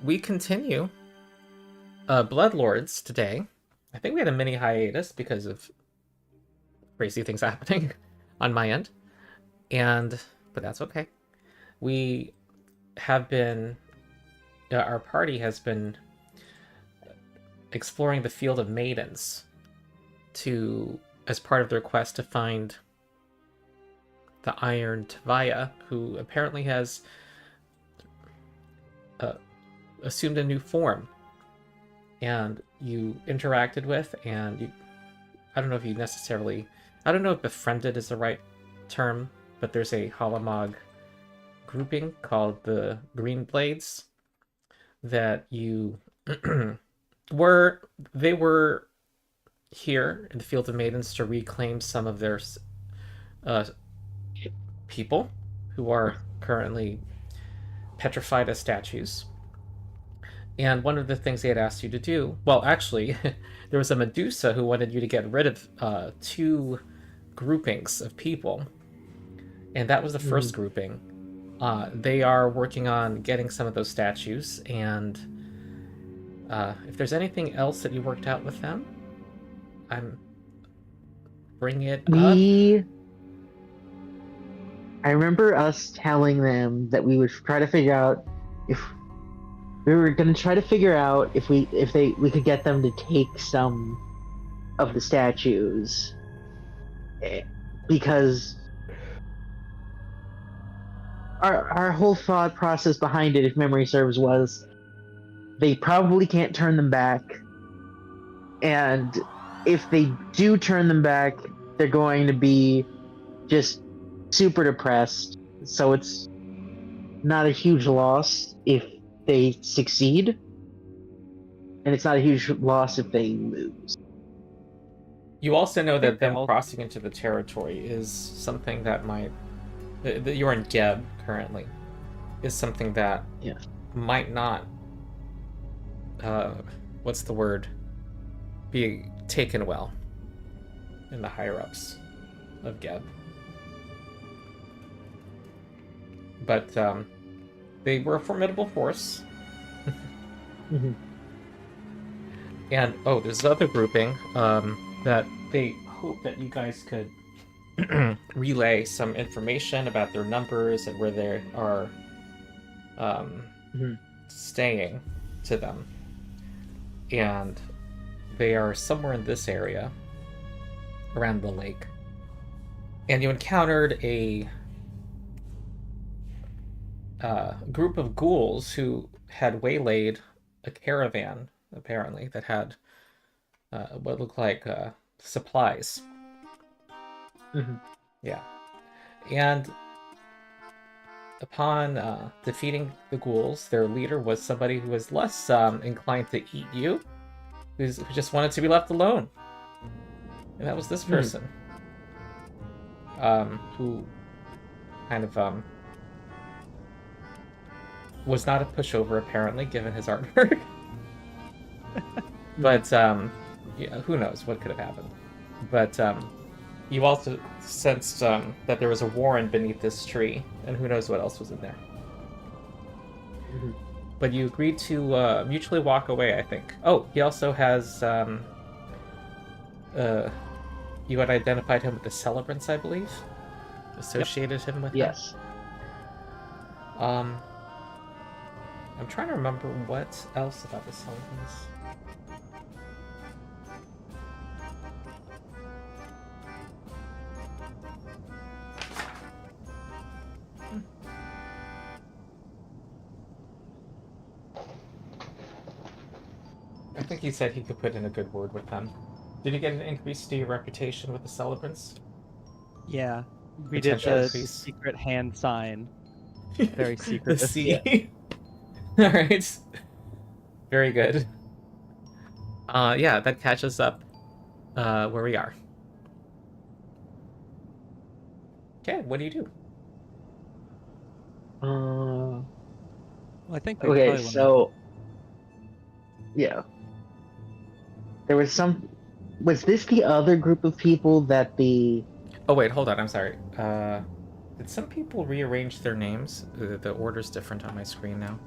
We continue Bloodlords today. I think we had a mini hiatus because of crazy things happening on my end, but that's okay. We have been, our party has been exploring the field of maidens as part of their quest to find the Iron Tvaya, who apparently has assumed a new form, and you interacted with, and I don't know if befriended is the right term, but there's a Holomog grouping called the Green Blades that you they were here in the Field of Maidens to reclaim some of their people who are currently petrified as statues. And one of the things they had asked you to do, well, actually, there was a Medusa who wanted you to get rid of two groupings of people. And that was the first grouping. They are working on getting some of those statues, and if there's anything else that you worked out with them, bring it up. I remember us telling them that we would try to figure out if we were going to try to figure out if we could get them to take some of the statues, because our whole thought process behind it, if memory serves, was they probably can't turn them back, and if they do turn them back, they're going to be just super depressed, so it's not a huge loss if they succeed, and it's not a huge loss if they lose. You also know that them crossing into the territory is something that you're in Geb currently, is something that might not, what's the word, be taken well in the higher-ups of Geb. But they were a formidable force. Mm-hmm. And there's another grouping that they hope that you guys could relay some information about their numbers and where they are staying to them. And they are somewhere in this area around the lake. And you encountered a group of ghouls who had waylaid a caravan, apparently, that had what looked like supplies. Mm-hmm. Yeah. And upon defeating the ghouls, their leader was somebody who was less inclined to eat you, who just wanted to be left alone. And that was this person. Who kind of was not a pushover, apparently, given his artwork. But who knows what could have happened. But you also sensed that there was a warren beneath this tree, and who knows what else was in there. But you agreed to mutually walk away, I think. Oh, he also has you had identified him with the celebrants, I believe, associated him with yes them. I'm trying to remember what else about the celebrants. I think he said he could put in a good word with them. Did you get an increase to your reputation with the celebrants? Yeah. We did the secret hand sign. Very secret. The C. Alright. Very good. Yeah, that catches up where we are. Okay, what do you do? Well, I think okay, so yeah. There was some. Was this the other group of people that the? Oh wait, hold on. I'm sorry. Did some people rearrange their names? The order's different on my screen now.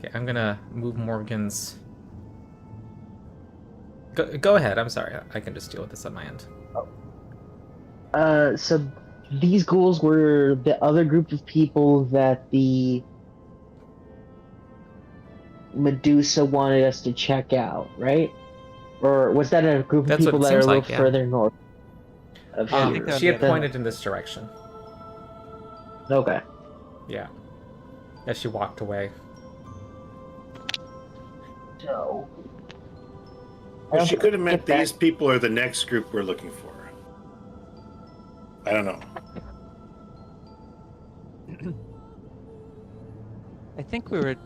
Okay, I'm gonna move Morgan's. Go ahead. I'm sorry. I can just deal with this on my end. So these ghouls were the other group of people that the Medusa wanted us to check out, right? Or was that a group of That's what people it that are a seems little like, yeah. further north of Yeah, I here? think they're on She the had other pointed side. in this direction. Okay. Yeah. As she walked away. So Well, she could have meant get back. these people are the next group we're looking for. I don't know. I think we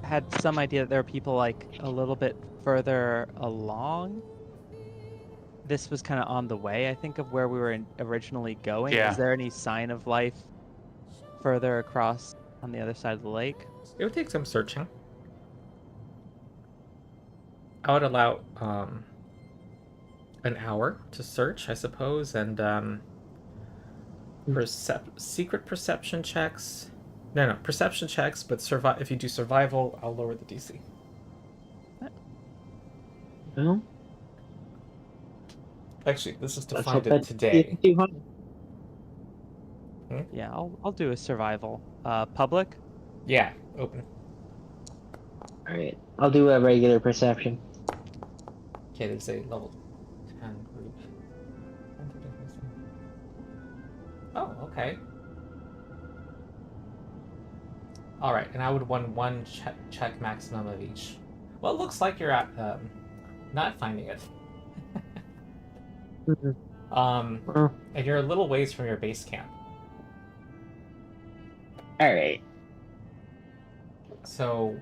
had some idea that there were people like a little bit further along. This was kind of on the way, I think, of where we were originally going. Yeah. Is there any sign of life further across on the other side of the lake? It would take some searching. I would allow an hour to search, I suppose, and secret perception checks. No, perception checks, but if you do survival, I'll lower the DC. Well, Actually, this is to let's find hope it that today. 200. Yeah, I'll do a survival. Public? Yeah, open. All right, I'll do a regular perception. Okay, there's a level 10 group. Oh, okay. All right, and I would want one check maximum of each. Well, it looks like you're at not finding it. Well, And you're a little ways from your base camp. all right. So,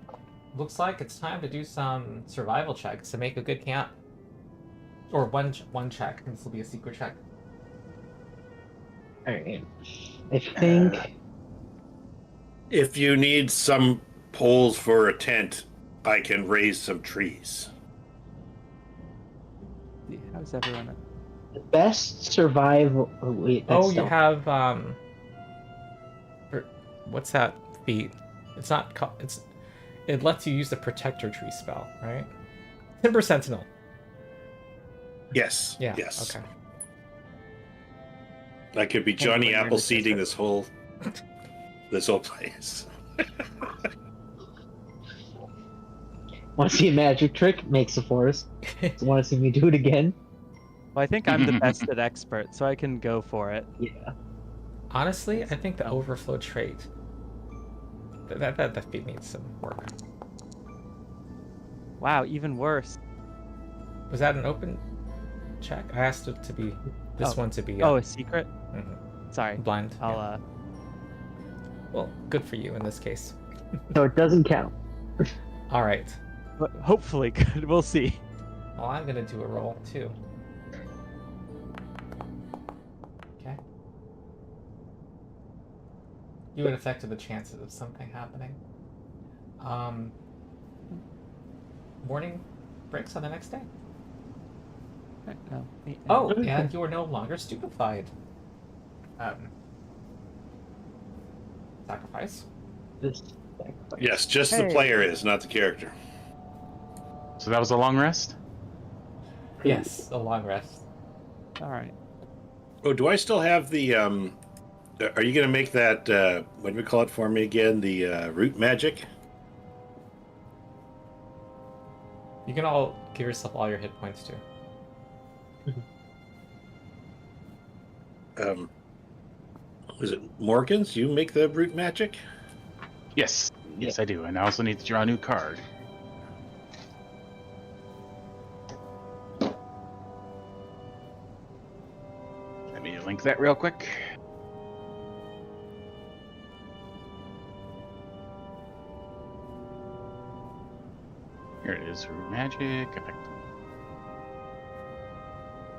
looks like it's time to do some survival checks to make a good camp. Or one check. This will be a secret check. All right. I think. If you need some poles for a tent, I can raise some trees. How's everyone? The best survival. Oh wait, that's Oh, you stealth. have what's that feat? It's not. It lets you use the protector tree spell, right? Timber Sentinel. Yes. Yeah. Yes. Okay. I could be And Johnny when you're Appleseeding necessary. this whole place. Want to see a magic trick? Makes a forest. Want to see me do it again? Well, I think I'm the best at expert, so I can go for it. Yeah. Honestly, I think the overflow trait. That feat needs some work. Wow, even worse. Was that an open check? I asked it to be this one to be. Oh, a secret? Mhm. Sorry. Blind. I'll yeah. Well, good for you in this case. So it doesn't count. All right. but hopefully good. We'll see. Well, I'm gonna do a roll too. Okay. You had affected the chances of something happening. Morning breaks on the next day. No. Oh, and you are no longer stupefied. Sacrifice. This. Yes, just the Hey. player is, not the character. So that was a long rest? Yes, a long rest. All right. Oh, do I still have the are you going to make that what do we call it for me again? The root magic? You can all give yourself all your hit points too. Was it Morgan's? You make the root magic? Yes. Yes, I do. And I also need to draw a new card. Let me link that real quick. Here it is. Root magic. Effect.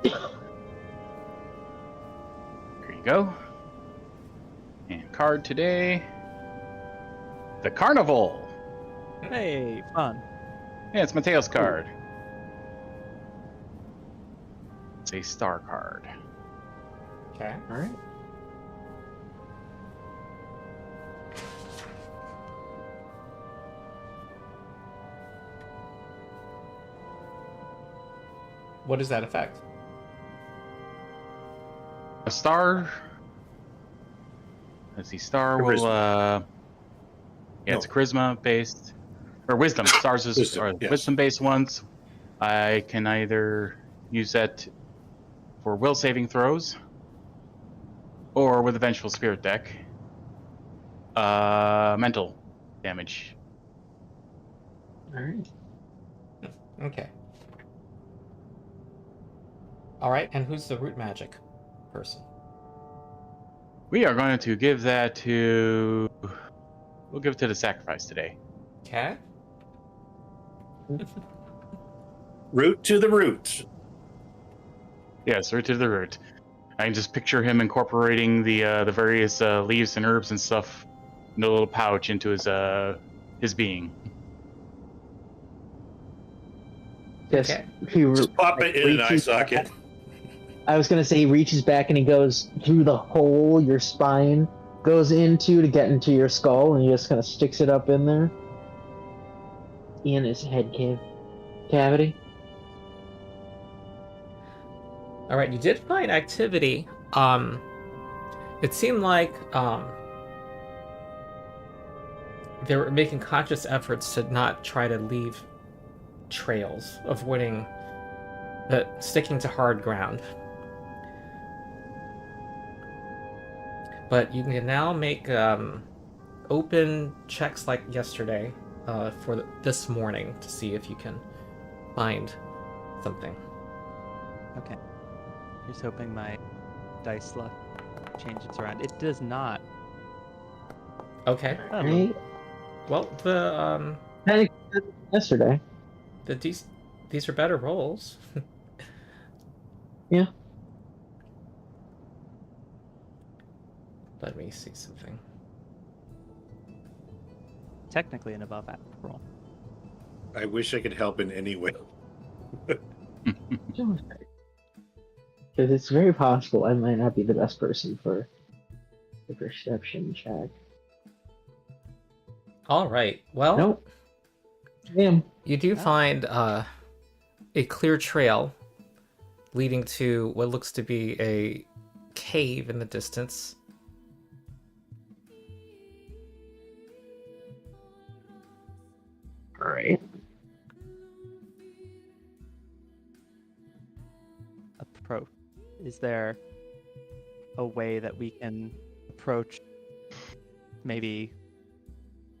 There you go. And card today. The Carnival. Hey, fun. Yeah, it's Mateo's card. It's a star card. Okay. All right. What does that affect? A star. Let's see. Star will. Charisma. It's No. charisma based or wisdom. Stars is Wisdom, are yes. wisdom based ones. I can either use that for will saving throws, or with a vengeful spirit deck. Mental damage. All right. Okay. All right, and who's the root magic person? We are going to give that to. We'll give it to the sacrifice today. Okay. Root to the root. Yes, root to the root. I can just picture him incorporating the various leaves and herbs and stuff in a little pouch into his being. Just Okay. Just pop it in an eye reaches socket. back. I was gonna say he reaches back and he goes through the hole your spine goes into to get into your skull, and he just kind of sticks it up in there, in his head cavity. All right, you did find activity. It seemed like they were making conscious efforts to not try to leave trails, avoiding sticking to hard ground. But you can now make open checks like yesterday for this morning to see if you can find something. Okay. Just hoping my dice luck changes around. It does not. Okay. Oh, Right? Well, Yesterday. these are better rolls. Yeah. Let me see something. technically an above average roll. I wish I could help in any way. Because it's very possible I might not be the best person for the perception check. All right. Well, Nope. Damn. you do find a clear trail leading to what looks to be a cave in the distance. Alright. Approach. Is there a way that we can approach, maybe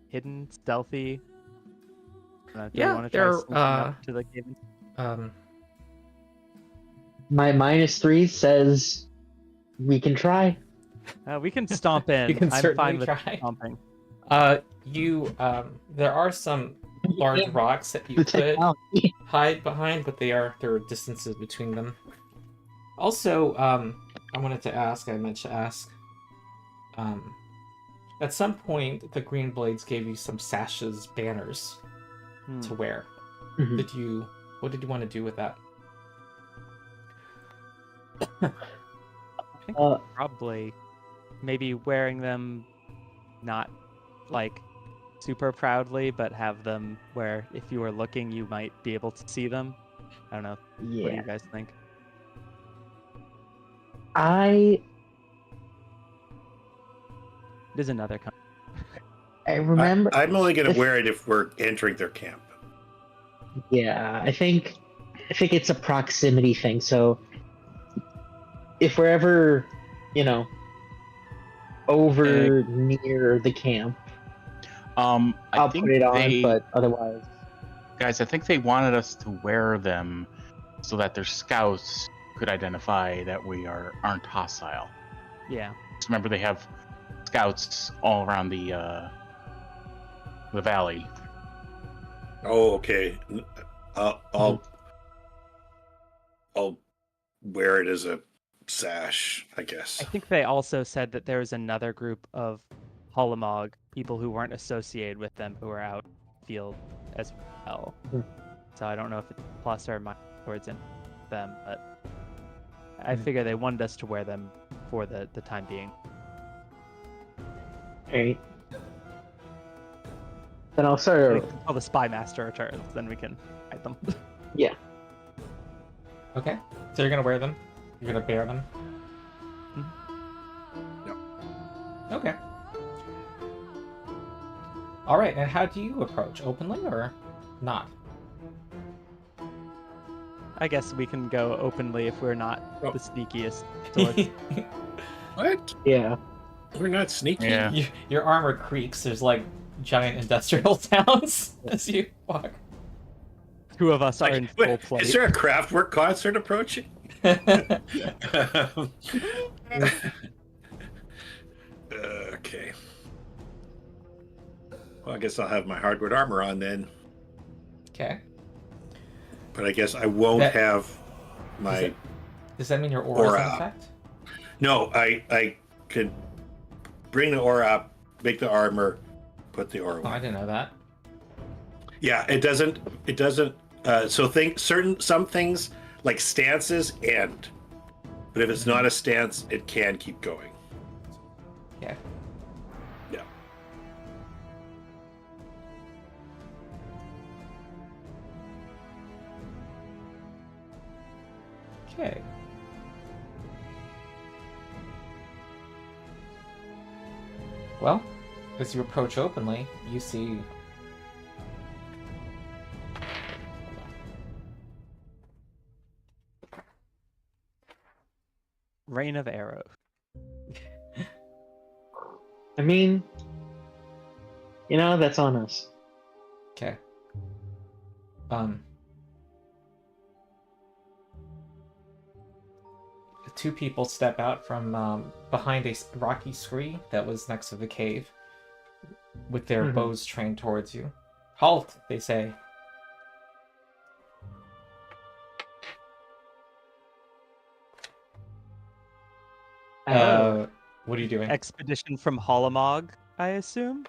hidden, stealthy? Do Yeah, we want to try there, sneaking up to the cave? My -3 says we can try. We can stomp in. You can I'm certainly fine with try. stomping. There are some large rocks that you The could technology. hide behind, but there are distances between them. Also, I wanted to ask, I meant to ask, at some point, the Green Blades gave you some sashes, banners to wear. Mhm. What did you want to do with that? I think probably maybe wearing them not like super proudly, but have them where if you were looking, you might be able to see them. I don't know. What do Yeah. you guys think? I There's another. remember. I'm only going to wear it if we're entering their camp. Yeah, I think it's a proximity thing. So if we're ever, over near the camp, I I'll think put it on. they, But otherwise, guys, I think they wanted us to wear them so that their scouts could identify that we aren't hostile. Yeah. Just remember, they have scouts all around the valley. Oh, okay. I'll wear it as a sash, I guess. I think they also said that there was another group of Holomog people who weren't associated with them who were out in the field as well. So I don't know if it's plus or minus towards them, but I figure they wanted us to wear them for the time being. right. Then I'll start. Until the spy master returns, then we can hide them. Yeah. Okay. So you're gonna wear them? You're gonna bear them? Yep. Okay. Alright, and how do you approach? Openly or not? I guess we can go openly if we're not Oh. the sneakiest sorts. What? Yeah. We're not sneaky. Yeah. Your armor creaks. There's like giant industrial sounds as you walk. Two of us are in full Wait, plate. is there a Kraftwerk concert approaching? Okay. Well, I guess I'll have my hardwood armor on then. Okay. But I guess I won't That- have my. Does that mean your aura is in Aura. effect? No, I could bring the aura up, make the armor, put the aura Oh, I on. didn't know that. Yeah, it doesn't. So some things like stances end, but if it's not a stance, it can keep going. Yeah. Yeah. Okay. Well, as you approach openly, you see. Rain of arrows. I mean, that's on us. Okay. Two people step out from behind a rocky scree that was next to the cave, with their Mhm. bows trained towards you. Halt, they say. What are you doing? Expedition from Hollomog, I assume?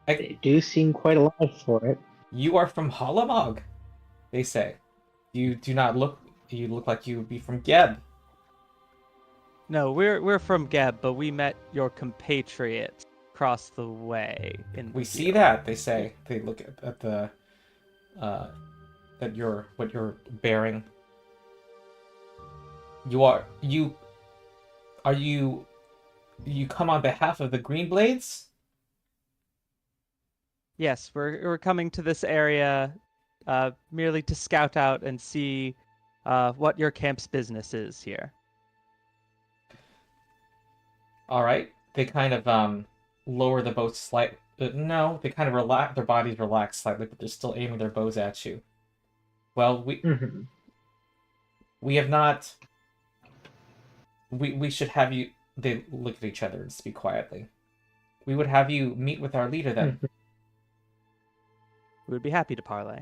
They do seem quite alive for it. You are from Hollomog, they say. You do not look. You look like you would be from Geb. No, we're from Geb, but we met your compatriots across the way. We see that, they say. They look at the at what you're bearing. You come on behalf of the Greenblades? Yes, we're coming to this area merely to scout out and see what your camp's business is here. All right. They kind of lower the bow slightly. No, they kind of relax. Their bodies relax slightly, but they're still aiming their bows at you. Well, Mhm. we have not. We should have you. They look at each other and speak quietly. We would have you meet with our leader then. We would be happy to parlay.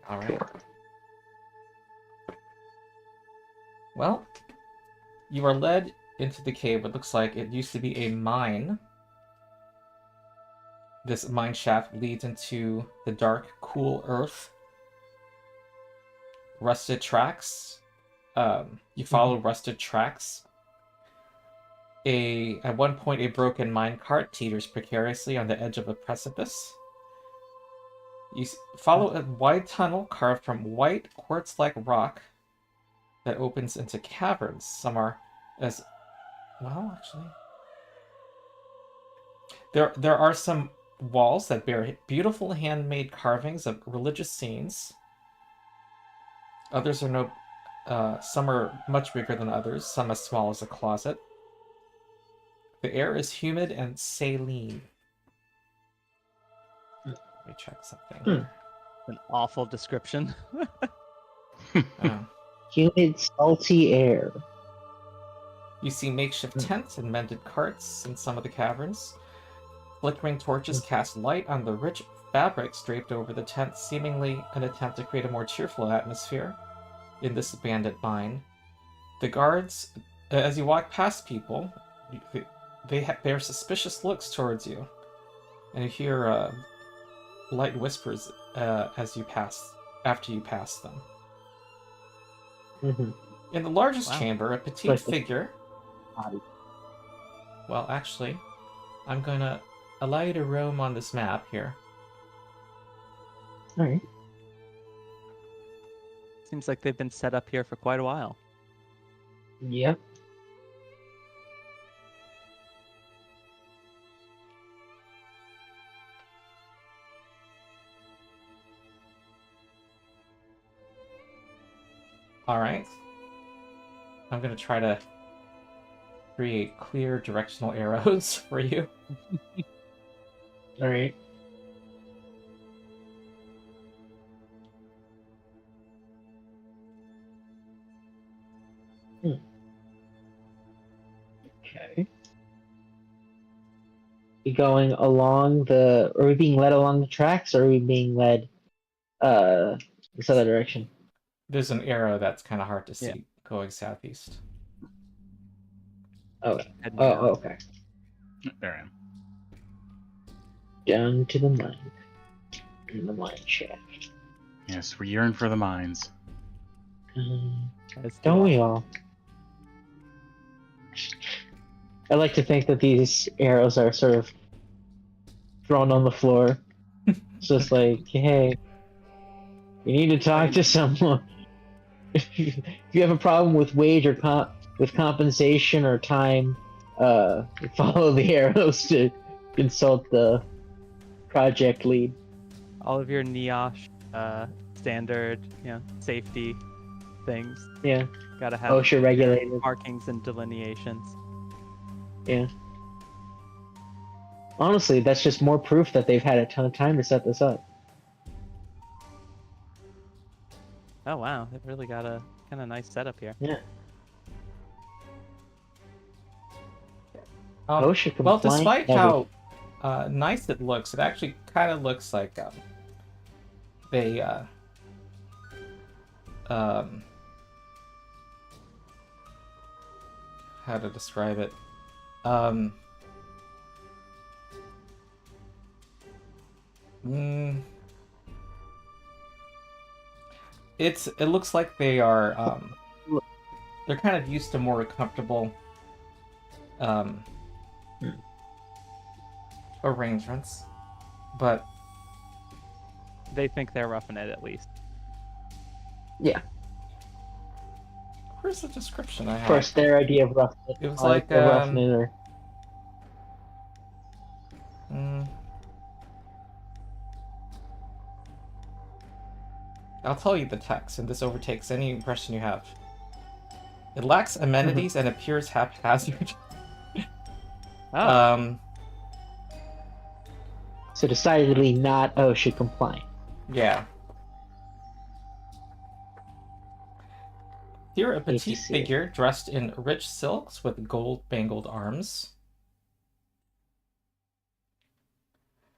All right. Well, you are led into the cave. What looks like it used to be a mine. This mine shaft leads into the dark, cool earth. Rusted tracks. You follow rusted tracks. At one point, a broken minecart teeters precariously on the edge of a precipice. You follow a wide tunnel carved from white quartz-like rock that opens into caverns. Some are as well, actually. There are some walls that bear beautiful handmade carvings of religious scenes. Others are no. Some are much bigger than others. Some as small as a closet. The air is humid and saline. Let me check something. An awful description. Oh. Humid, salty air. You see makeshift tents and mended carts in some of the caverns. Flickering torches cast light on the rich fabrics draped over the tents, seemingly an attempt to create a more cheerful atmosphere in this abandoned mine. The guards, as you walk past people, they bear suspicious looks towards you, and you hear light whispers after you pass them. Mm-hmm. In the largest Wow. chamber, a petite Like- figure. Well, actually, I'm gonna allow you to roam on this map here. All right. Seems like they've been set up here for quite a while. Yep. All right. I'm gonna try to create clear directional arrows for you. All right. Okay. We going along the? Are we being led along the tracks, or are we being led this other direction? There's an arrow that's kind of hard to see Yeah. going southeast. Oh. Heading Oh. down. Okay. There I am. Down to the mine. In the mine shaft. Yes, we yearn for the mines. As do Don't I. we all? I like to think that these arrows are sort of thrown on the floor. It's just like, hey, you need to talk to someone. If you have a problem with wage or with compensation or time, follow the arrows to consult the project lead. All of your NEOSH standard, safety things. Yeah. Gotta have OSHA regulated. markings and delineations. Yeah. Honestly, that's just more proof that they've had a ton of time to set this up. Oh wow, they've really got a kind of nice setup here. Yeah. Oh, OSHA well, compliant. despite how nice it looks, it actually kind of looks like they how to describe it? It looks like they are they're kind of used to more comfortable arrangements, but They think they're roughing it at least. Yeah. where's the description I Of have? course, their idea of roughness. It was like, the roughness or I'll tell you the text, and this overtakes any impression you have. It lacks amenities and appears haphazard. Oh, so decidedly not OSHA compliant. Yeah. Here, a Hate to petite see it. figure dressed in rich silks with gold-bangled arms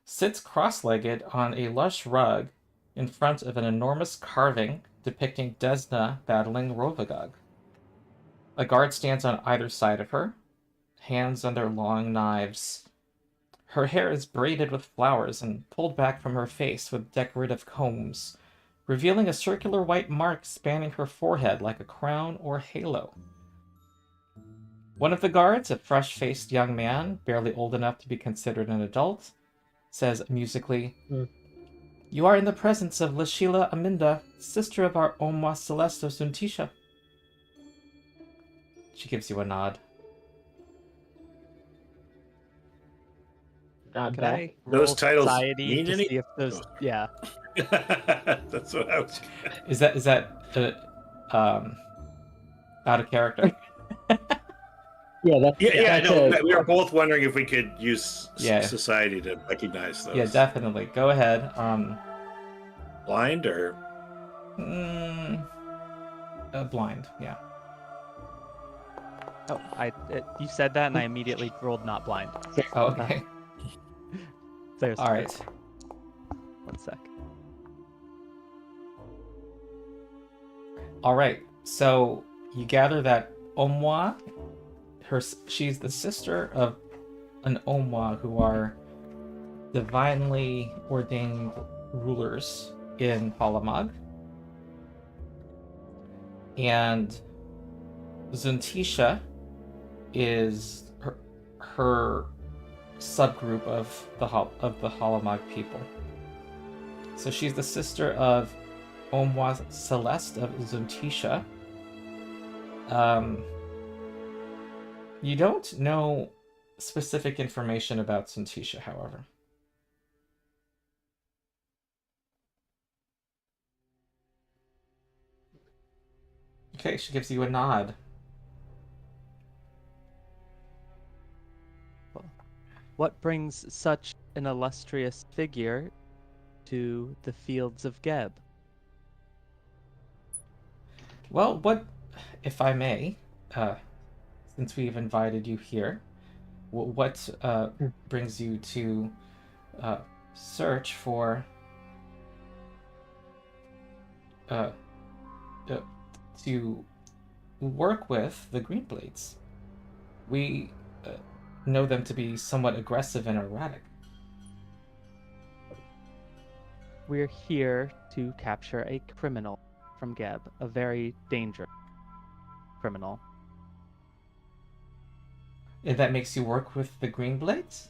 sits cross-legged on a lush rug in front of an enormous carving depicting Desna battling Rovagog. A guard stands on either side of her, hands on their long knives. Her hair is braided with flowers and pulled back from her face with decorative combs, revealing a circular white mark spanning her forehead like a crown or halo. One of the guards, a fresh-faced young man, barely old enough to be considered an adult, says musically, "You are in the presence of Lashila Aminda, sister of our Omwa Celeste of Suntisha." She gives you a nod. Not could bad. I Those roll titles society mean to any- see if those? Yeah. That's what I was. Is that out of character? Yeah, that's Yeah, that's no. a- We were both wondering if we could use Yeah. society to recognize those. Yeah, definitely. Go ahead. Blind or Blind. Yeah. Oh, you said that, and I immediately rolled not blind. Oh, okay. There's All right. 1 sec. All right. So you gather that Omwa, she's the sister of an Omwa who are divinely ordained rulers in Halamag. And Zuntisha is her subgroup of the Halamag people. So she's the sister of Omois Celeste of Zuntisha. You don't know specific information about Zuntisha, however. Okay, she gives you a nod. What brings such an illustrious figure to the fields of Geb? Well, what, if I may, since we've invited you here, what brings you to search for to work with the Greenblades? We know them to be somewhat aggressive and erratic. We're here to capture a criminal from Geb, a very dangerous criminal. And that makes you work with the Greenblades?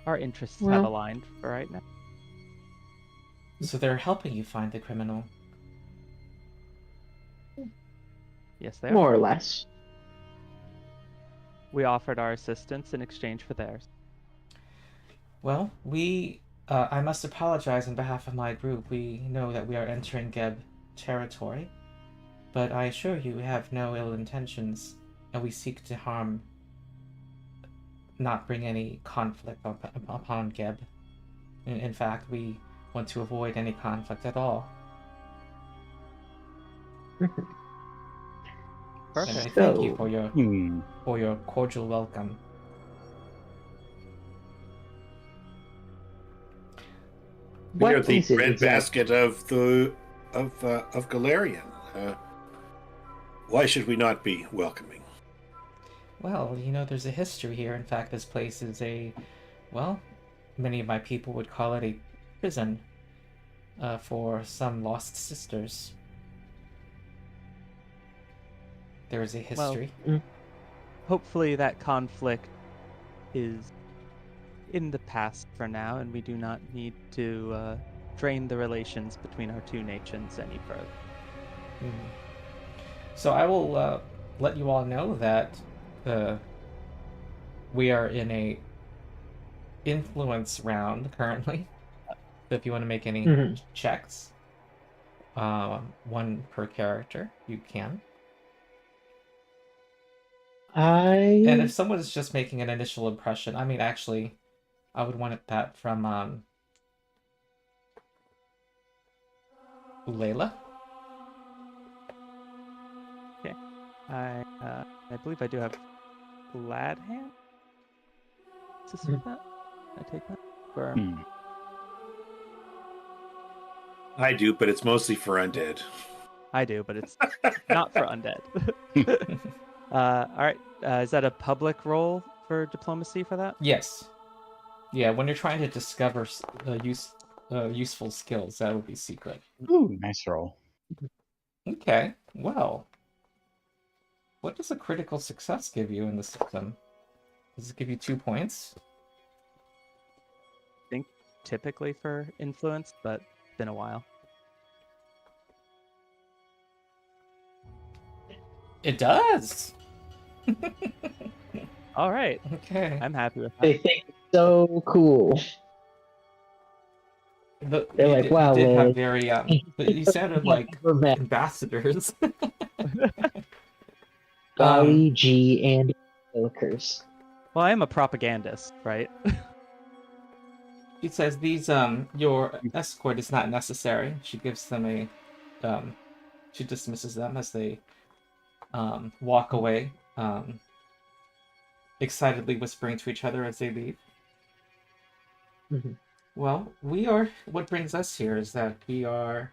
Our interests Well- have aligned for right now. So they're helping you find the criminal. Yes, they are. More or less. We offered our assistance in exchange for theirs. Well, I must apologize on behalf of my group. We know that we are entering Geb territory, but I assure you we have no ill intentions, and we seek to not bring any conflict upon Geb. In fact, we want to avoid any conflict at all. And I Perfect. thank you So- for your cordial welcome. We are What the is it breadbasket of Galarian. Why should we not be welcoming? Well, there's a history here. In fact, this place is many of my people would call it a prison for some lost sisters. There is a history. Hopefully that conflict is in the past for now, and we do not need to drain the relations between our two nations any further. Mhm. So I will let you all know that we are in a influence round currently. So if you want to make any Mhm. checks, one per character, you can. And if someone is just making an initial impression, actually, I would want that from Leila. I believe I do have glad hand. Is this Mhm. that? I take that? Or I do, but it's mostly for undead. I do, but it's not for undead. All right. Is that a public role for diplomacy for that? Yes. Yeah, when you're trying to discover useful skills, that would be secret. Ooh, nice roll. Okay, well. What does a critical success give you in the system? Does it give you 2 points? I think typically for influence, but it's been a while. It does! All right. Okay. I'm happy with They that. think it's so cool. But They're you like, did, wow, you did Lily. have very, but you sounded like Never met ambassadors. Golly G and Willikers. Well, I am a propagandist, right? She says your escort is not necessary. She gives them she dismisses them as they, walk away, excitedly whispering to each other as they leave. Mhm. Well, what brings us here is that we are,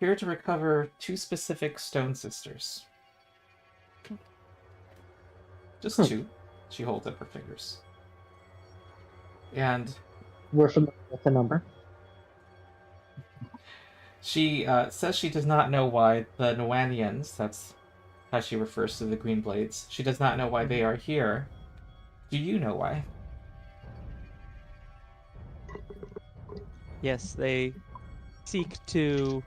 here to recover 2 specific stone sisters. Just 2. She holds up her fingers. And We're familiar with the number. she says she does not know why the Nwanians, that's how she refers to the Greenblades, she does not know why they are here. Do you know why? Yes, they seek to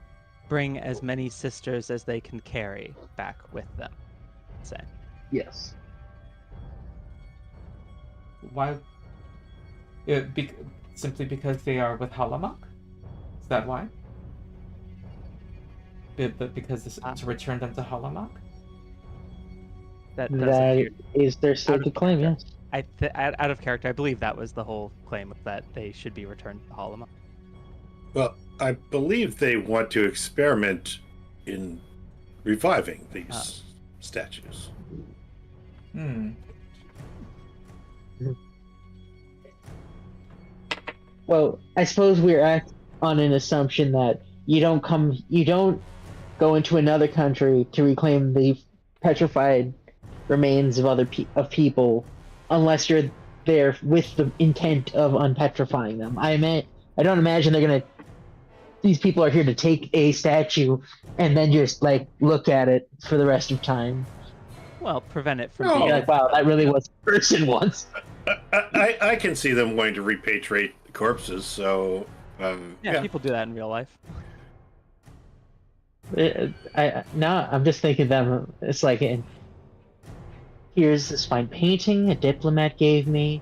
bring as many sisters as they can carry back with them. Say. Yes. Why? Simply because they are with Halamak? Is that why? Because to return them to Halamak? That does That appear is their out stated of claim, character. yes. Out of character, I believe that was the whole claim, that they should be returned to Hollama. Well, I believe they want to experiment in reviving these statues. Hmm. Well, I suppose we're on an assumption that you don't go into another country to reclaim the petrified remains of of people unless you're there with the intent of unpetrifying them. I don't imagine they're gonna. These people are here to take a statue and then just like look at it for the rest of time. Well, prevent it from No. being You're like, wow, that really was a person once. I can see them wanting to repatriate corpses, so Yeah, people do that in real life. I'm just thinking them. It's like, here's this fine painting a diplomat gave me.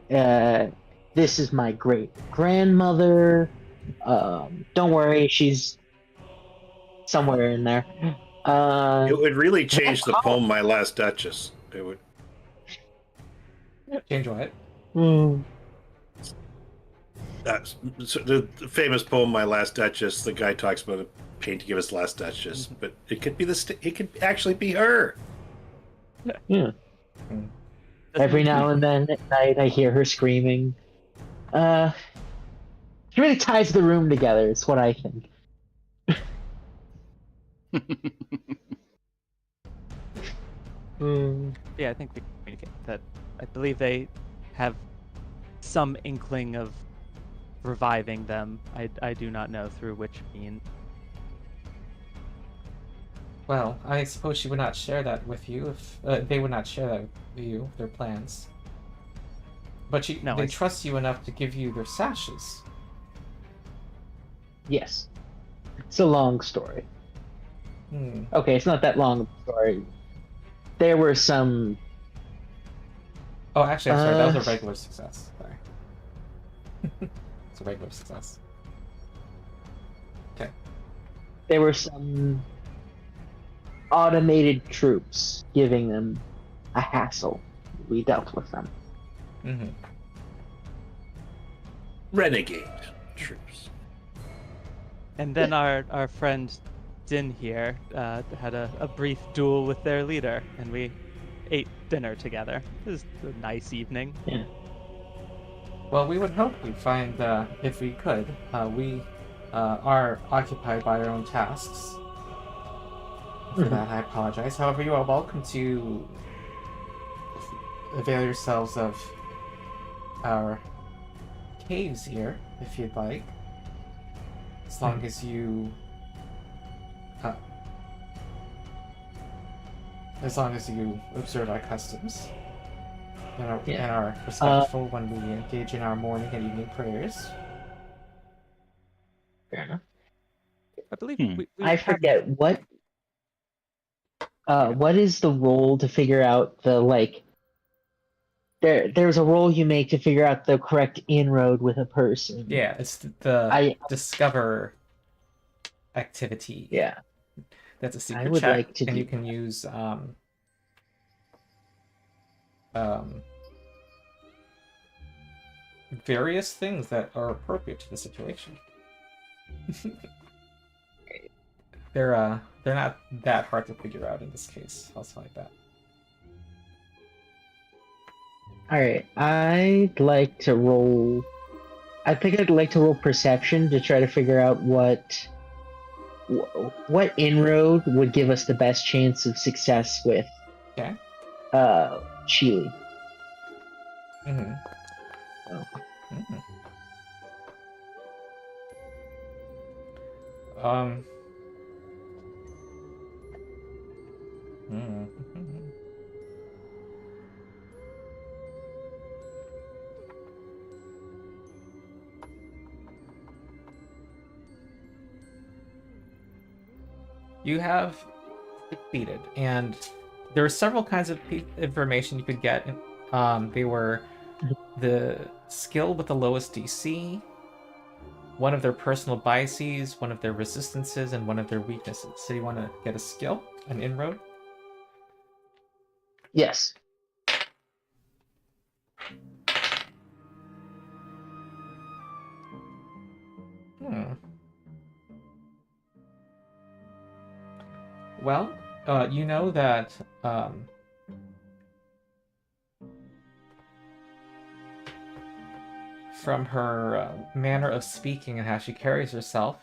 This is my great grandmother. Don't worry, she's somewhere in there. It would really change the poem "My Last Duchess." It would. Change what? So the famous poem "My Last Duchess." The guy talks about a painting of his last duchess, but it could be it could actually be her. Yeah. Every now and then at night, I hear her screaming. It really ties the room together. It's what I think. Yeah, I think we communicate that. I believe they have some inkling of reviving them. I do not know through which means. Well, I suppose she would not share that with you if they would not share that with you, their plans. But they trust you enough to give you their sashes. Yes. It's a long story. Hmm. Okay, it's not that long of a story. There were some. Oh, actually, I'm sorry. That was a regular success. Sorry. It's a regular success. Okay. There were some automated troops giving them a hassle. We dealt with them. Mm-hmm. Renegade troops. And then our friend Dyn here had a brief duel with their leader, and we ate dinner together. It was a nice evening. Yeah. Well, we would hope we find, if we could. We are occupied by our own tasks. For that, I apologize. However, you are welcome to avail yourselves of our caves here, if you'd like. As long as you... as long as you observe our customs. And are respectful when we engage in our morning and evening prayers. Fair enough. I believe I forget what is the role to figure out the there's a role you make to figure out the correct inroad with a person. Yeah, it's the discover activity. Yeah. That's a secret I would check, like to and do you can use various things that are appropriate to the situation. They're not that hard to figure out in this case. I'll say like that. Alright, I'd like to roll. I think I'd like to roll perception to try to figure out what inroad would give us the best chance of success with. Okay. Chile. Mm-hmm. Oh. Mm-hmm. Mm-hmm. You have succeeded, and there are several kinds of information you could get. They were the skill with the lowest DC, one of their personal biases, one of their resistances, and one of their weaknesses. So you want to get a skill, an inroad? Yes. Well, you know that from her manner of speaking and how she carries herself,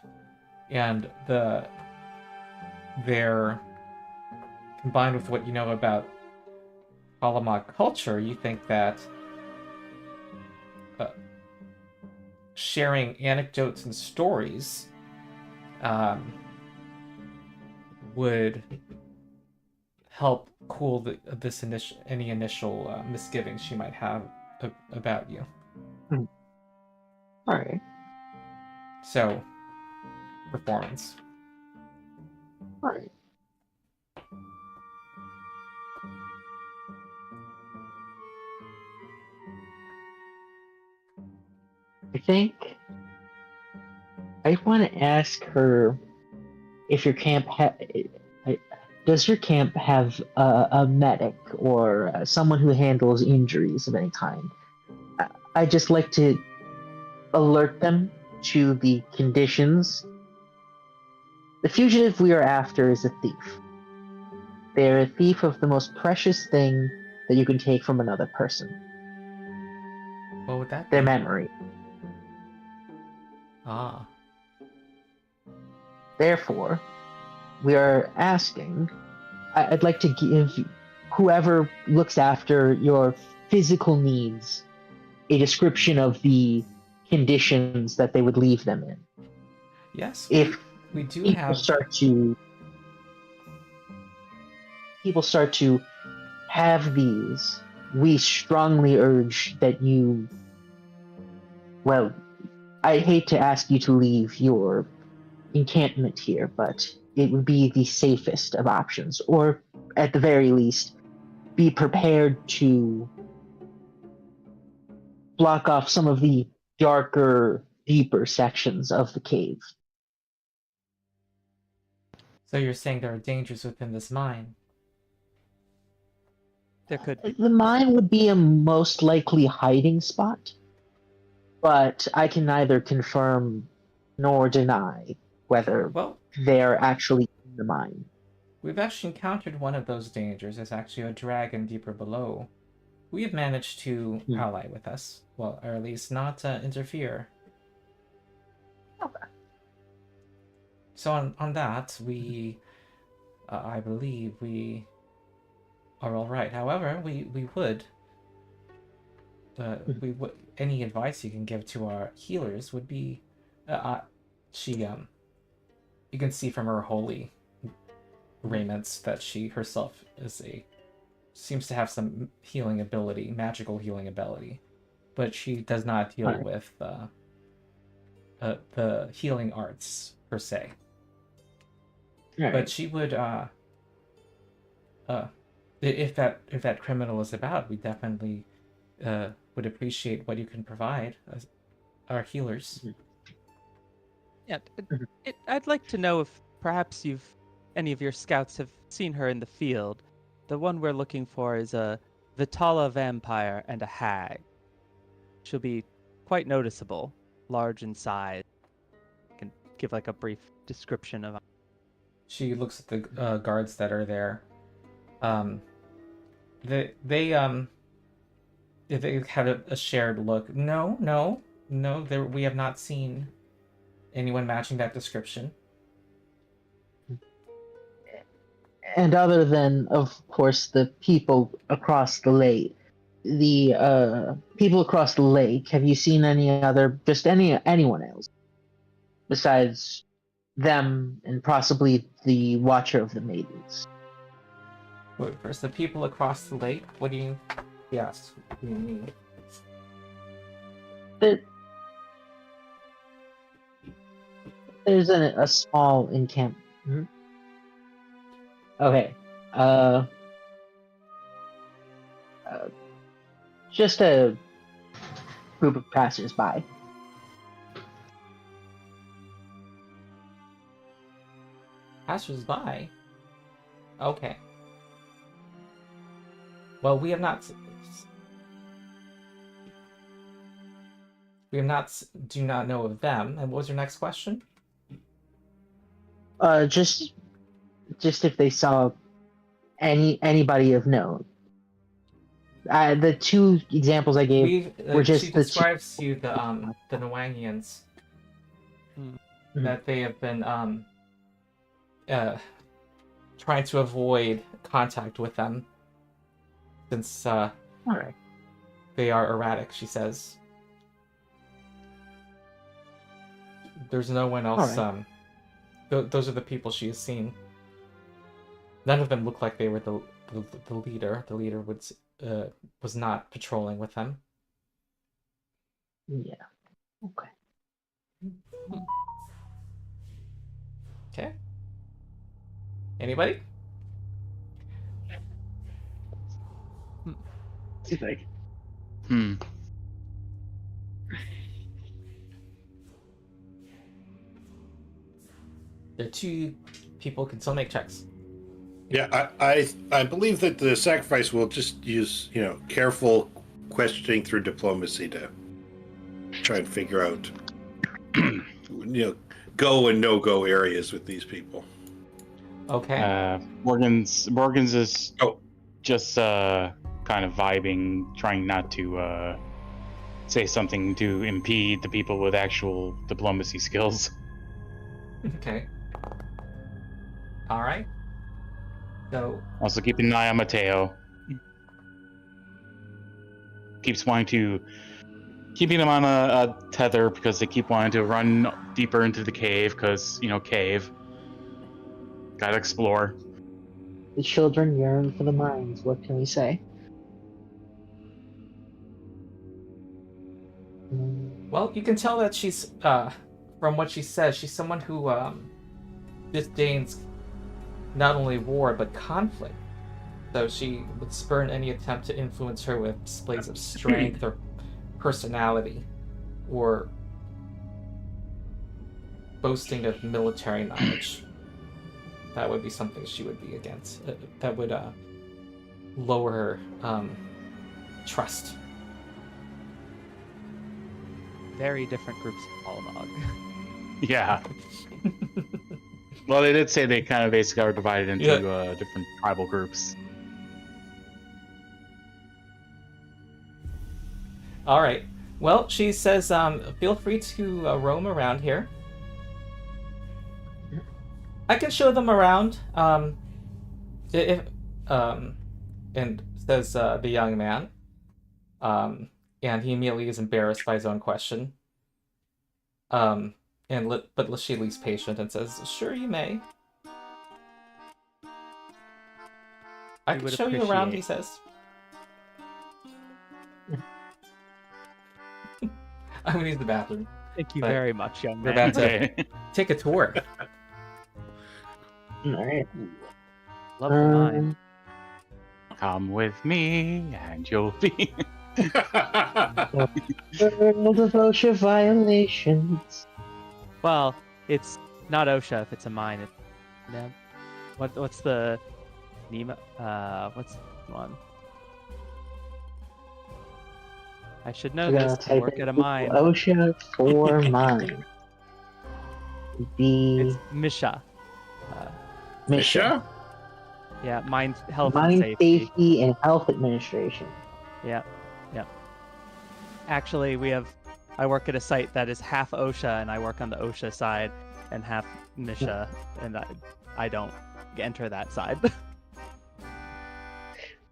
and their combined with what you know about Halamag culture, you think that sharing anecdotes and stories would help cool any initial misgivings she might have about you. All right. So, performance. All right. I think I want to ask her if your camp does your camp have a medic or someone who handles injuries of any kind? I'd just like to alert them to the conditions. The fugitive we are after is a thief. They are a thief of the most precious thing that you can take from another person. What would that be? Their memory. Ah. Therefore, we are asking, I'd like to give whoever looks after your physical needs a description of the conditions that they would leave them in. Yes, If we do people have... start to have these, we strongly urge that you, well, I hate to ask you to leave your encampment here, but it would be the safest of options, or at the very least, be prepared to block off some of the darker, deeper sections of the cave. So you're saying there are dangers within this mine? There could be. The mine would be a most likely hiding spot, but I can neither confirm nor deny whether Well, they're actually in the mine. we've actually encountered one of those dangers. There's actually a dragon deeper below. We have managed to ally with us. Well, or at least not interfere. Okay. So on that, we... I believe we are all right. However, we would... any advice you can give to our healers would be... you can see from her holy raiments that she herself seems to have some healing ability, magical healing ability, but she does not deal with the healing arts per se. Right. But she would if that criminal is about, we definitely would appreciate what you can provide as our healers. Yeah, I'd like to know if perhaps any of your scouts have seen her in the field. The one we're looking for is a Vitala vampire and a hag. She'll be quite noticeable, large in size. I can give like a brief description of. She looks at the guards that are there. They have a shared look. No. We have not seen anyone matching that description. And other than, of course, the people across the lake, have you seen anyone else besides them and possibly the Watcher of the Maidens? Wait, first, the people across the lake? What do you... Yes, what do you mean? There's a small encampment. Okay. Just a group of passers-by. Passers-by? Okay. Well, we have not... do not know of them. And what was your next question? Just if they saw anybody of note. The two examples I gave were just She the two. describes to you the Nwangians that they have been trying to avoid contact with them since All right. they are erratic. She says there's no one else. All Those are the people she has seen. None of them look like they were the leader. The leader was not patrolling with them. Yeah. Okay. Okay. Anybody? See if I There are two people who can still make checks. Yeah, I believe that the sacrifice will just use, careful questioning through diplomacy to try and figure out, go and no-go areas with these people. Okay. Morgan's is just kind of vibing, trying not to say something to impede the people with actual diplomacy skills. Okay. All right. So Also keeping an eye on Mateo. Keeping him on a tether because they keep wanting to run deeper into the cave because, cave. Gotta explore. The children yearn for the mines. What can we say? well, you can tell that she's from what she says, she's someone who disdains not only war but conflict. So she would spurn any attempt to influence her with displays of strength or personality, or boasting of military knowledge. That would be something she would be against. That would lower her trust. Very different groups of Almog. Yeah. Well, they did say they kind of basically are divided into different tribal groups. All right. Well, she says, feel free to roam around here. I can show them around. And says the young man. And he immediately is embarrassed by his own question. But she leaves patient and says, "Sure, you may. I can show you around," he says. I'm gonna use the bathroom. Thank you very much, young We're man. about to take a tour. All right. Love the mine. Come with me and you'll be... World of OSHA violations. Well, it's not OSHA if it's a mine. It's... What's the... Nemo? What's the one? I should know this. I work at a mine. OSHA for mine. It's Misha. Misha. Yeah, mine health Mine and safety. and Health Administration. Yeah. Actually, I work at a site that is half OSHA, and I work on the OSHA side, and half Misha, and I don't enter that side.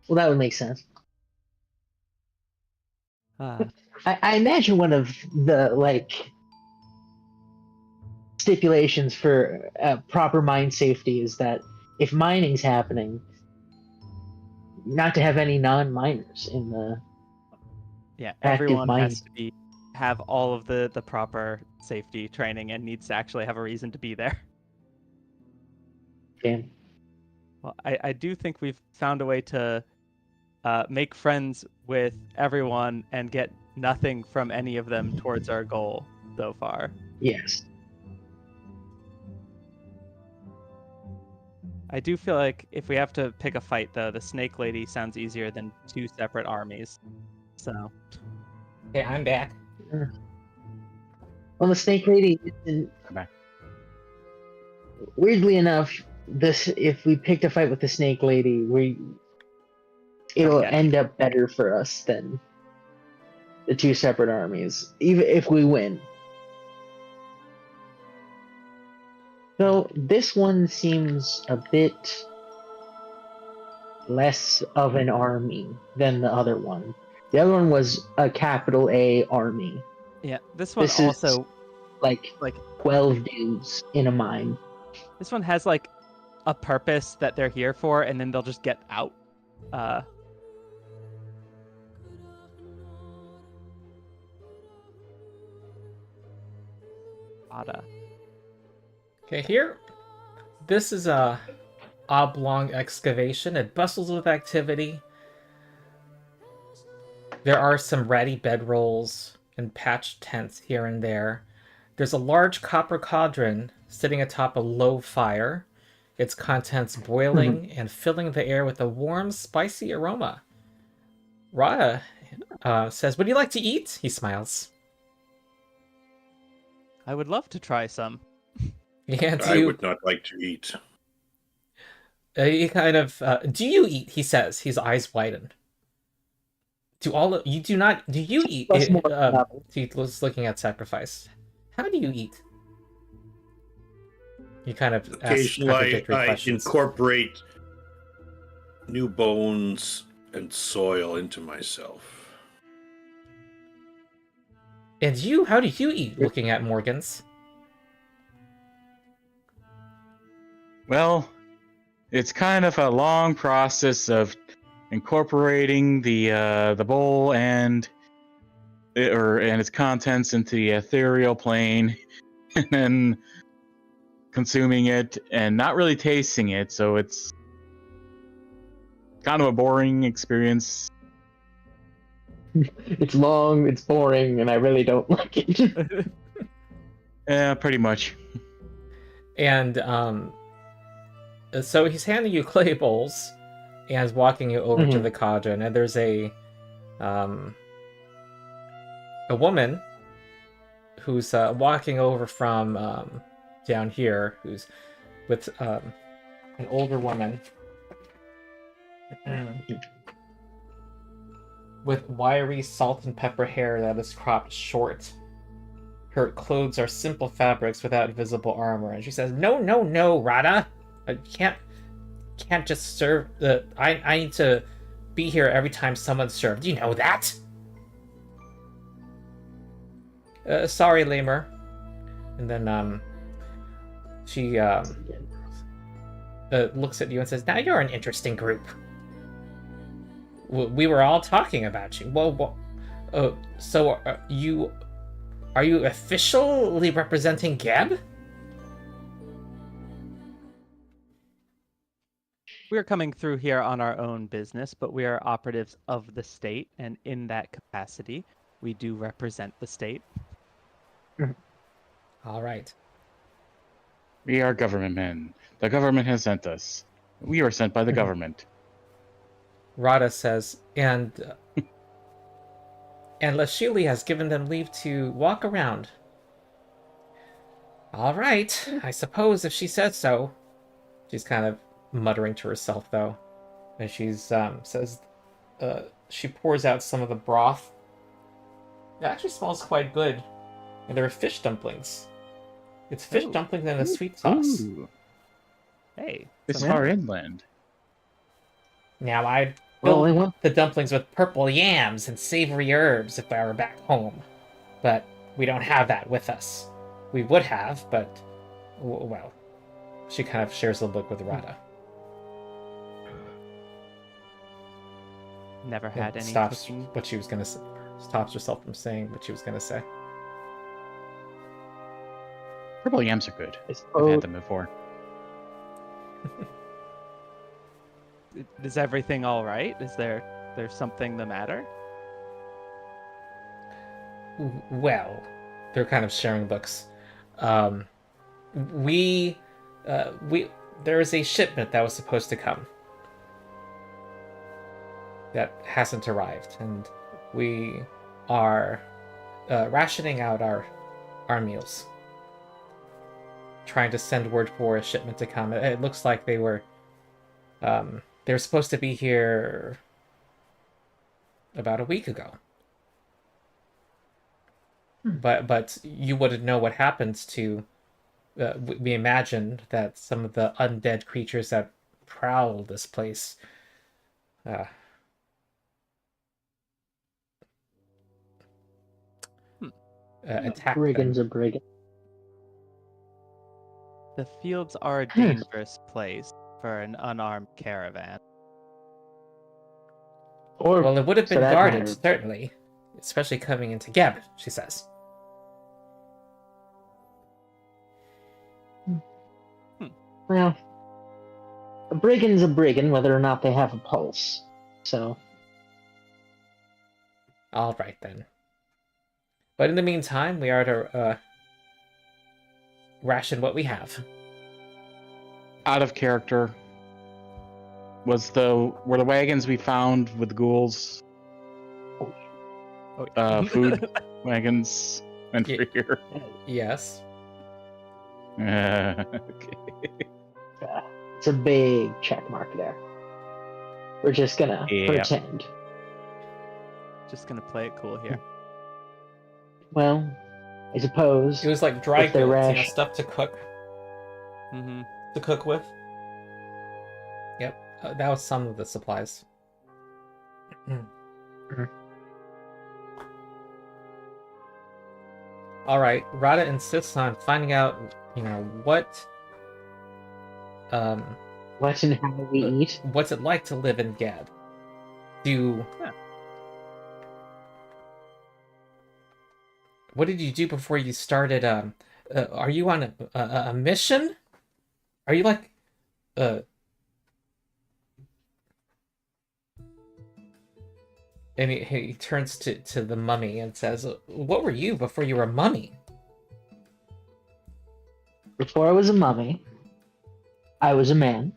Well, that would make sense. Ah. I imagine one of the stipulations for proper mine safety is that if mining's happening, not to have any non-miners in the Yeah, active everyone mine. has to have all of the proper safety training and needs to actually have a reason to be there. Okay. Well, I do think we've found a way to make friends with everyone and get nothing from any of them towards our goal so far. Yes. I do feel like if we have to pick a fight, though, the Snake Lady sounds easier than 2 separate armies. So, Okay, I'm back. Well, the Snake Lady isn't. Come back. Weirdly enough, if we picked a fight with the Snake Lady, it'll Okay. end up better for us than the 2 separate armies, even if we win. So this one seems a bit less of an army than the other one. The other one was a capital A army. yeah, this one This is also, like like, 12 dudes in a mine. this one has, like, a purpose that they're here for, and then they'll just get out. Ada. Okay, here. This is a oblong excavation. It bustles with activity. There are some ratty bedrolls and patched tents here and there. There's a large copper cauldron sitting atop a low fire, its contents boiling and filling the air with a warm, spicy aroma. Rada says, "Would you like to eat?" He smiles. I would love to try some. Yeah, I would not like to eat. He kind of, do you eat? He says, his eyes widen. Do you eat? Plus more level. He was looking at sacrifice. How do you eat? He kind of asks Occasionally, contradictory I questions. incorporate new bones and soil into myself. And how do you eat? Looking at Morgan's. Well, it's kind of a long process of incorporating the bowl and its contents into the ethereal plane, and then consuming it and not really tasting it. So it's kind of a boring experience. It's long, it's boring, and I really don't like it. Yeah, pretty much. And so he's handing you clay bowls and is walking you over to the cauldron. And there's a woman who's walking over from down here, who's with an older woman with wiry salt and pepper hair that is cropped short. Her clothes are simple fabrics without visible armor, and she says, "No, Rada, I can't just serve the. I need to be here every time someone's served. You know that." Sorry, Lemur. And then she looks at you and says, "Now you're an interesting group. We were all talking about you. Well, so are you officially representing Geb?" We are coming through here on our own business, but we are operatives of the state, and in that capacity, we do represent the state. All right. We are government men. The government has sent us. We are sent by the government. Rada says, and Lashili has given them leave to walk around. All right, I suppose if she says so. She's kind of muttering to herself, though, and she's says, she pours out some of the broth. It actually smells quite good, and there are fish dumplings. It's fish dumplings and a sweet sauce. Ooh. Hey, It's some- far inland. Now I Well, built I want the dumplings with purple yams and savory herbs if I were back home, but we don't have that with us. We would have, but well, she kind of shares a look with Rada. never had any Stops cooking. what she was gonna say. Stops herself from saying what she was gonna say. Purple yams are good. I I've suppose had them before. Is everything all right? Is there's something the matter? Well, they're kind of sharing books. Um, we there is a shipment that was supposed to come that hasn't arrived, and we are rationing out our meals, trying to send word for a shipment to come. It looks like they were supposed to be here about a week ago. But you wouldn't know what happens to. We imagined that some of the undead creatures that prowl this place attack Brigands them. are brigands. The fields are a dangerous place for an unarmed caravan. Or Well, it would have for been that guarded, matter, certainly, especially coming into Geb, she says. well, a brigand's a brigand, whether or not they have a pulse. So, All right, then. But in the meantime, we are to ration what we have. Out of character. Were the wagons we found with ghouls food wagons meant for here? Yes. Okay. it's a big check mark there. We're just gonna Yeah. pretend. Just gonna play it cool here. Well, I suppose. It was like dry If they're goods, rash- stuff to cook with. Yep, that was some of the supplies. All right, Rada insists on finding out, what What and how we eat. what's it like to live in Gad? What did you do before you started? Are you on a mission? Are you like And he turns to the mummy and says, "What were you before you were a mummy?" Before I was a mummy, I was a man.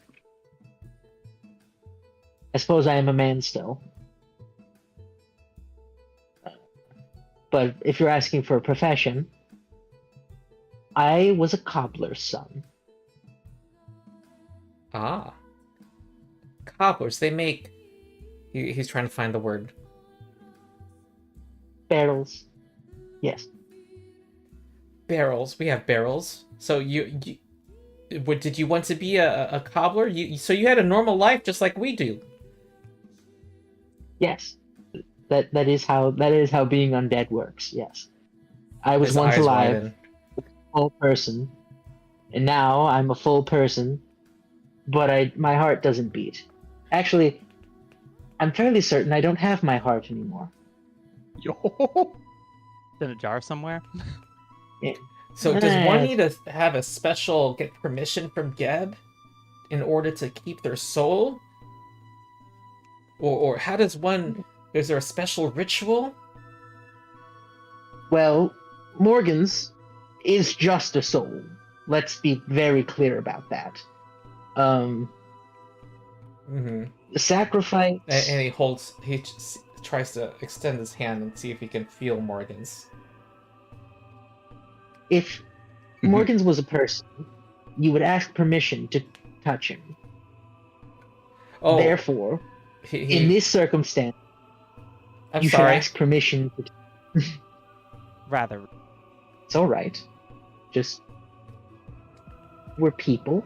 I suppose I am a man still. But if you're asking for a profession, I was a cobbler's son. Ah. Cobblers, they make... He's trying to find the word. Barrels. Yes. Barrels. We have barrels. So did you want to be a cobbler? So you had a normal life just like we do. Yes. That is how being undead works. Yes. I was His once eyes alive, widen. a full person, and now I'm a full person, but my heart doesn't beat. Actually, I'm fairly certain I don't have my heart anymore. Yo. In a jar somewhere? So does one need to have a special, get permission from Geb in order to keep their soul? Or how does one... Is there a special ritual? Well, Morgan's is just a soul. Let's be very clear about that. Mm-hmm. The sacrifice. And he tries to extend his hand and see if he can feel Morgan's. If Morgan's was a person, you would ask permission to touch him. Oh, Therefore, in this circumstance, I'm you sorry. should ask permission. Rather. It's all right. Just we're people.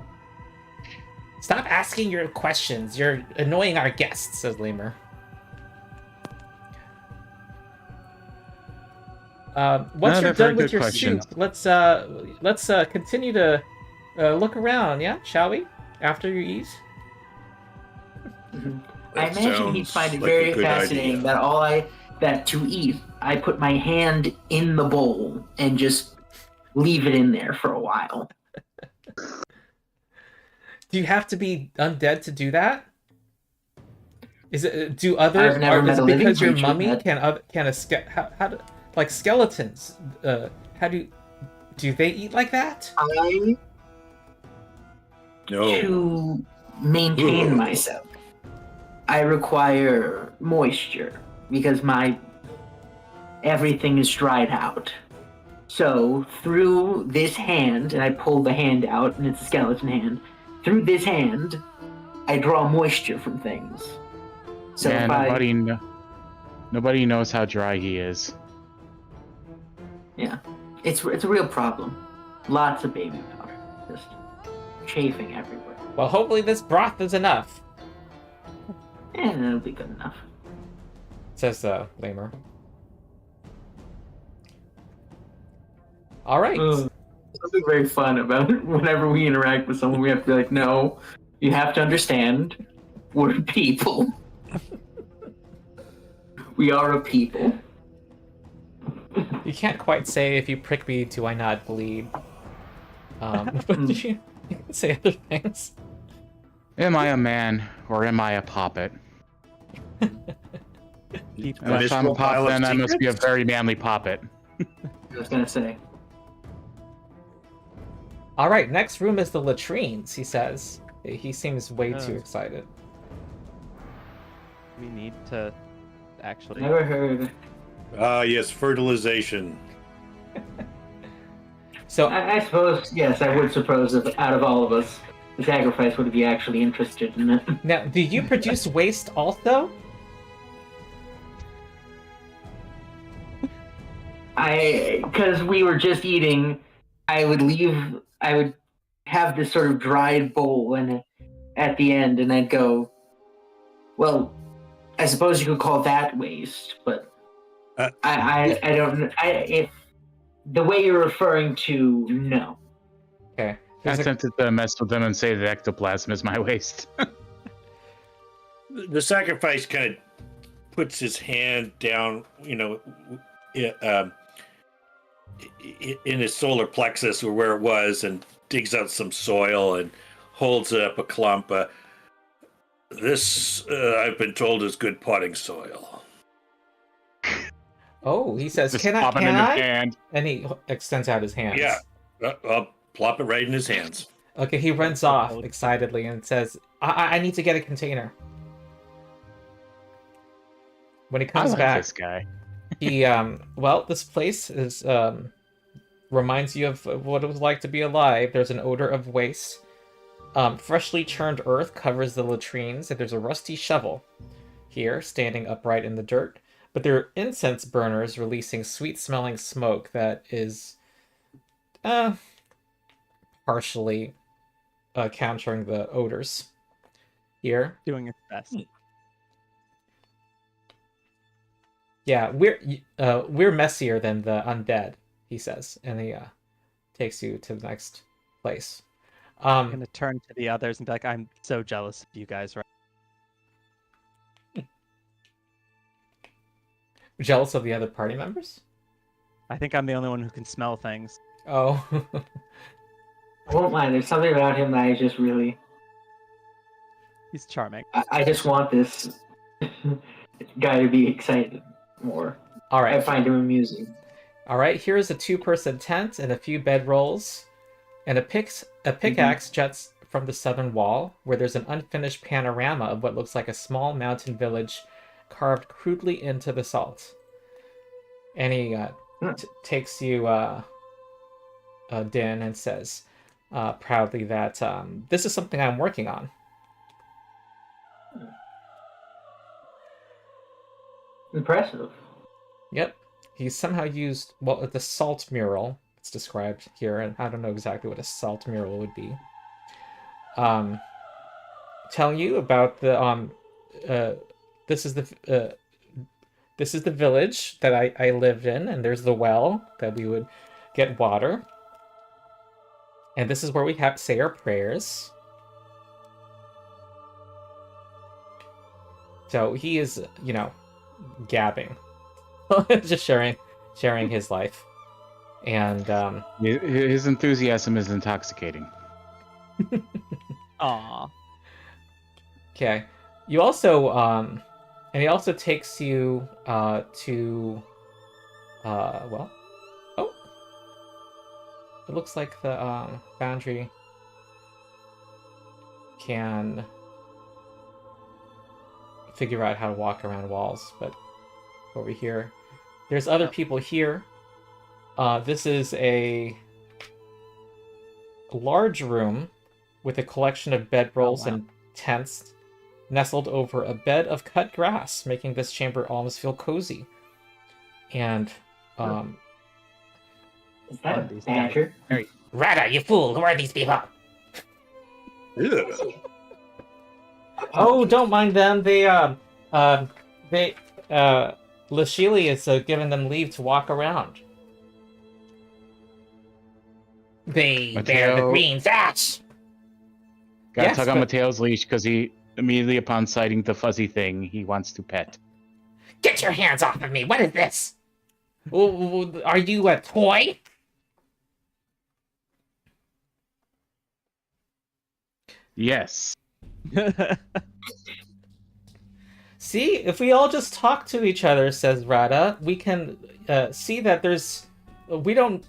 Stop asking your questions. You're annoying our guests, says Lemur. Once you're done with your soup, let's continue to look around. Yeah, shall we? After you eat. I imagine he'd find it very fascinating that to eat, I put my hand in the bowl and just leave it in there for a while. Do you have to be undead to do that? Is it? Do other? I've never Is met it a living because your creature mummy that- can how do like skeletons? How do they eat like that? No. To maintain Ugh. myself, I require moisture because my everything is dried out. So through this hand, and I pull the hand out, and it's a skeleton hand. Through this hand, I draw moisture from things. So Yeah, if nobody knows how dry he is. yeah, it's a real problem. Lots of baby powder, just chafing everywhere. Well, hopefully this broth is enough. And that'll be good enough. Says Lamer. All right. Something very fun about whenever we interact with someone, we have to be like, no, you have to understand, we're people. We are a people. You can't quite say if you prick me, do I not bleed? But you can say other things. Am I a man or am I a poppet? Keep And if I'm a poppet, then I must be a very manly poppet. I was gonna say. All right, next room is the latrines, he says. He seems way too excited. We need to actually. Never heard. Yes, fertilization. So I suppose, yes, I would suppose that out of all of us, the sacrifice would be actually interested in it. now, do you produce waste also? Because we were just eating, I would have this sort of dried bowl and at the end, and I'd go, well, I suppose you could call that waste, but I don't, if the way you're referring to, no. Okay. I'm tempted to mess with them and say that ectoplasm is my waste. The sacrifice kind of puts his hand down, in his solar plexus or where it was, and digs out some soil and holds it up a clump. This, I've been told, is good potting soil. Oh, he says, Just can pop it in his I? hand. And he extends out his hands. Yeah, I'll plop it right in his hands. Okay, he runs off excitedly and says, I need to get a container. When he comes back, this guy. he, this place is, reminds you of what it was like to be alive. There's an odor of waste. Freshly churned earth covers the latrines, and there's a rusty shovel here, standing upright in the dirt. But there are incense burners releasing sweet-smelling smoke that is, partially countering the odors here. Doing its best. Yeah, we're messier than the undead, he says, and he takes you to the next place. I'm gonna turn to the others and be like, I'm so jealous of you guys, right? Jealous of the other party members? I think I'm the only one who can smell things. Oh. I won't lie, there's something about him that I just really... He's charming. I just want this guy to be excited more. All right. I find him amusing. All right, here's a 2-person tent and a few bedrolls, and a pickaxe jets from the southern wall, where there's an unfinished panorama of what looks like a small mountain village carved crudely into the salt. And he takes you, Dyn, and says proudly that this is something I'm working on. Impressive. Yep. He somehow used, the salt mural. It's described here, and I don't know exactly what a salt mural would be. Telling you about the this is the village that I lived in, and there's the well that we would get water, and this is where we say our prayers. So he is, gabbing, just sharing his life, and His enthusiasm is intoxicating. Aww. okay. You also and he also takes you to well, oh, it looks like the boundary can figure out how to walk around walls, but over here there's other people here. This is a large room with a collection of bedrolls and tents nestled over a bed of cut grass, making this chamber almost feel cozy. And Is that a badger? Rada, you fool! Who are these people? Ew. Oh, don't mind them. Lashili is giving them leave to walk around. They bear the Mateo- green sash. Gotta Yes, tug on but- Mateo's leash because he immediately upon sighting the fuzzy thing he wants to pet. Get your hands off of me! What is this? Are you a toy? Yes. See, if we all just talk to each other, says Rada, we can see that we don't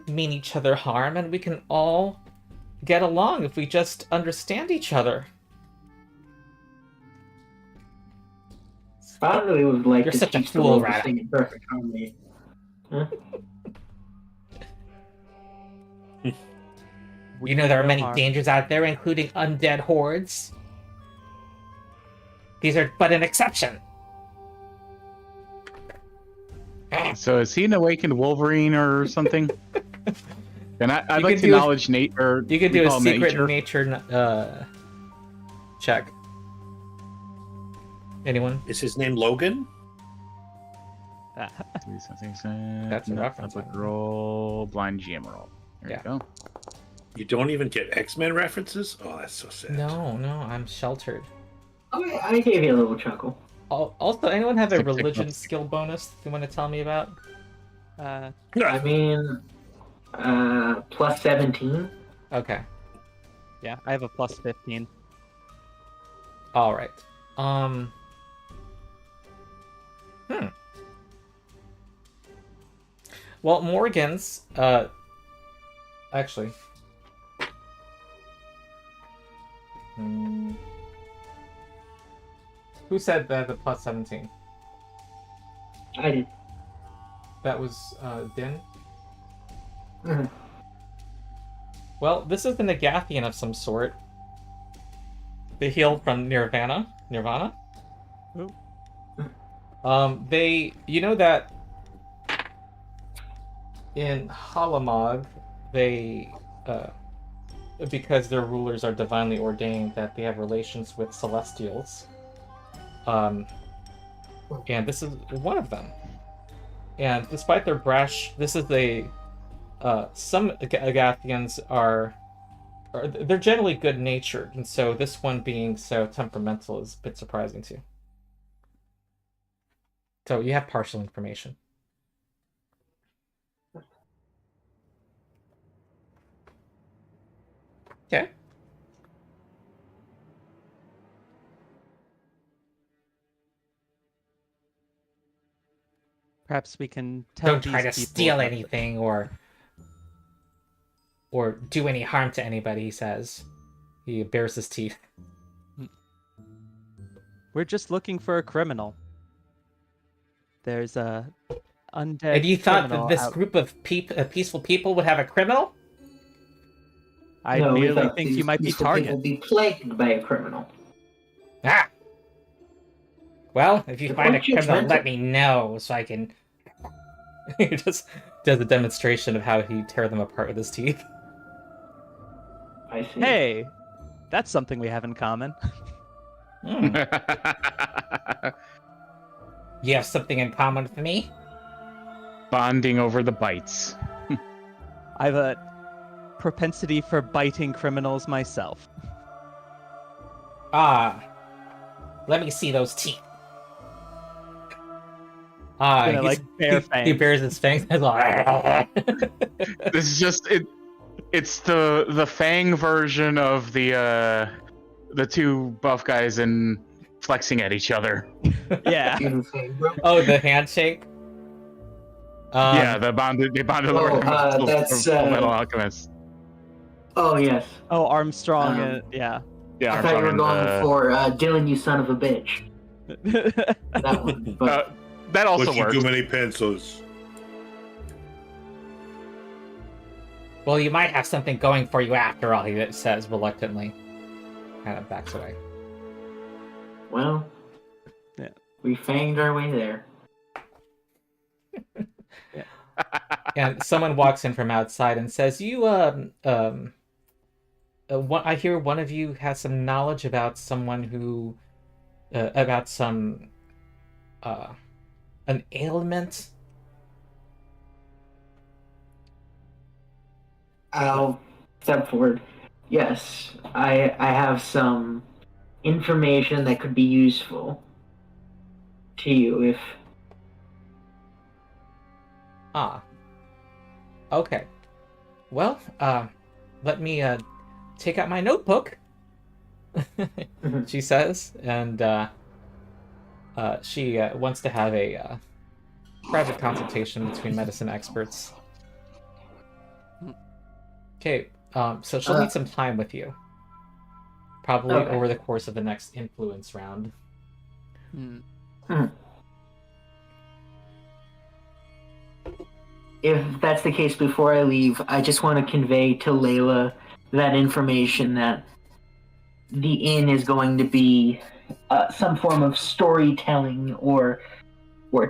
mean each other harm, and we can all get along if we just understand each other. I really would like You're to such a teach the fool, world to Rada. sing in perfect harmony. Huh? You know there are many harm. dangers out there, including undead hordes. These are but an exception. So is he an awakened Wolverine or something? And I'd You like could to do a- knowledge Nate or You could we do a call him secret nature. nature check. Anyone? Is his name Logan? That's a reference. Public roll, blind GM roll. There Yeah. you go. You don't even get X-Men references? Oh, that's so sad. No, I'm sheltered. Okay, I gave you a little chuckle. Also, anyone have a Tick, tick, religion tick. skill bonus you want to tell me about? I mean, plus 17. Okay. Yeah, I have a plus 15. All right. Well, Morgan's actually. Who said that the plus 17? I did. That was Dyn. Mhm. Well, this is the Nagathian of some sort. They healed from Nirvana. Ooh. You know that in Halamog, they, because their rulers are divinely ordained, that they have relations with Celestials. And this is one of them. And despite their brash, this is some Agathians they're generally good-natured, and so this one being so temperamental is a bit surprising too. So you have partial information. Okay. Perhaps we can tell Don't try to these people steal about- anything or do any harm to anybody, he says. He bares his teeth. We're just looking for a criminal. There's a undead. And you thought that criminal this out- group of peaceful people would have a criminal? I No, we merely thought think these you might be peaceful people target. be plagued by a criminal. Ah! Well, if you You're find a quite criminal, judgmental. let me know so I can... He just does a demonstration of how he tear them apart with his teeth. I see. Hey, that's something we have in common. Hmm. You have something in common with me? Bonding over the bites. I have a propensity for biting criminals myself. Ah. Let me see those teeth. Gonna, like, bare he fangs. bares his fangs. He's like, This is just it's the fang version of the two buff guys in flexing at each other. Yeah. Oh, the handshake. Yeah, they bonded over that's, Full Metal Alchemist. Oh yes. Oh, Armstrong. Um, Yeah. Yeah, I thought you were Armstrong going and, for Dylan, you son of a bitch. That one. But that also Pushing works. too many pencils. Well, you might have something going for you after all, he says reluctantly. Kind of backs away. well, Yeah. we fanged our way there. And someone walks in from outside and says, "You, I hear one of you has some knowledge about someone who, about some, an ailment." I'll step forward. Yes, I have some information that could be useful to you if Ah. Okay. Well, let me take out my notebook, she says, and she wants to have a private consultation between medicine experts. Okay, so she'll need some time with you. Probably Okay. over the course of the next influence round. if that's the case, before I leave, I just want to convey to Leila that information that the inn is going to be some form of storytelling or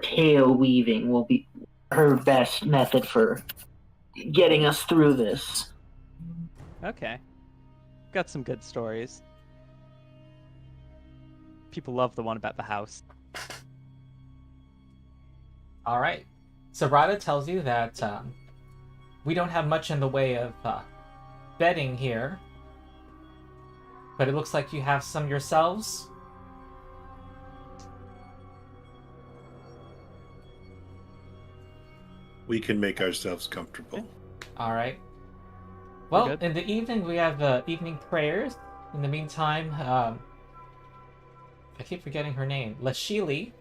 tale weaving will be her best method for getting us through this. Okay. Got some good stories. People love the one about the house. All right. So Rada tells you that we don't have much in the way of bedding here, but it looks like you have some yourselves. We can make ourselves comfortable. All right. Well, good. in the evening we have evening prayers. In the meantime, I keep forgetting her name. Lashili.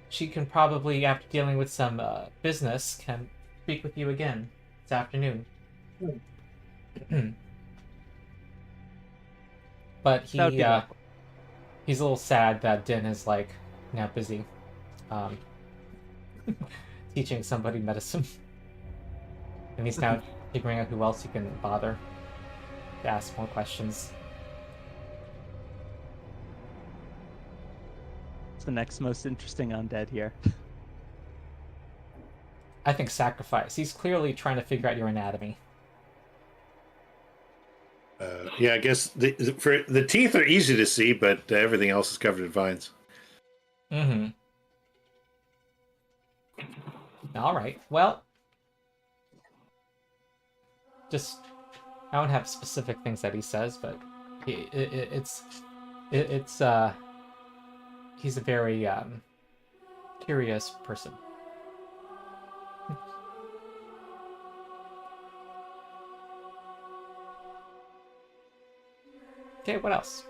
She can probably, after dealing with some business, can speak with you again this afternoon. But That would be lovely. he's a little sad that Dyn is like now busy teaching somebody medicine, and he's now figuring out who else he can bother to ask more questions. It's the next most interesting undead here. I think sacrifice. He's clearly trying to figure out your anatomy. Yeah, I guess for the teeth are easy to see, but everything else is covered in vines. Mm-hmm. All right. Well, just I don't have specific things that he says, but it's he's a very curious person. Okay, what else?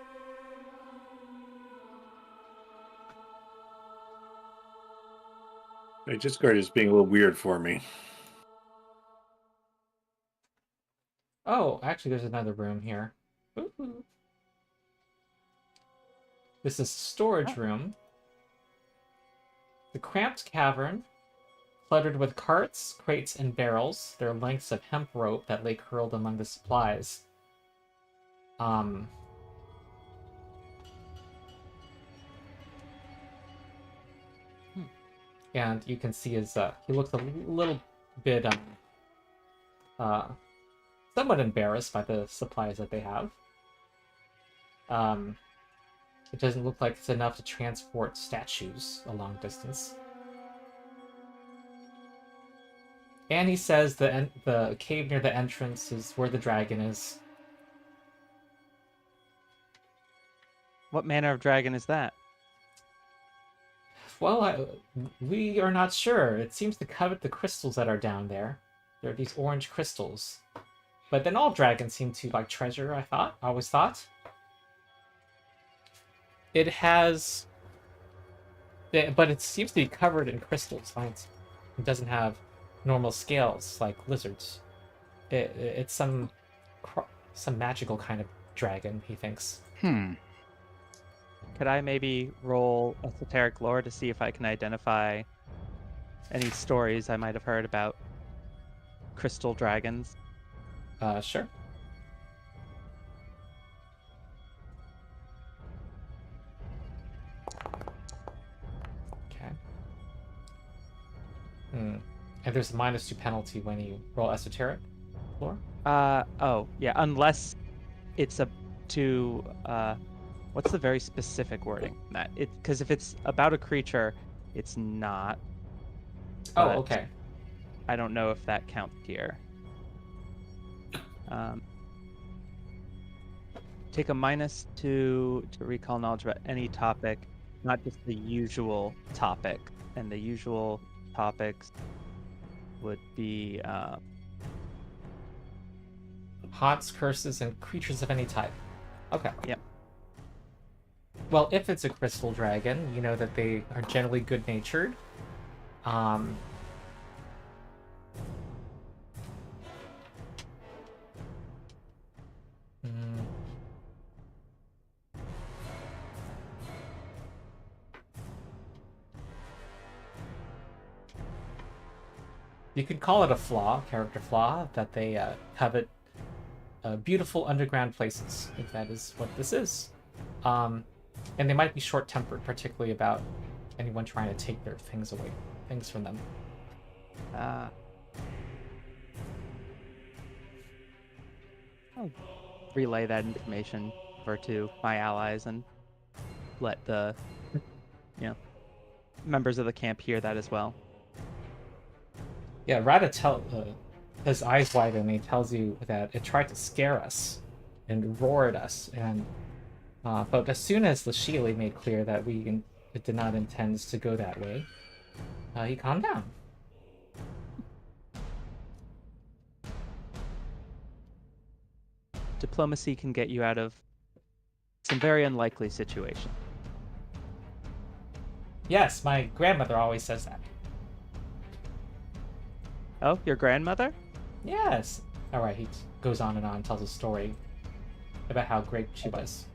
Discord is being a little weird for me. Oh, actually, there's another room here. Ooh. This is storage room. The cramped cavern, cluttered with carts, crates, and barrels. There are lengths of hemp rope that lay curled among the supplies. And you can see his he looks a little bit somewhat embarrassed by the supplies that they have. It doesn't look like it's enough to transport statues a long distance. And he says the cave near the entrance is where the dragon is. What manner of dragon is that? Well, we are not sure. It seems to covet the crystals that are down there. There are these orange crystals. But then all dragons seem to like treasure, I always thought. It has, but it seems to be covered in crystals. It doesn't have normal scales like lizards. It's some magical kind of dragon, he thinks. Could I maybe roll esoteric lore to see if I can identify any stories I might have heard about crystal dragons? Sure. Okay. And there's a -2 penalty when you roll esoteric lore? Oh, yeah, unless it's what's the very specific wording in that? Because if it's about a creature, it's not. Oh, But okay. I don't know if that counts here. Take a -2 to recall knowledge about any topic, not just the usual topic. And the usual topics would be Haunts, curses, and creatures of any type. Okay. Yep. Well, if it's a crystal dragon, you know that they are generally good-natured. You could call it a flaw, character flaw, that they covet beautiful underground places, if that is what this is. And they might be short-tempered, particularly about anyone trying to take their things from them. I'll relay that information over to my allies and let the members of the camp hear that as well. Yeah, Rada his eyes widen and he tells you that it tried to scare us and roar at us, and but as soon as Lashili made clear that it did not intend to go that way, he calmed down. Diplomacy can get you out of some very unlikely situations. Yes, my grandmother always says that. Oh, your grandmother? Yes. All right, he goes on and on, tells a story about how great she was.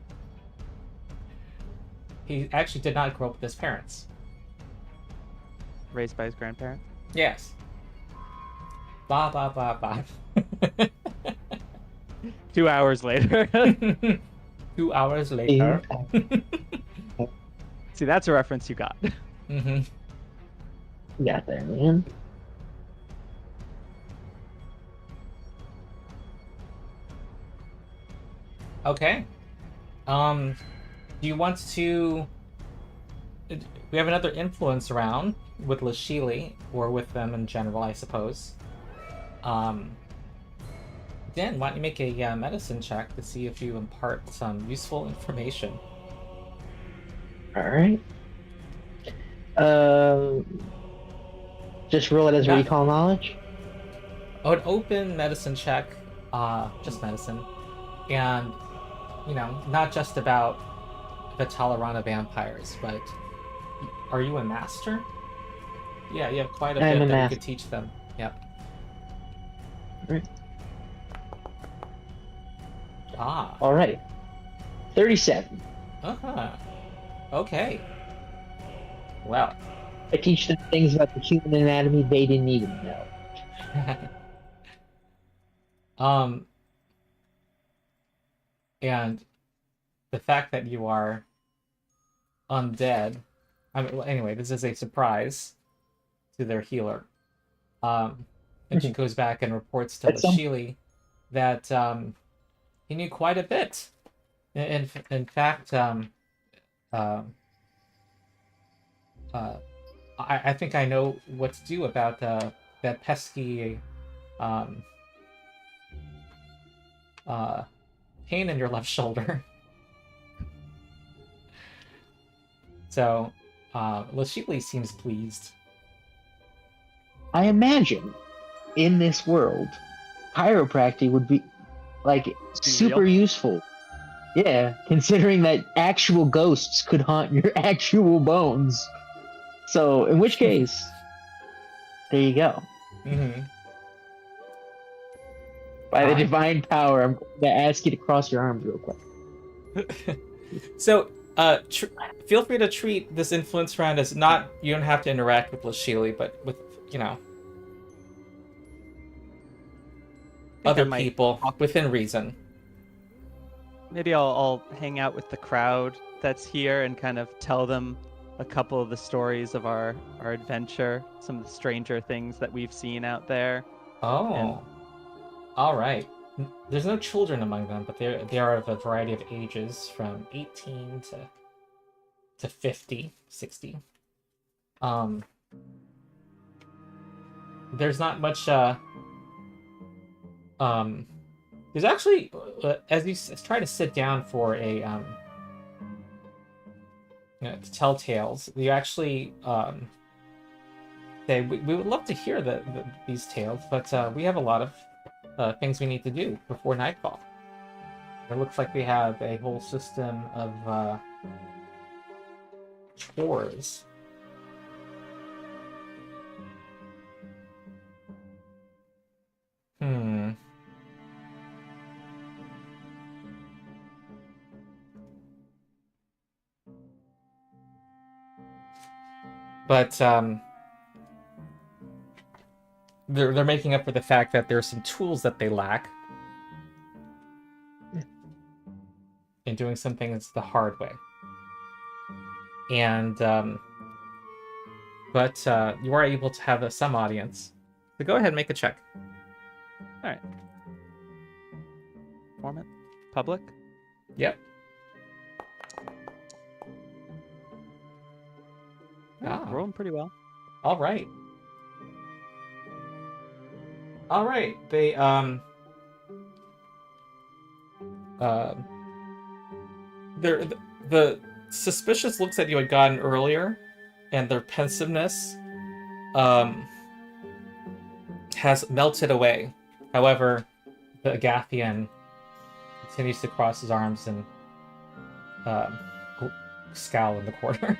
He actually did not grow up with his parents. Raised by his grandparents? Yes. Blah, blah, blah, blah. 2 hours later. 2 hours later. See, that's a reference you got. Mm-hmm. You got there, man. Okay. Do you want to... We have another influence around with Lashili, or with them in general, I suppose. Dyn, why don't you make a medicine check to see if you impart some useful information. Alright. Just roll it as recall knowledge? Oh, an open medicine check, just medicine, and, not just about the Talarana vampires, but are you a master? Yeah, you have quite a bit that you could teach them. Yep. Right. Ah. Alright. 37. Uh-huh. Okay. Well. I teach them things about the human anatomy they didn't even know. And the fact that you are undead, well, anyway, this is a surprise to their healer. And she goes back and reports to Lashili that he knew quite a bit. In fact, I think I know what to do about that pesky pain in your left shoulder. So, Lashili seems pleased. I imagine in this world, chiropractic would be super useful. Yeah, considering that actual ghosts could haunt your actual bones. So, in which case, there you go. Mm-hmm. By the Alright. divine power, I'm going to ask you to cross your arms real quick. So, feel free to treat this influence round as not, you don't have to interact with Lashili, but with, think I other might people talk- within reason. Maybe I'll hang out with the crowd that's here and kind of tell them a couple of the stories of our adventure, some of the stranger things that we've seen out there. Oh. Alright. There's no children among them, but they are of a variety of ages, from 18 to 50, 60. There's not much, there's actually, as you try to sit down for a, to tell tales, you actually, say, we would love to hear these tales, but we have a lot of things we need to do before nightfall. It looks like we have a whole system of chores. But they're making up for the fact that there are some tools that they lack in doing some things the hard way. And but you are able to have some audience. So go ahead and make a check. All right. Format? Public? Yep. Yeah, rolling pretty well. All right. All right. They the suspicious looks that you had gotten earlier, and their pensiveness, has melted away. However, the Agathian continues to cross his arms and scowl in the corner.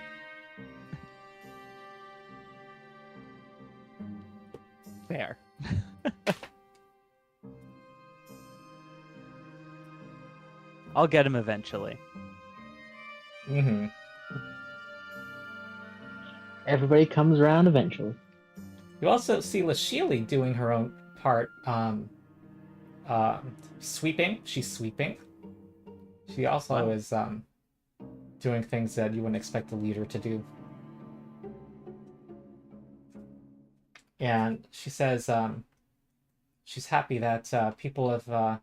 Fair. I'll get him eventually. Mm-hmm. Everybody comes around eventually. You also see Lashili doing her own part, sweeping. She's sweeping. She also is doing things that you wouldn't expect a leader to do. And she says she's happy that people have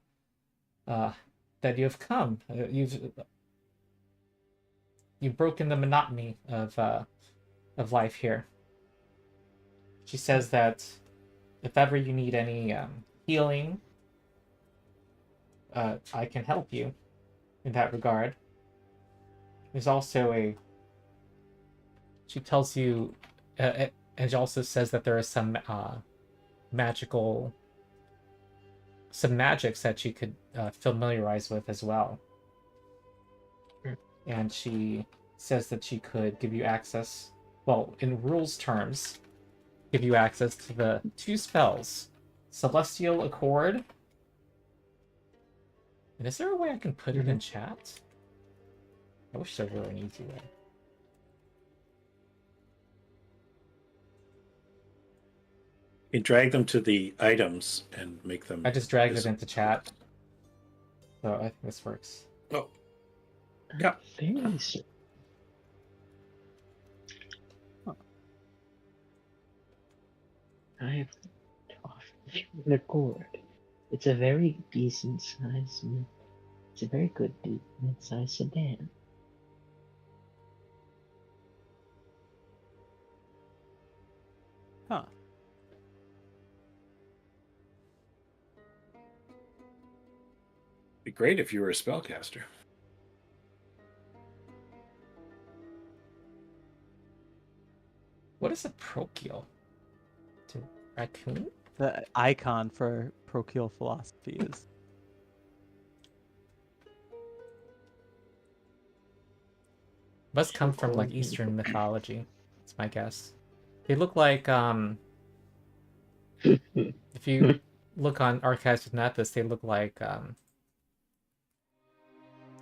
that you have come. You've broken the monotony of life here. She says that if ever you need any healing, I can help you in that regard. There's also she tells you, and she also says that there is some magics that you could familiarize with as well. And she says that she could give you access, well, in rules terms, give you access to the 2 spells, Celestial Accord. And is there a way I can put it in chat? I wish there were an easy way. You drag them to the items and make them. I just dragged it into chat. So I think this works. Oh. Yeah. Very certain. I have an accord. It's a very decent size. It's a very good mid-sized sedan. Huh. Be great if you were a spellcaster. What is a prokial? To raccoon? The icon for parochial philosophy is Must come from like Eastern mythology. That's my guess. They look like if you look on Archives of Nethys, they look like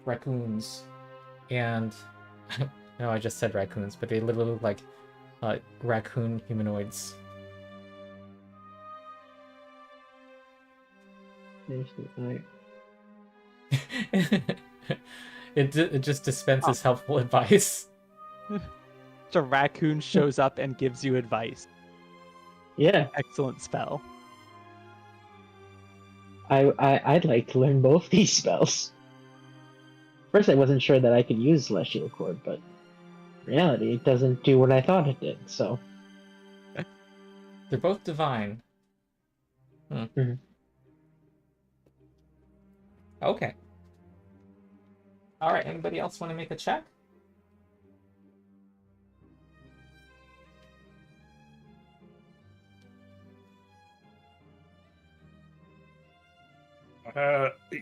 raccoons, and no, I just said raccoons, but they literally look like raccoon humanoids. It just dispenses helpful advice. The raccoon shows up and gives you advice. Yeah, Excellent spell. I'd like to learn both these spells. First, I wasn't sure that I could use Celestial Chord, but in reality, it doesn't do what I thought it did. So They're both divine. Mhm. Okay. All right. Anybody else want to make a check?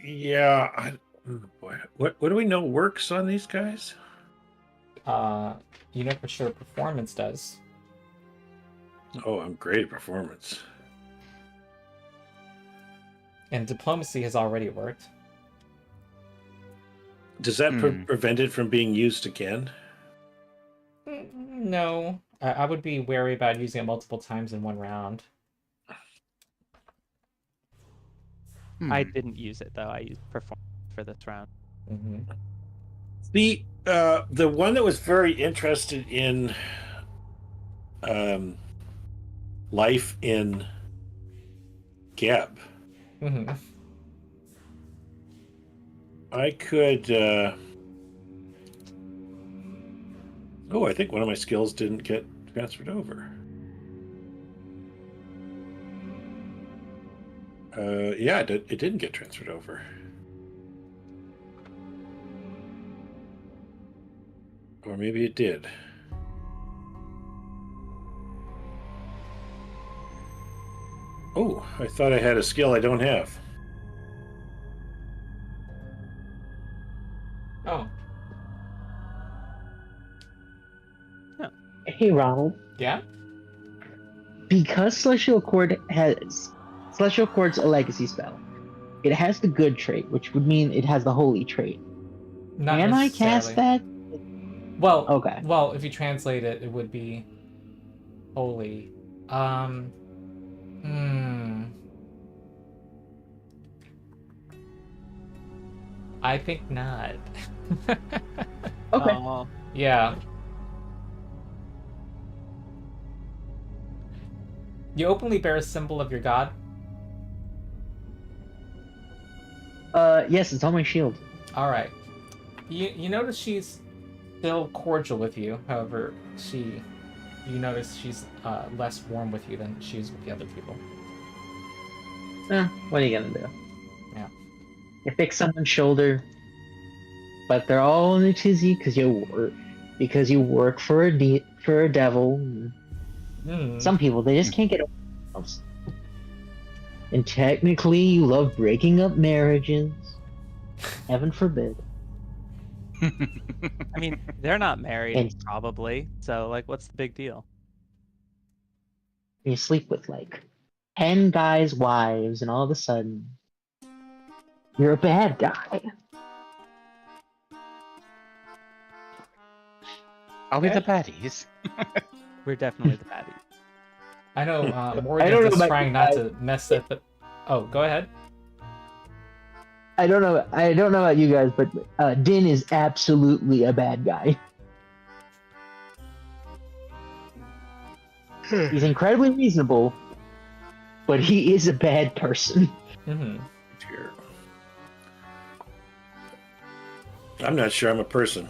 Yeah. Oh boy, what do we know works on these guys? You know for sure performance does. Oh, I'm great at performance. And diplomacy has already worked. Does that prevent it from being used again? No. I would be wary about using it multiple times in one round. I didn't use it though. I used performance for this round. Mm-hmm. The one that was very interested in life in Geb. Mm-hmm. I could. Oh, I think one of my skills didn't get transferred over. Yeah, it didn't get transferred over. Or maybe it did. Oh, I thought I had a skill I don't have. Oh. hey, Ronald, Yeah? because Celestial Chord's a legacy spell. It has the good trait, which would mean it has the holy trait. Not Can I cast necessarily. that? Well, Okay. Well, if you translate it, it would be holy. I think not. Okay. Yeah. You openly bear a symbol of your god? Yes, it's on my shield. Alright. You notice she's still cordial with you, however, you notice she's less warm with you than she is with the other people. What are you gonna do? Yeah. You pick someone's shoulder, but they're all in a tizzy because you work for a devil. Some people, they just can't get over themselves. And technically, you love breaking up marriages. Heaven forbid. I mean, they're not married, probably. So, like, what's the big deal? You sleep with, 10 guys' wives, and all of a sudden, you're a bad guy. Are we the baddies? We're definitely the baddies. I know I Morgan don't know is about trying you not guys. to mess up, but... Oh, go ahead. I don't know about you guys, but Dyn is absolutely a bad guy. He's incredibly reasonable, but he is a bad person. Mm-hmm. I'm not sure I'm a person.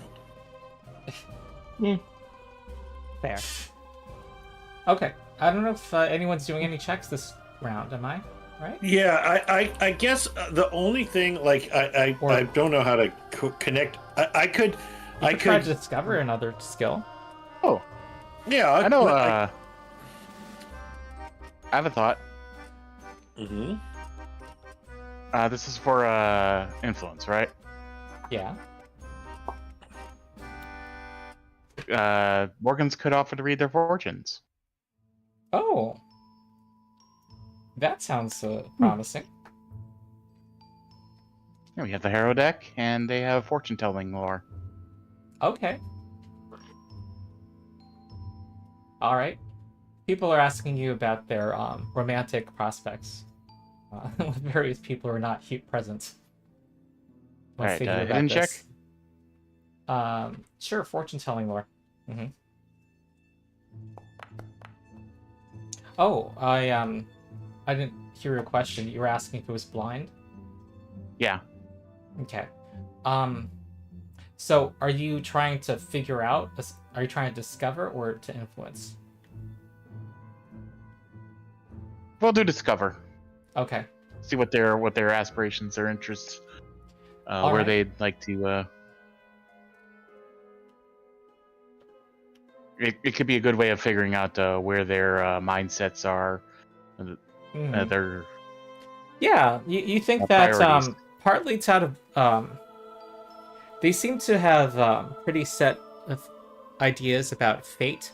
Yeah. Fair. Okay. I don't know if anyone's doing any checks this round, am I? Right? Yeah, I guess the only thing, I don't know how to connect. I could try to discover another skill. Oh, yeah, I know. I have a thought. Mm-hmm. This is for influence, right? Yeah. Morgans could offer to read their fortunes. Oh, that sounds promising. Yeah, we have the Hero deck, and they have fortune-telling lore. Okay. All right. People are asking you about their romantic prospects. With various people who are not present. Once Alright, they hear about hidden this. check? Sure, fortune telling lore. Oh, I didn't hear your question. You were asking if it was blind? Yeah. Okay. So are you trying to figure out, are you trying to discover or to influence? We'll do discover. Okay. See what their aspirations, their interests, where right. they'd like to. It could be a good way of figuring out where their mindsets are, their Yeah, you think that priorities. partly it's out of they seem to have pretty set of ideas about fate,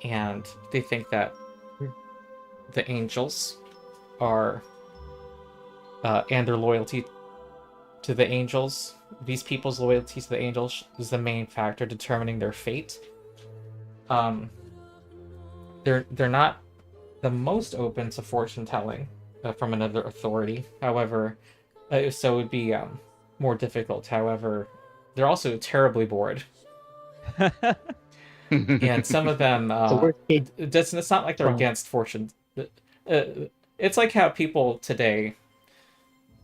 and they think that the angels are and their loyalty to the angels, these people's loyalty to the angels is the main factor determining their fate. They're not the most open to fortune telling from another authority. However, so it would be more difficult. However, they're also terribly bored, and some of them it's not like they're against fortune. It's like how people today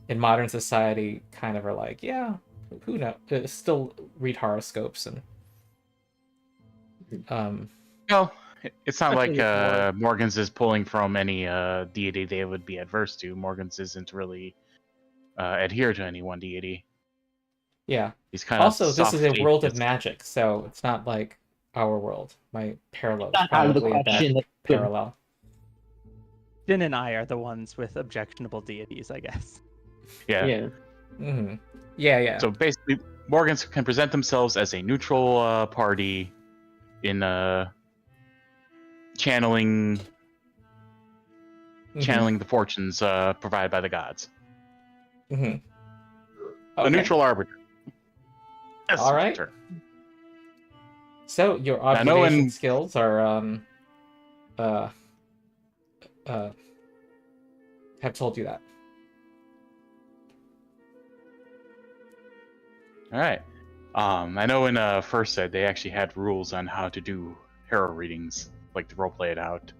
in modern society kind of are like, yeah, who knows? Still read horoscopes and Well, it's not like Definitely Morgans is pulling from any deity they would be adverse to. Morgans isn't really adhere to any one deity. yeah. He's kind of Also, this is a world of atheist. magic, so it's not like our world. My parallel is Not out of the probably a bad question. parallel. Dyn and I are the ones with objectionable deities, I guess. Yeah. Yeah. Mm-hmm. Yeah. So basically, Morgans can present themselves as a neutral party in channeling the fortunes provided by the gods. Okay. A neutral arbiter. That's all right. So your observation skills are have told you that. All right. I know in First Ed they actually had rules on how to do hero readings, like to roleplay it out,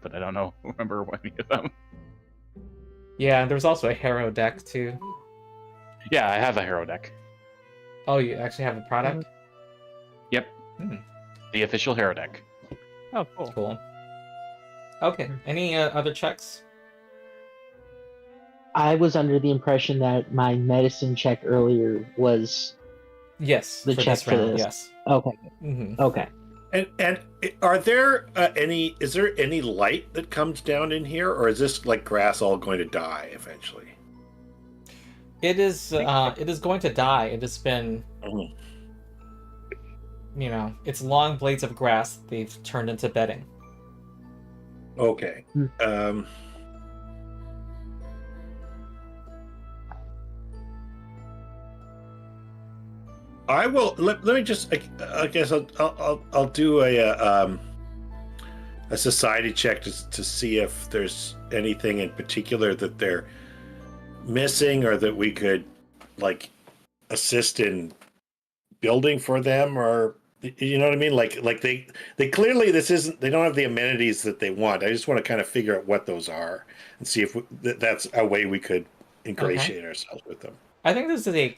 but I don't remember any of them. Yeah, and there's also a hero deck too. Yeah, I have a hero deck. Oh, you actually have a product? Yep. The official hero deck. Oh, cool. Cool. Okay. Any other checks? I was under the impression that my medicine check earlier was yes the for check this for round. this. Yes. Okay. Mm-hmm. Okay. And are there is there any light that comes down in here, or is this like grass all going to die eventually? It is going to die. It has been it's long blades of grass they've turned into bedding. Okay. I will let me just. I guess I'll do a society check to see if there's anything in particular that they're missing, or that we could like assist in building for them, or you know what I mean. Like they clearly they don't have the amenities that they want. I just want to kind of figure out what those are and see if that's a way we could ingratiate ourselves with them. I think this is a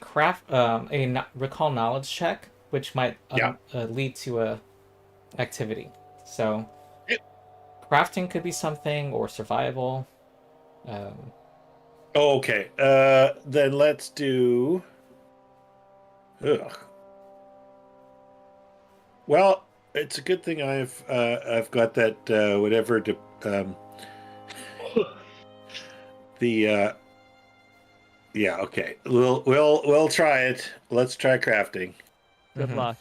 recall knowledge check, which might lead to a activity. So, crafting could be something, or survival. Okay, then let's do. Ugh. Well, it's a good thing I've got that whatever to the. Yeah, okay. We'll try it. Let's try crafting. Good luck.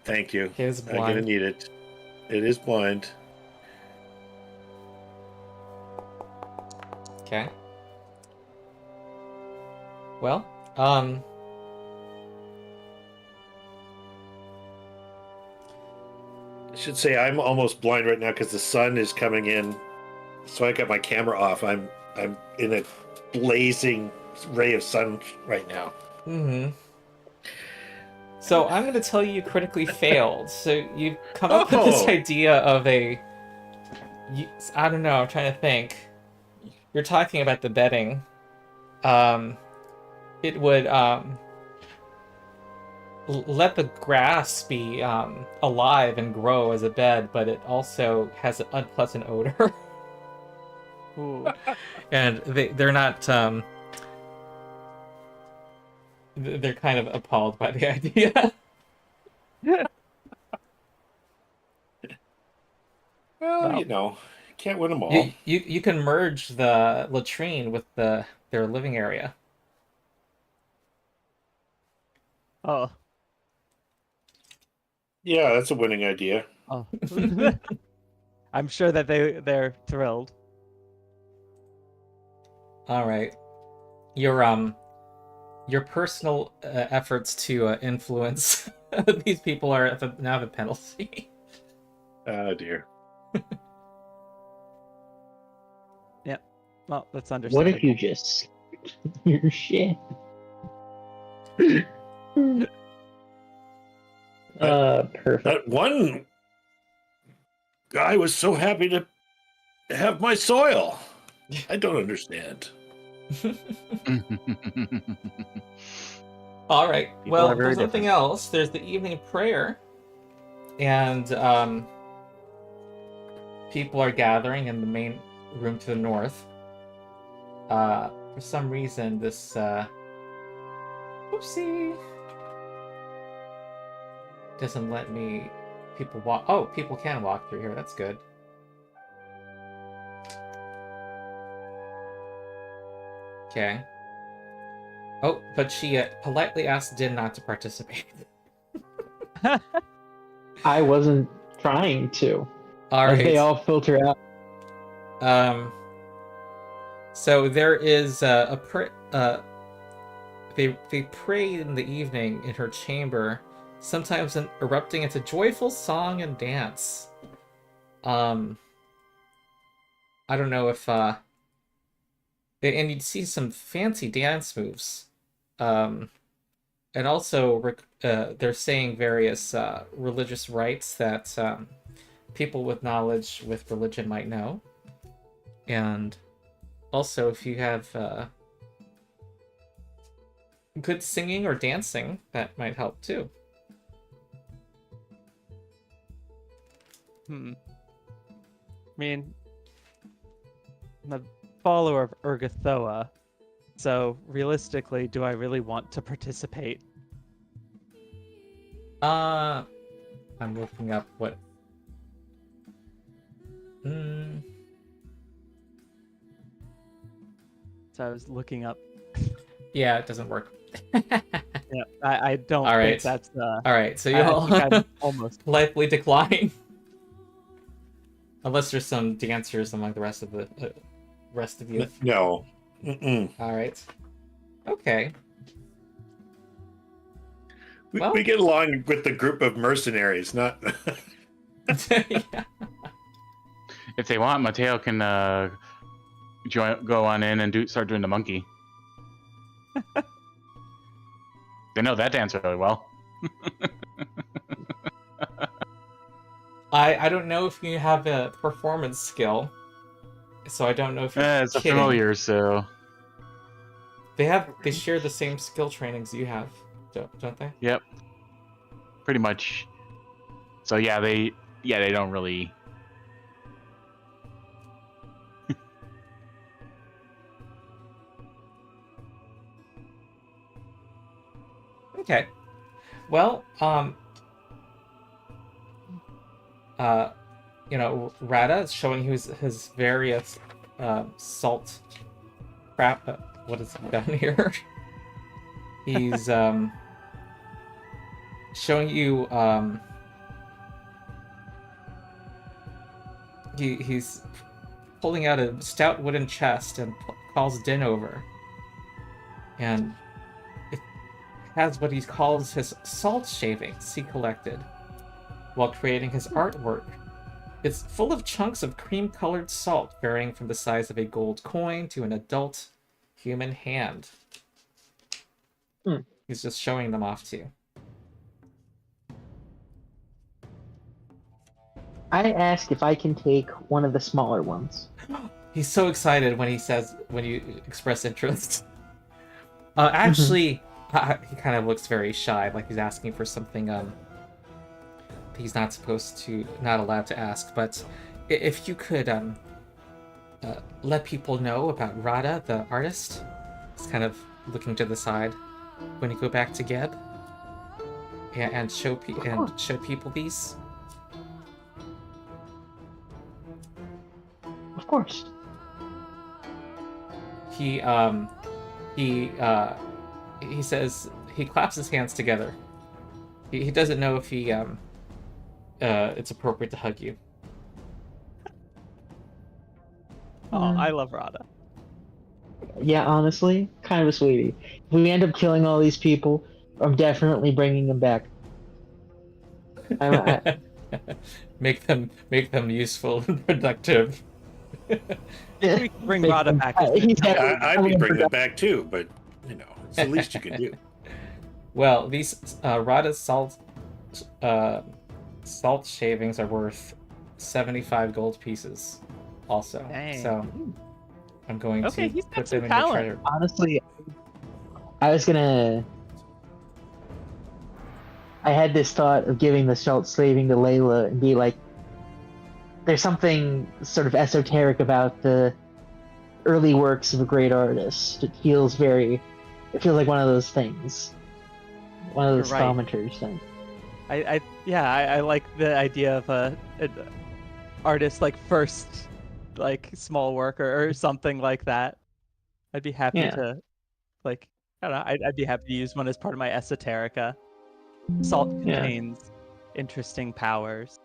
Thank you. His I'm gonna blind. need it. It is blind. Okay. Well, I should say I'm almost blind right now because the sun is coming in. So I got my camera off. I'm in a blazing ray of sun right now. So I'm going to tell you critically failed. So you've come up with this Oh. idea of I don't know, I'm trying to think. You're talking about the bedding. It would let the grass be alive and grow as a bed, but it also has an unpleasant odor. Ooh. And they're not they're kind of appalled by the idea. Well, Well. you know, can't win them all. You can merge the latrine with their living area. Oh. Yeah, that's a winning idea. Oh. I'm sure that they're thrilled. All right, your personal efforts to influence these people are now have a penalty. Oh dear. Yep. Well, that's What understandable. if you just your shit? Perfect. That one guy was so happy to have my soil. I don't understand. All right. People Well, are very there's something different. else. There's the evening prayer, and people are gathering in the main room to the north. For some reason, this oopsie doesn't let me. People walk. Oh, people can walk through here. That's good. Okay. Oh, but she politely asked Dyn not to participate. I wasn't trying to. All As right. they all filter out. So there is they pray in the evening in her chamber, sometimes erupting into joyful song and dance. I don't know if and you'd see some fancy dance moves. And also they're saying various religious rites that people with knowledge with religion might know. And also, if you have good singing or dancing, that might help too. I mean, I'm a follower of Urgathoa, so realistically, do I really want to participate? I'm looking up what. So I was looking up. Yeah, it doesn't work. Yeah, I don't All right. think that's All right, so I you'll think I'm almost. politely decline. Unless there's some dancers among the rest of you. No. Mm-mm. All right. Okay. We get along with the group of mercenaries, not. Yeah. If they want, Mateo can go on in and start doing the monkey. They know that dance really well. I don't know if you have a performance skill, so I don't know if you're It's a kidding. familiar, so They share the same skill trainings you have, don't they? yep, pretty much. So yeah, they don't really. Okay. Well, Rada is showing his various salt crap. What is it down here? He's showing you he's pulling out a stout wooden chest and calls Dyn over. And it has what he calls his salt shavings he collected while creating his artwork. It's full of chunks of cream-colored salt, varying from the size of a gold coin to an adult human hand. He's just showing them off to you. I ask if I can take one of the smaller ones. He's so excited when you express interest. Actually, he kind of looks very shy, like he's asking for something he's not allowed to ask. But if you could let people know about Rada, the artist, he's kind of looking to the side when you go back to Geb, and show people these. Of course. He says, he claps his hands together. He doesn't know if it's appropriate to hug you. Oh, I love Rada. Yeah, honestly, kind of a sweetie. If we end up killing all these people, I'm definitely bringing them back. Make them useful and productive. We can bring Rada back. I'd be bringing them back too, but it's the least you can do. Well, these Rada's salt shavings are worth 75 gold pieces, also. Dang. So I'm going to he's got put some them in the talent. treasure. Honestly, I had this thought of giving the salt slaving to Leila and be like, there's something sort of esoteric about the early works of a great artist. It feels like one of those things. One of those You're right. thaumaturge things. I like the idea of an artist like first like small work or something like that. I'd be happy to I don't know, I'd be happy to use one as part of my esoterica. Salt contains interesting powers.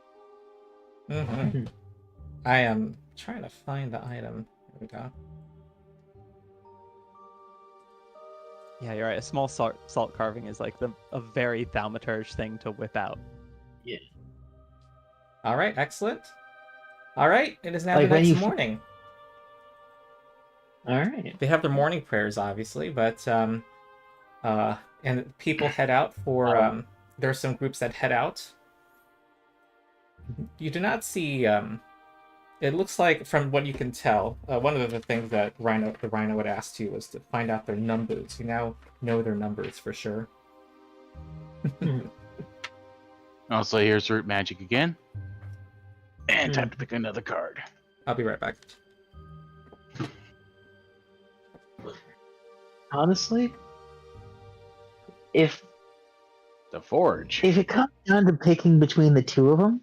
Mm-hmm. I am trying to find the item. Here we go. Yeah, you're right. A small salt carving is like a very thaumaturge thing to whip out. Yeah. All right, excellent. All right, it is now Like the when next you morning. All right. They have their morning prayers, obviously, but and people head out for. There are some groups that head out. You do not see. It looks like, from what you can tell, one of the things that the Rhino had asked you was to find out their numbers. You now know their numbers for sure. Also, here's root magic again. And time to pick another card. I'll be right back. Honestly, if The Forge. it comes down to picking between the two of them,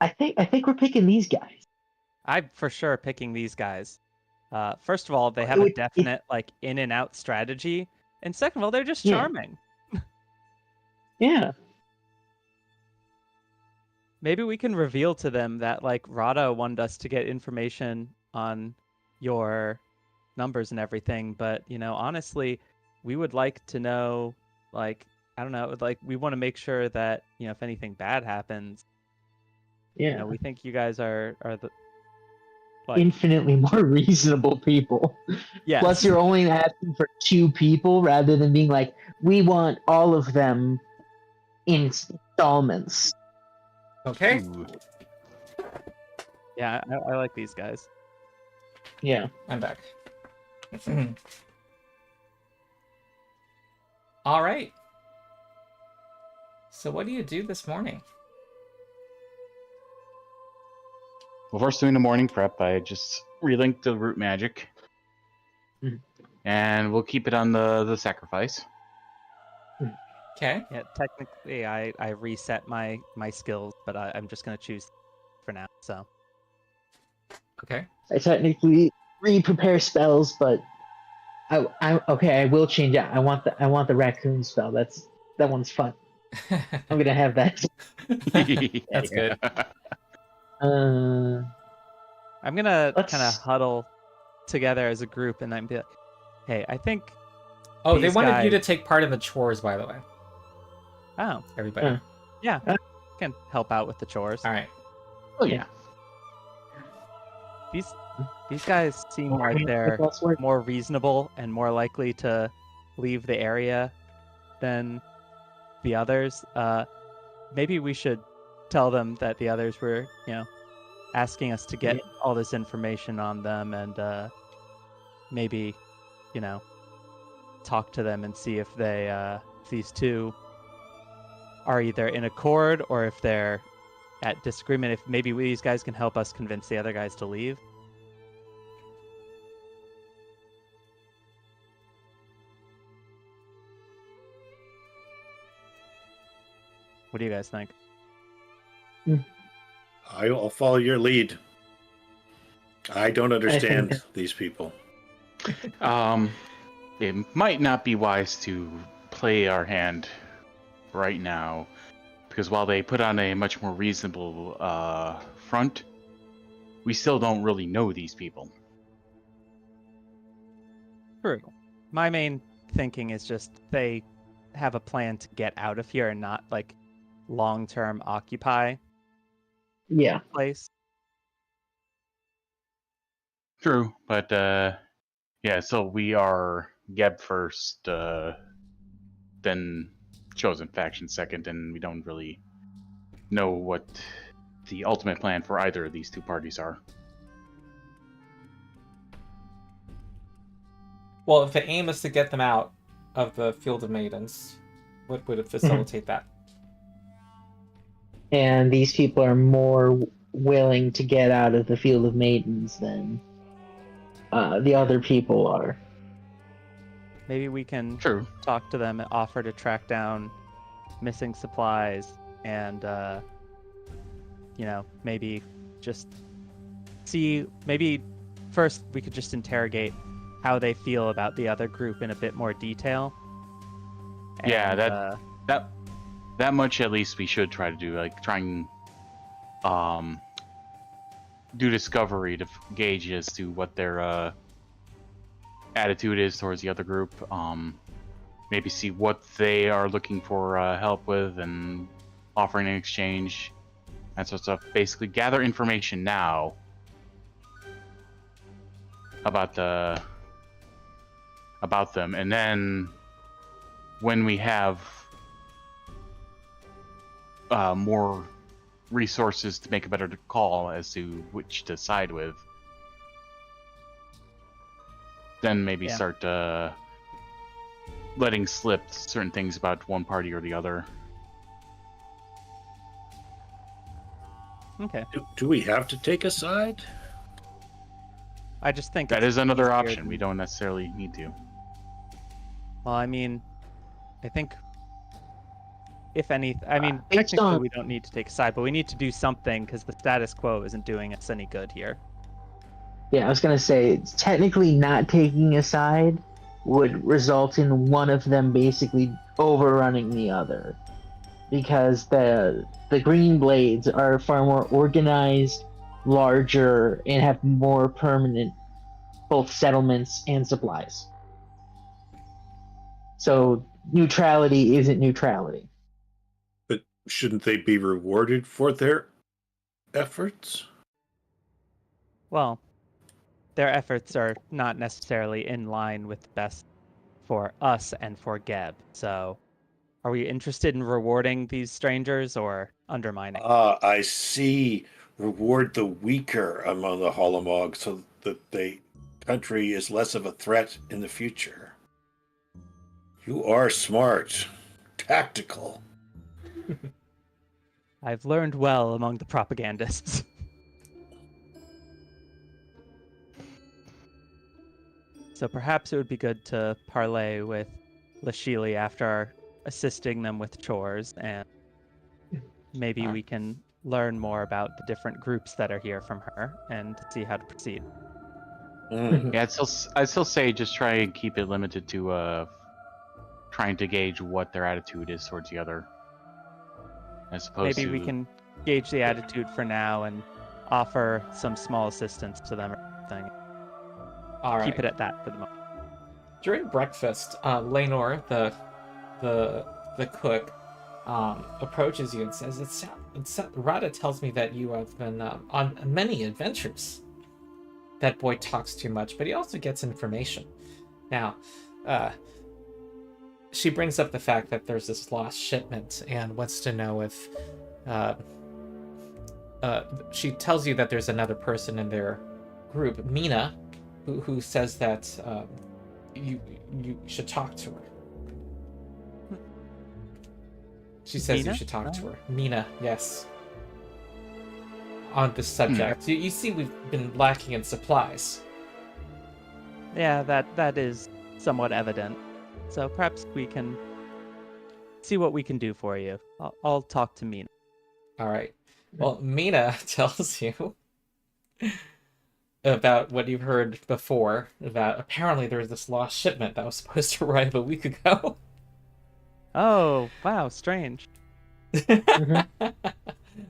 I think we're picking these guys. I'm for sure picking these guys. First of all, they have a definite like in and out strategy, and second of all, they're just charming. Yeah. Maybe we can reveal to them that like Rada wanted us to get information on your numbers and everything, but honestly, we would like to know, like, I don't know, like we want to make sure that if anything bad happens, we think you guys are the infinitely more reasonable people. Yes. Plus, you're only asking for 2 people rather than being like, we want all of them in installments. Okay. Ooh. Yeah, I like these guys. Yeah. I'm back. All right. So what do you do this morning? Well, first doing the morning prep, I just relinked the root magic. Mhm. And we'll keep it on the sacrifice. Okay. Yeah, technically, I reset my skills, but I'm just gonna choose for now. So Okay. I technically re-prepare spells, but I will change out. I want the raccoon spell. That one's fun. I'm gonna have that. That's good. I'm gonna Let's- kind of huddle together as a group and then be like, "Hey, I think." Oh, they These wanted you to guys- take part in the chores, by the way. Oh, Everybody. Uh. yeah, can help out with the chores. All right. Oh yeah. These guys seem like they're more reasonable and more likely to leave the area than the others. Maybe we should tell them that the others were, asking us to get all this information on them, and maybe, talk to them and see if they, if these two are either in accord or if they're at disagreement. If maybe these guys can help us convince the other guys to leave. What do you guys think? I'll follow your lead. I don't understand think- these people. It might not be wise to play our hand right now, because while they put on a much more reasonable front, we still don't really know these people. True. My main thinking is just they have a plan to get out of here and not like long-term occupy Yeah. place. True, but yeah. So we are Geb first, then chosen faction second, and we don't really know what the ultimate plan for either of these two parties are. Well, if the aim is to get them out of the Field of Maidens, what would facilitate that? And these people are more willing to get out of the Field of Maidens than the other people are. Maybe we can True. talk to them and offer to track down missing supplies and maybe just see, maybe first we could just interrogate how they feel about the other group in a bit more detail. Yeah, And, that much at least we should try to do, like try and do discovery to gauge as to what their attitude is towards the other group. Maybe see what they are looking for help with and offering in exchange, that sort of stuff. Basically, gather information now about them, and then when we have more resources to make a better call as to which to side with, then maybe start letting slip certain things about one party or the other. okay. Do we have to take a side? I just think That it's is another easier option. than- We don't necessarily need to. Well, I mean, I think if any, based technically on- we don't need to take a side, but we need to do something because the status quo isn't doing us any good here. Yeah, I was gonna say, technically not taking a side would result in one of them basically overrunning the other, because the Green Blades are far more organized, larger, and have more permanent both settlements and supplies. So neutrality isn't neutrality. But shouldn't they be rewarded for their efforts? Well, their efforts are not necessarily in line with the best for us and for Geb. So, are we interested in rewarding these strangers or undermining? I see. Reward the weaker among the Holomog so that the country is less of a threat in the future. You are smart, tactical. I've learned well among the propagandists. So perhaps it would be good to parley with Lashili after assisting them with chores, and maybe we can learn more about the different groups that are here from her and see how to proceed. Mm. Yeah, I'd still say just try and keep it limited to trying to gauge what their attitude is towards the other, as opposed Maybe to we can gauge the attitude for now and offer some small assistance to them or something. All right. Keep it at that for the moment. During breakfast, Lenore, the cook, approaches you and says, Rada tells me that you have been on many adventures. That boy talks too much, but he also gets information. Now, she brings up the fact that there's this lost shipment and wants to know if... she tells you that there's another person in their group, Mina, who says that you should talk to her. She says Mina? you should talk to her. Mina, yes. On this subject. You see we've been lacking in supplies. Yeah, that is somewhat evident. So perhaps we can see what we can do for you. I'll talk to Mina. All right. Well, Mina tells you about what you've heard before, that apparently there was this lost shipment that was supposed to arrive a week ago. Oh, wow, strange.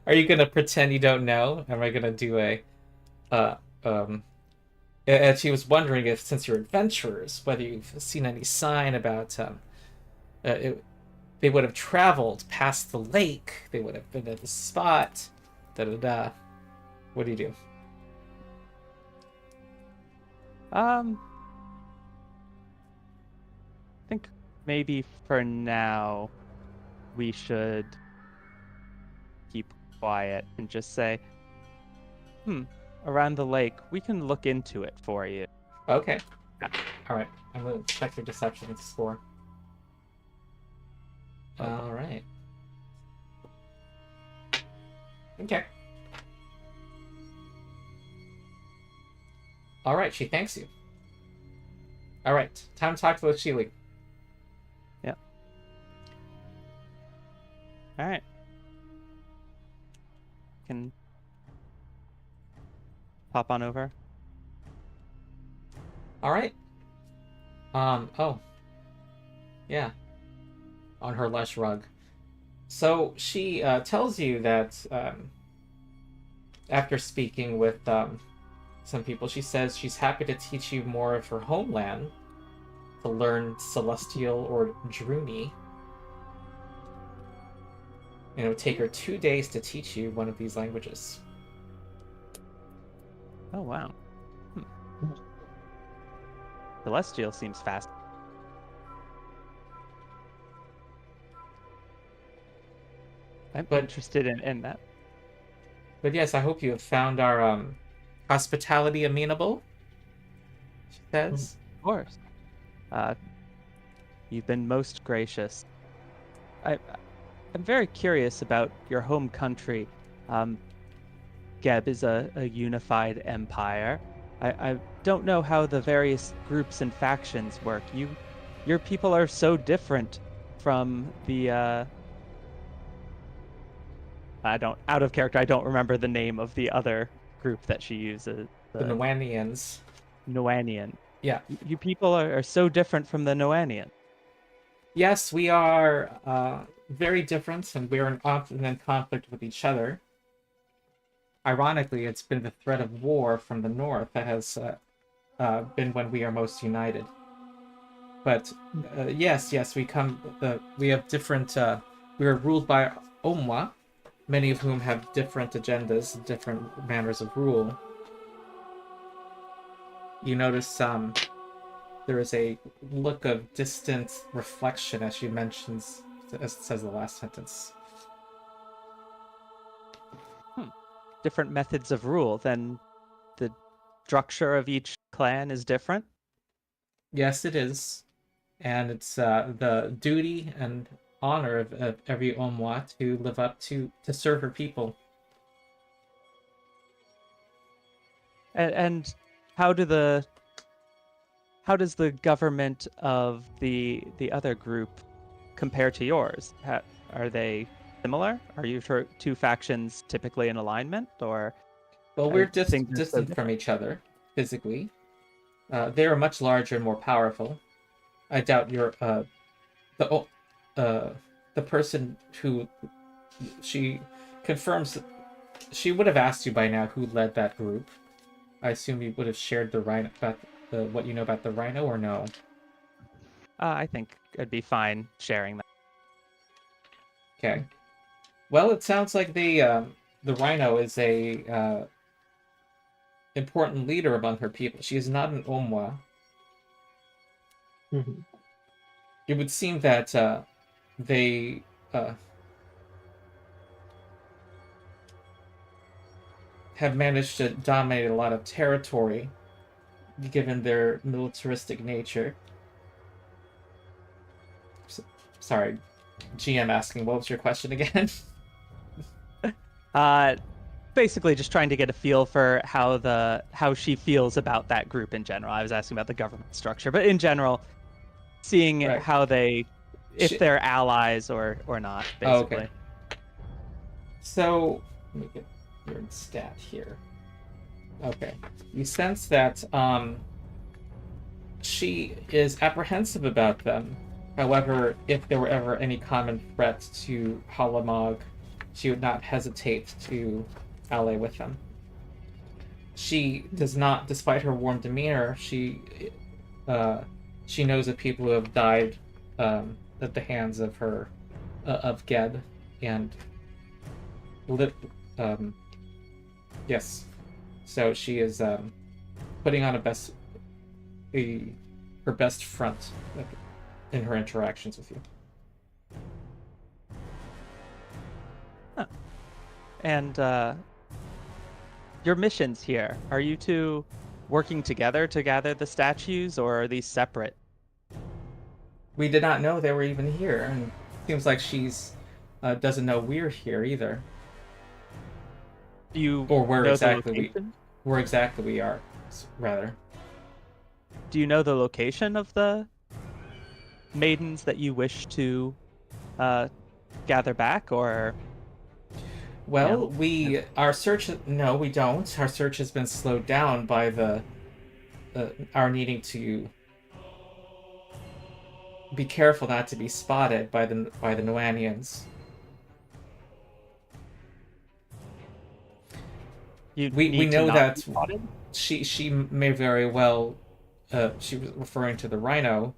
Are you gonna pretend you don't know? Am I gonna do and she was wondering if, since you're adventurers, whether you've seen any sign about they would have traveled past the lake, they would have been at the spot, da-da-da. What do you do? I think maybe for now we should keep quiet and just say, around the lake, we can look into it for you. Okay. All right. I'm going to check your deception score. All right. Okay. All right. She thanks you. All right. Time to talk to the Sheely. Yep. All right. Can pop on over. All right. Oh. Yeah. On her lush rug. So she tells you that after speaking with some people, she says she's happy to teach you more of her homeland, to learn Celestial or Druni. And it would take her 2 days to teach you one of these languages. Oh, wow. Celestial seems fast. I'm interested in that. But yes, I hope you have found our hospitality amenable, she says. Of course. You've been most gracious. I'm very curious about your home country. Geb is a unified empire. I don't know how the various groups and factions work. Your people are so different from the out of character, I don't remember the name of the other group that she uses. The Noanians. Noanian. Yeah. You people are so different from the Noanian. Yes, we are very different, and we're often in conflict with each other. Ironically, it's been the threat of war from the north that has been when we are most united. But yes, we have different. We are ruled by Omwa, many of whom have different agendas, different manners of rule. You notice there is a look of distant reflection as she mentions, as it says the last sentence. Different methods of rule, then the structure of each clan is different? Yes, it is. And it's the duty and honor of every Omwa to live up to serve her people. And how does the government of the other group compare to yours? Are they similar? Are you two factions typically in alignment, or? Well, we're distant from each other physically. They are much larger and more powerful. I doubt you're the person who she confirms she would have asked you by now who led that group. I assume you would have shared the rhino about what you know about the rhino, or no? I think it'd be fine sharing that. Okay. Well, it sounds like the rhino is a important leader among her people. She is not an Omwa. Mm-hmm. It would seem that they have managed to dominate a lot of territory, given their militaristic nature. Sorry, GM asking, what was your question again? Basically just trying to get a feel for how she feels about that group in general. I was asking about the government structure, but in general, seeing Right. how if they're allies or not, basically. Oh, okay. So let me get your stat here. Okay, you sense that she is apprehensive about them. However, if there were ever any common threat to Halamog, she would not hesitate to ally with them. She does not, despite her warm demeanor, she knows of people who have died at the hands of her, of Ged, and yes. So she is putting on her best front in her interactions with you. Huh. And your missions here, are you two working together to gather the statues, or are these separate? We did not know they were even here, and it seems like she's doesn't know we're here either. Do you or where know exactly the location? where exactly we are, rather. Do you know the location of the maidens that you wish to gather back, or? Well, our search. No, we don't. Our search has been slowed down by our needing to be careful not to be spotted by the Noanians. We know that she may very well. She was referring to the rhino.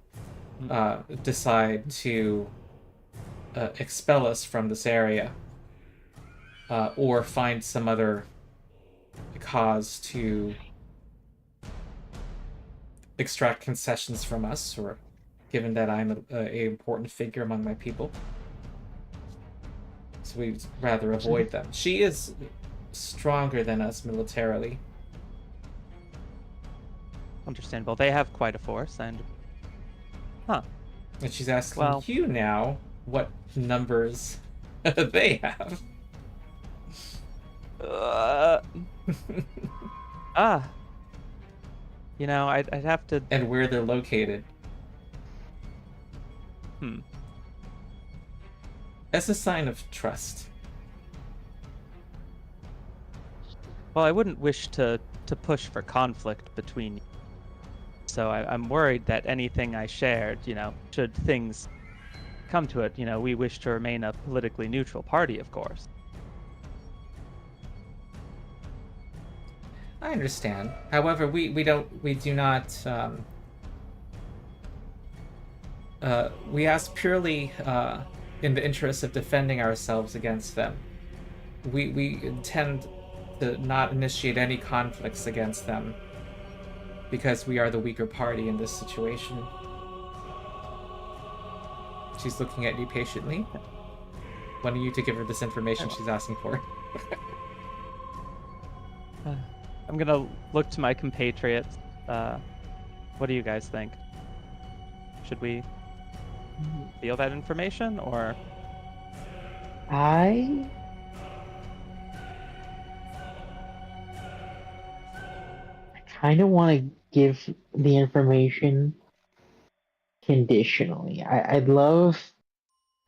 Decide to expel us from this area, or find some other cause to extract concessions from us, or given that I'm a important figure among my people. So we'd rather avoid them. She is stronger than us militarily. Understandable. They have quite a force, and huh. And she's asking you now what numbers they have. You know, I'd have to. And where they're located. As a sign of trust. Well, I wouldn't wish to push for conflict between you. So I'm worried that anything I shared, should things come to it, we wish to remain a politically neutral party, of course. I understand. However, we do not. We ask purely in the interest of defending ourselves against them. We intend to not initiate any conflicts against them, because we are the weaker party in this situation. She's looking at you patiently, wanting you to give her this information she's asking for. I'm gonna look to my compatriots. What do you guys think? Should we feel that information, or? I kind of want to give the information conditionally. I'd love.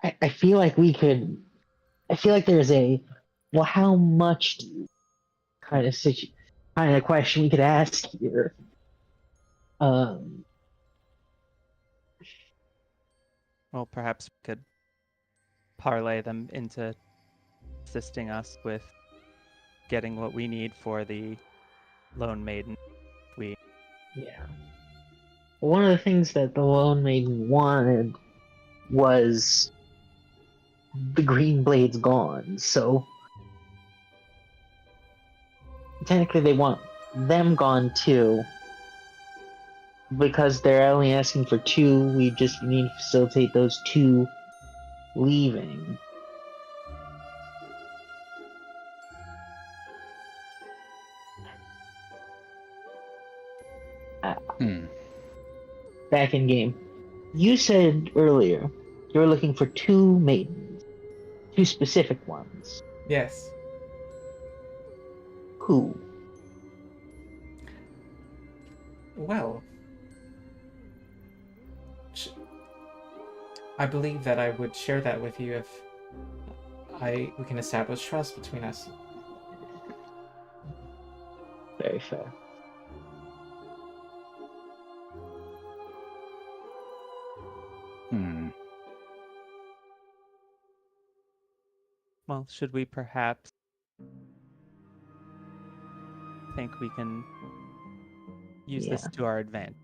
I feel like we could. I feel like there's a, well, how much kind of question we could ask here. Well, perhaps we could parlay them into assisting us with getting what we need for the Lone Maiden. Yeah. One of the things that the Lone Maiden wanted was the Green Blade's gone, so technically they want them gone too. Because they're only asking for 2, we just need to facilitate those 2 leaving. Back in game. You said earlier you were looking for 2 maidens. 2 specific ones. Yes. Who? Well, I believe that I would share that with you if we can establish trust between us. Very fair. Well, should we perhaps think we can use this to our advantage?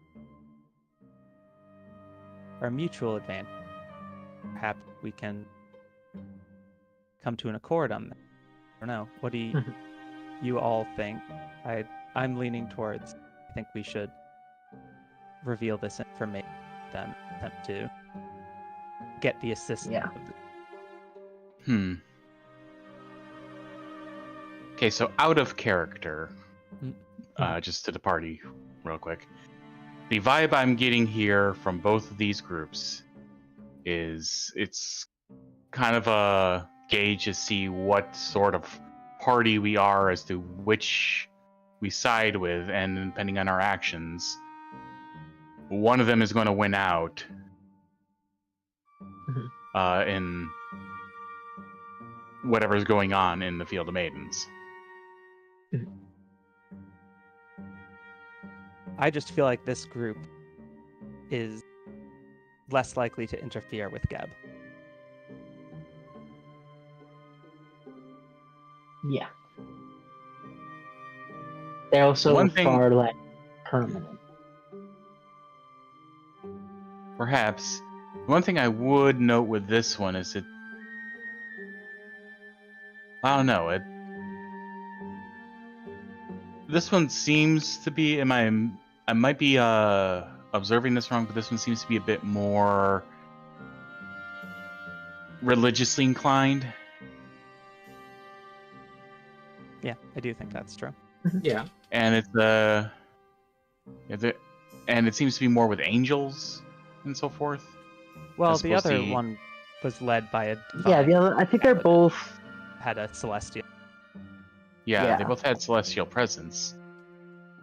Our mutual advantage. Perhaps we can come to an accord on that. I don't know. What do you all think? I'm leaning towards, I think we should reveal this information to them, attempt to get the assistance. Yeah. Okay, so out of character, just to the party real quick. The vibe I'm getting here from both of these groups is it's kind of a gauge to see what sort of party we are as to which we side with, and depending on our actions, one of them is going to win out in whatever's going on in the Field of Maidens. I just feel like this group is less likely to interfere with Geb. Yeah. They're also far less permanent. Perhaps. One thing I would note with this one is that I don't know. This one seems to be. I might be observing this wrong, but this one seems to be a bit more religiously inclined. Yeah, I do think that's true. Yeah. And and it seems to be more with angels and so forth. Well, the other one was led by a divine. Yeah, the other. I think they're both had a celestial. Yeah, they both had celestial presence,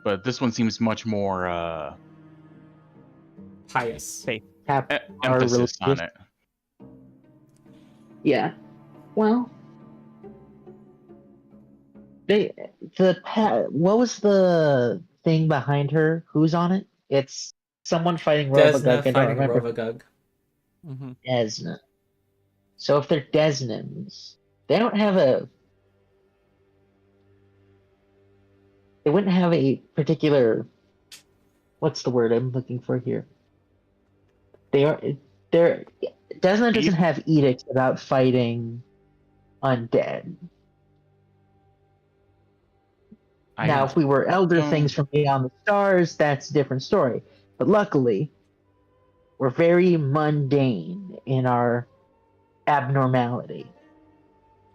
but this one seems much more pious. Faith. Emphasis on it. Yeah. Well, what was the thing behind her? Who's on it? It's someone fighting Rovagug. Desna fighting Rovagug. Desna. So if they're Desnans, they don't have a. They wouldn't have a particular. What's the word I'm looking for here? Desna doesn't have edicts about fighting undead. Now, if we were elder things from beyond the stars, that's a different story. But luckily, we're very mundane in our abnormality.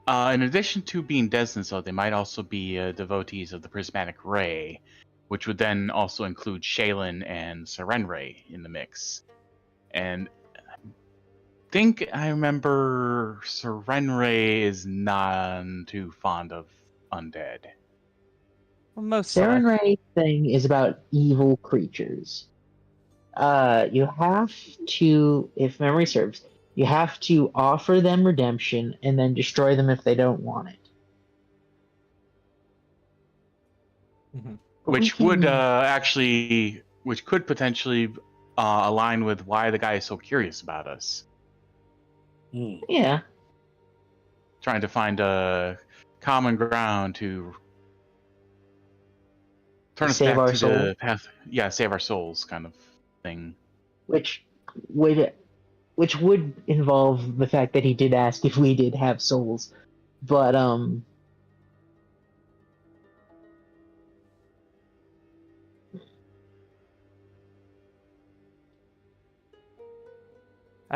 In addition to being Desnans, though, they might also be devotees of the Prismatic Ray, which would then also include Shaylin and Serenray in the mix. And I think I remember Serenray is not too fond of undead. Well, Serenray thing is about evil creatures. You have to, if memory serves, you have to offer them redemption and then destroy them if they don't want it. Which would which could potentially align with why the guy is so curious about us. Yeah. Trying to find kind common ground to turn us Save back our to soul? the path. Yeah, save our souls, kind of thing. Which would involve the fact that he did ask if we did have souls, but I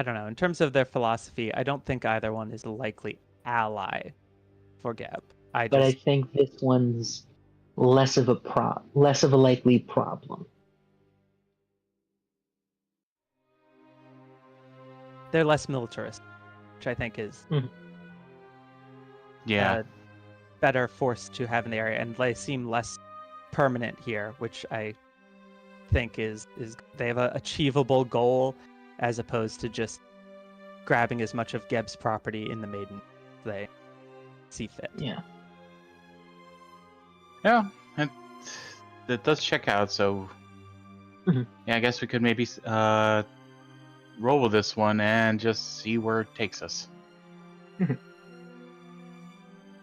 don't know. In terms of their philosophy, I don't think either one is a likely ally for Geb. I I just think this one's less of a likely problem. they're less militarist, which I think is Yeah. better force to have in the area, and they seem less permanent here, which I think is they have an achievable goal as opposed to just grabbing as much of Geb's property in the Maiden as they see fit. Yeah. Yeah, and that does check out. So, Mhm. yeah, I guess we could maybe roll with this one and just see where it takes us.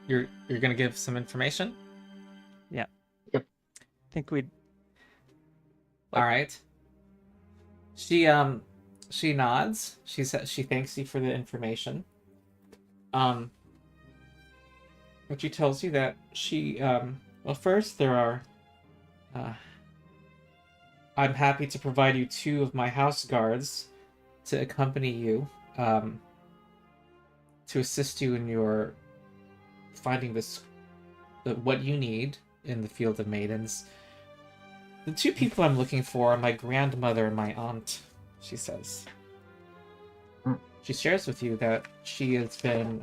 You're gonna give some information? I think we'd All right. She nods. She says she thanks you for the information. But she tells you that she well, first there are I'm happy to provide you 2 of my house guards to accompany you to assist you in your finding what you need in the Field of Maidens. The 2 people I'm looking for are my grandmother and my aunt, she says. She shares with you that she has been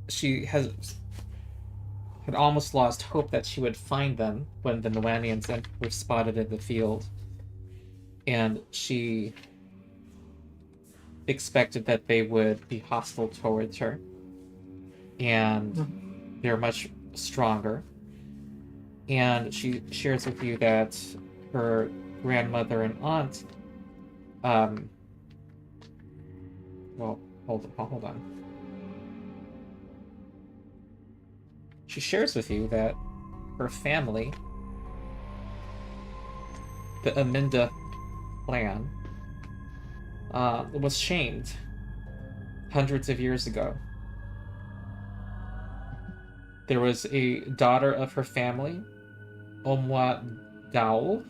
she had almost lost hope that she would find them when the Noanians were spotted in the field. And she expected that they would be hostile towards her. And they're much stronger. And she shares with you that her grandmother and aunt well, hold on. She shares with you that her family, the Aminda clan, was shamed hundreds of years ago. There was a daughter of her family, Omwa Dao,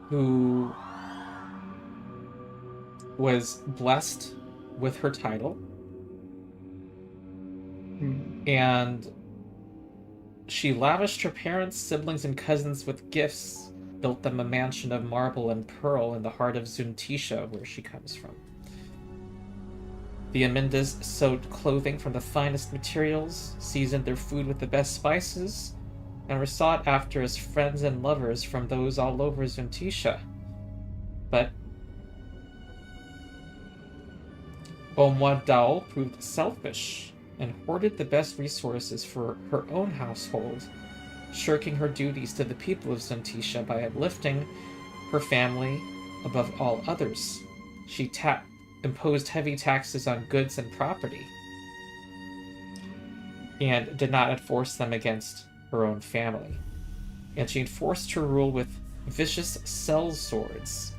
who was blessed with her title, and she lavished her parents, siblings, and cousins with gifts, built them a mansion of marble and pearl in the heart of Zuntisha, where she comes from. The Amindas sewed clothing from the finest materials, seasoned their food with the best spices, and were sought after as friends and lovers from those all over Zuntisha. But Omwa Dao proved selfish and hoarded the best resources for her own household, shirking her duties to the people of Zuntisha by uplifting her family above all others. She imposed heavy taxes on goods and property, and did not enforce them against her own family. And she enforced her rule with vicious cell swords.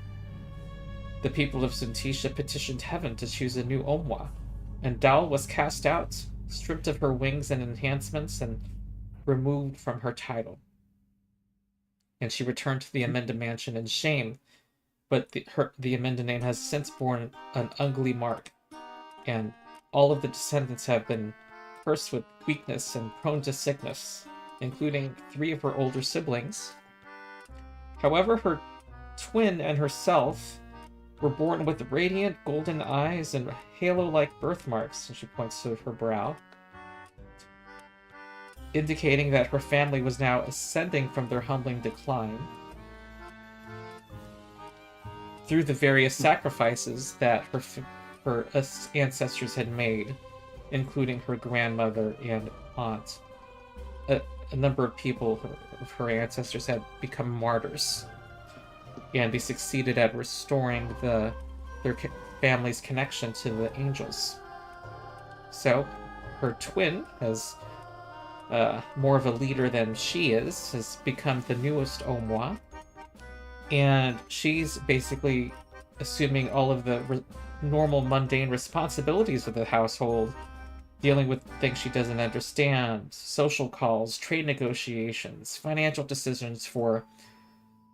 The people of Zuntisha petitioned heaven to choose a new Omwa, and Dal was cast out, stripped of her wings and enhancements, and removed from her title. And she returned to the Amenda mansion in shame, but the Amenda name has since borne an ugly mark, and all of the descendants have been cursed with weakness and prone to sickness, including 3 of her older siblings. However, her twin and herself were born with radiant golden eyes and halo-like birthmarks, and she points to her brow, indicating that her family was now ascending from their humbling decline through the various sacrifices that her ancestors had made, including her grandmother and aunt. a number of people of her ancestors had become martyrs, and they succeeded at restoring their family's connection to the angels. So, her twin, as more of a leader than she is, has become the newest Omwa, and she's basically assuming all of the normal mundane responsibilities of the household, dealing with things she doesn't understand, social calls, trade negotiations, financial decisions for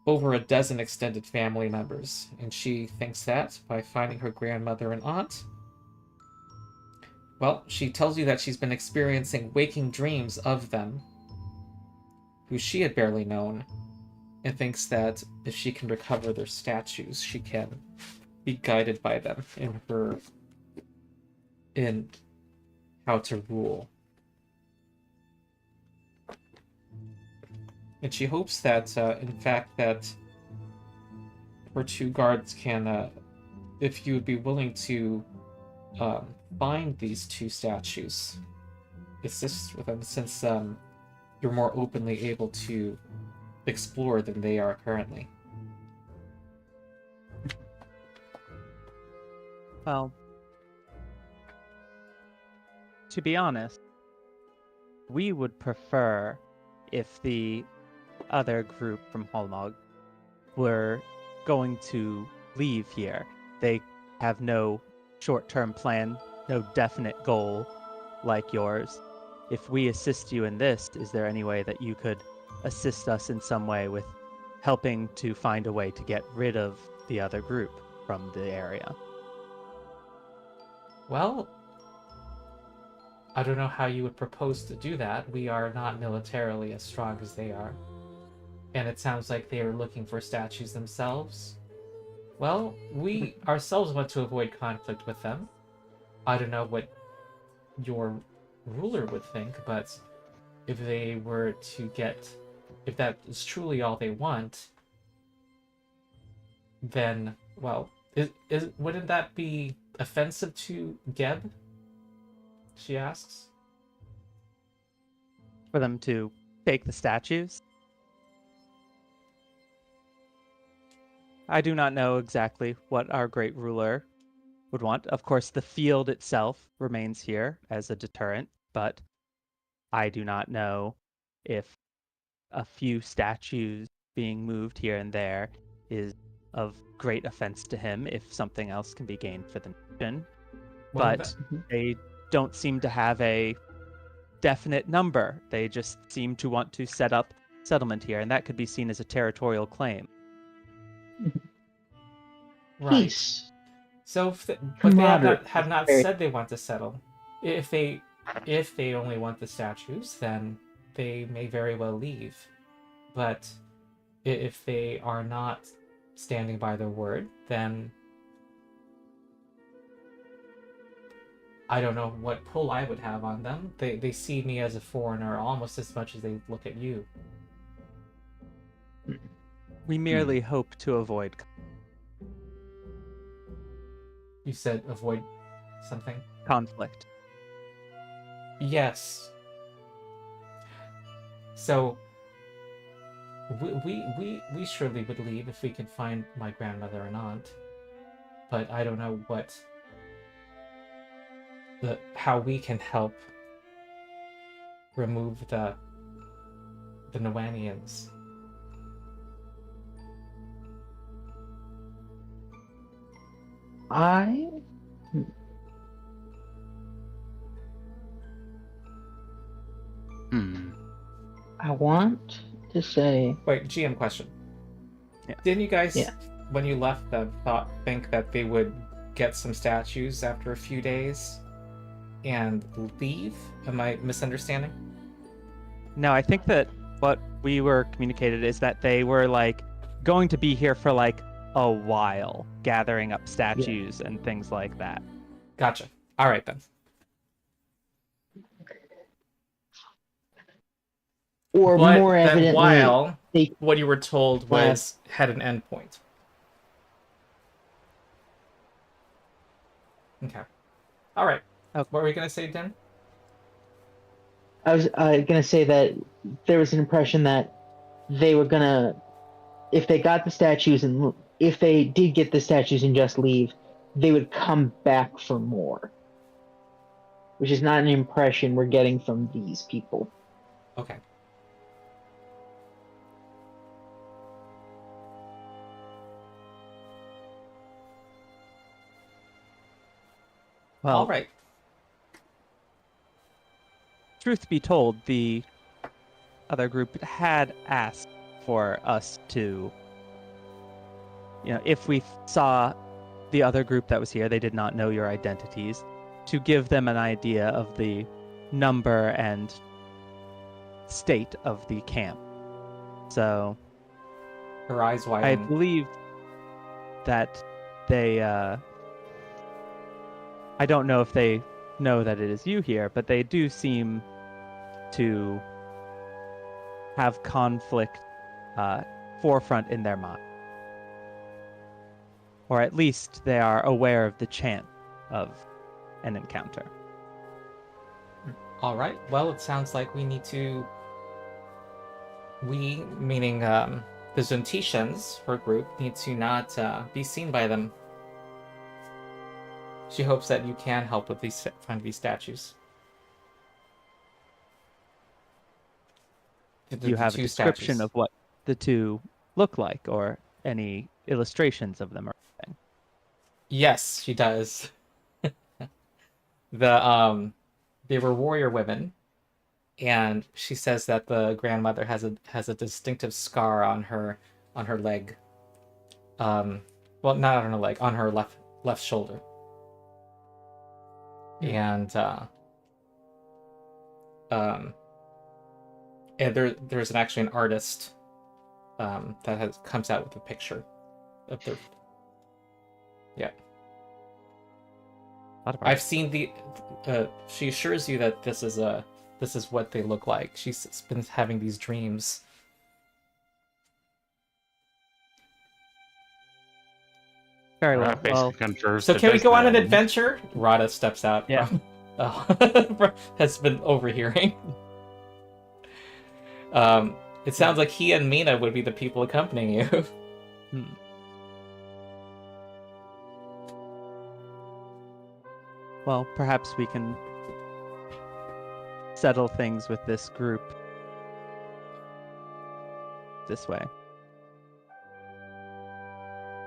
over a dozen extended family members. And she thinks that by finding her grandmother and aunt, well, she tells you that she's been experiencing waking dreams of them, who she had barely known, and thinks that if she can recover their statues, she can be guided by them in how to rule. And she hopes that, in fact, that her two guards can, if you would be willing to find these two statues, assist with them, since you're more openly able to explore than they are currently. Well, to be honest, we would prefer if the other group from Holmog were going to leave here. They have no short-term plan, no definite goal like yours. If we assist you in this, is there any way that you could assist us in some way with helping to find a way to get rid of the other group from the area? Well, I don't know how you would propose to do that. We are not militarily as strong as they are. And it sounds like they are looking for statues themselves. Well, we ourselves want to avoid conflict with them. I don't know what your ruler would think, but if they were to get... if that is truly all they want, then, well, wouldn't that be offensive to Geb? She asks. For them to take the statues? I do not know exactly what our great ruler would want. Of course, the field itself remains here as a deterrent, but I do not know if a few statues being moved here and there is of great offense to him if something else can be gained for the nation. But they don't seem to have a definite number. They just seem to want to set up settlement here, and that could be seen as a territorial claim. Right. Peace. So, but they have not Very- said they want to settle. If they only want the statues, then they may very well leave. But if they are not standing by their word, then I don't know what pull I would have on them. They see me as a foreigner almost as much as they look at you. We merely hope to avoid. You said avoid something? Conflict. Yes. So we surely would leave if we could find my grandmother and aunt. But I don't know how we can help remove the Nwanians. I want to say. Wait, GM question. Yeah. Didn't you guys, when you left them, think that they would get some statues after a few days and leave? Am I misunderstanding? No, I think that what we were communicated is that they were like going to be here for like a while, gathering up statues and things like that. Gotcha. All right then. Or But more that evidently, while they what you were told was had an endpoint. Okay. All right. Okay. What were we gonna say, Dyn? I was gonna say that there was an impression that they were gonna, if they got the statues and if they did get the statues and just leave, they would come back for more, which is not an impression we're getting from these people. Okay. Well, All right. truth be told, the other group had asked for us to, if we saw the other group that was here, they did not know your identities, to give them an idea of the number and state of the camp. So Her eyes I widen. believe that they, I don't know if they know that it is you here, but they do seem to have conflict forefront in their mind. Or at least they are aware of the chance of an encounter. All right. Well, it sounds like we need to. We, meaning the Zuntitians, her group, need to not be seen by them. She hopes that you can help with find these statues. Do you have a two description statues. of what the two look like, or any illustrations of them or anything? Yes, she does. They were warrior women, and she says that the grandmother has a distinctive scar on her leg. Well, not on her leg, on her left shoulder. And and there's actually an artist that comes out with a picture of their. Yeah. I've seen the. She assures you that this is what they look like. She's been having these dreams. Very well. Basically Well, confirms So that can we that's go on an them. adventure? Rada steps out. Yeah. From, has been overhearing. It sounds like he and Mina would be the people accompanying you. Well, perhaps we can settle things with this group this way.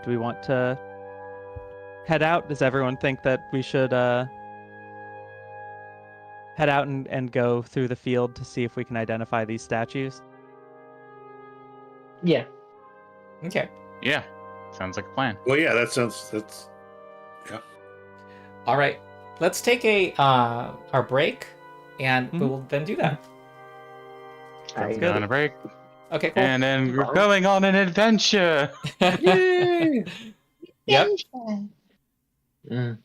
Do we want to head out? Does everyone think that we should head out and go through the field to see if we can identify these statues? Yeah. Okay. Yeah, sounds like a plan. Well, yeah, that's. All right. Let's take our break, and we will then do that. Sounds Go on good. a break, Okay, cool. and then we're going on an adventure. Yay! Yep. Mm.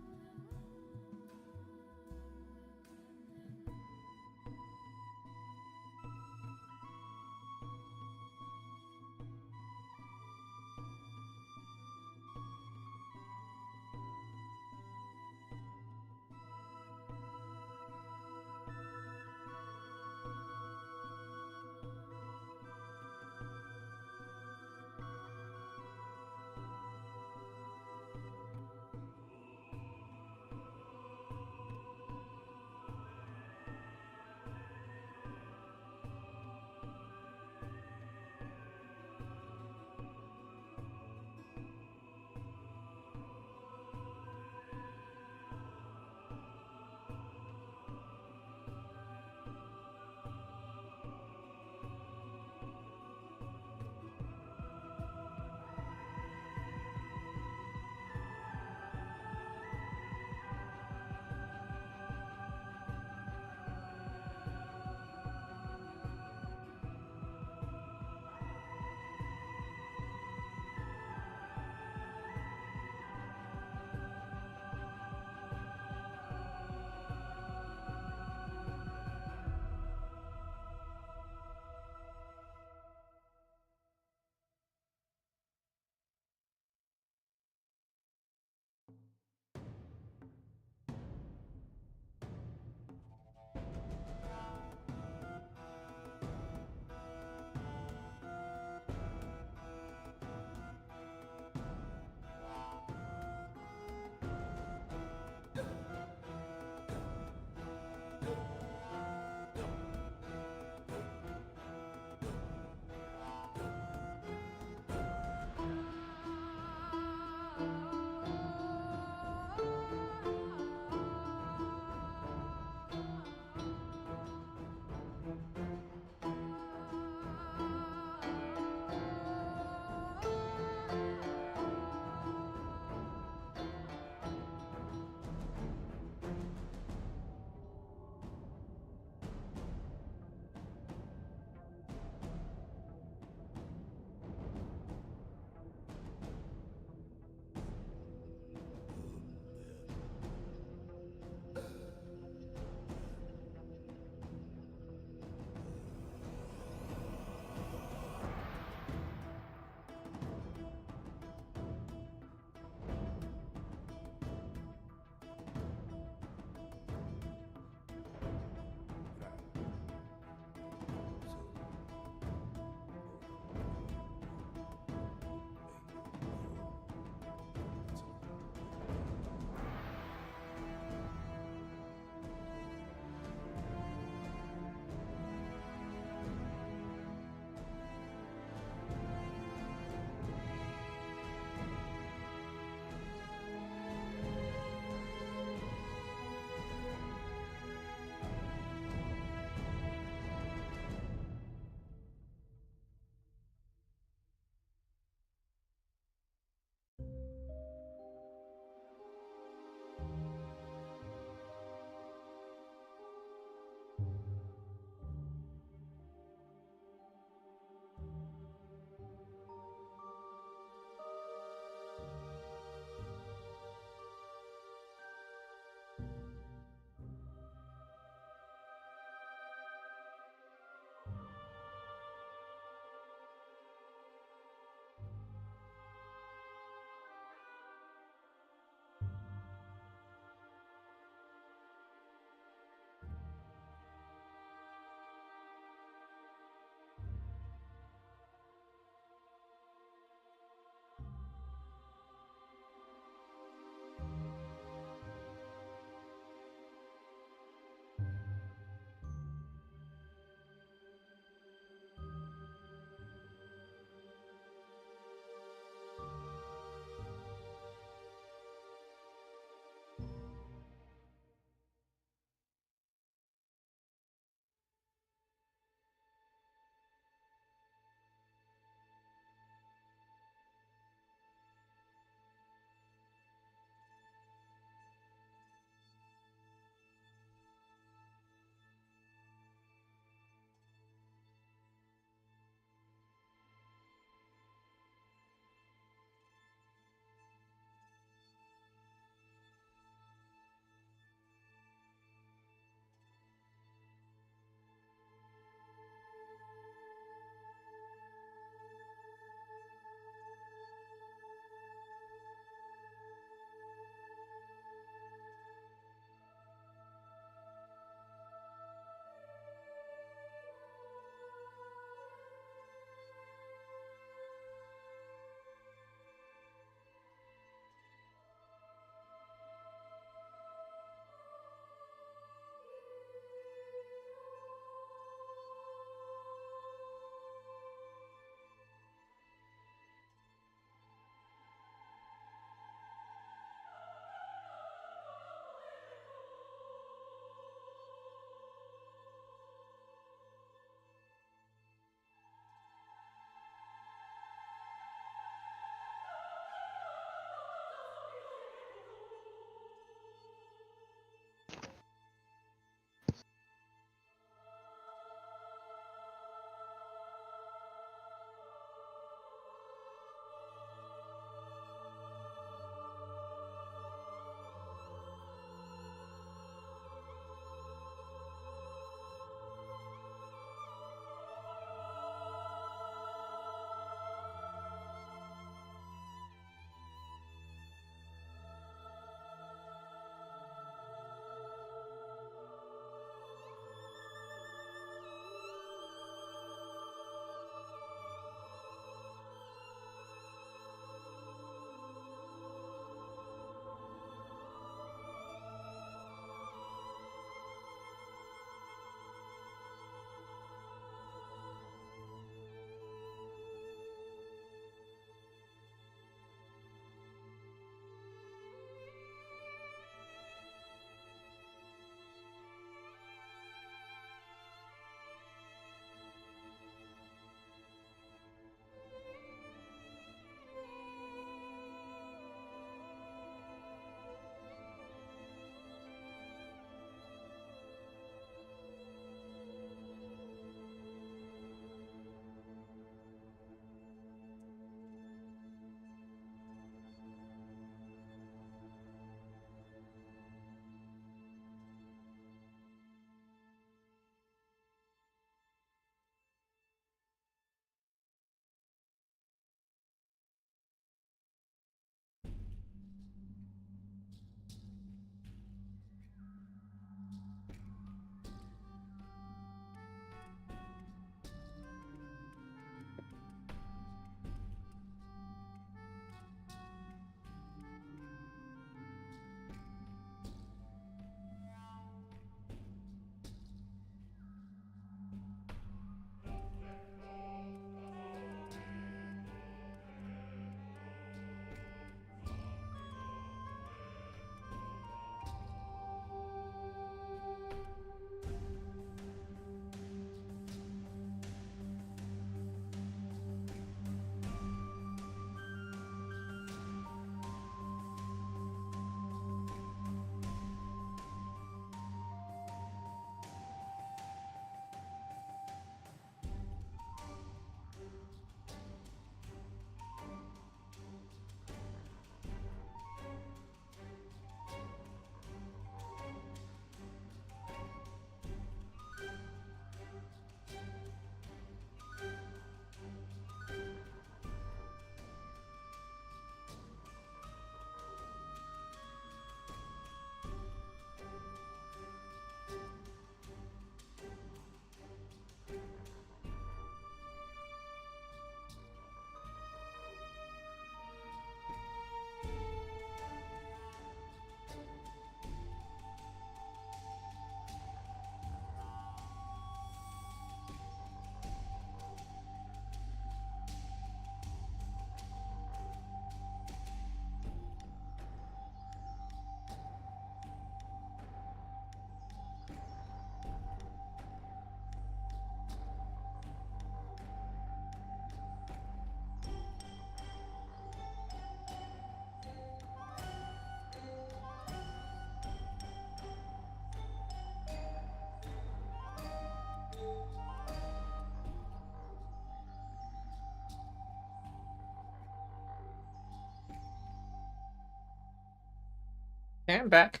Okay, I'm back.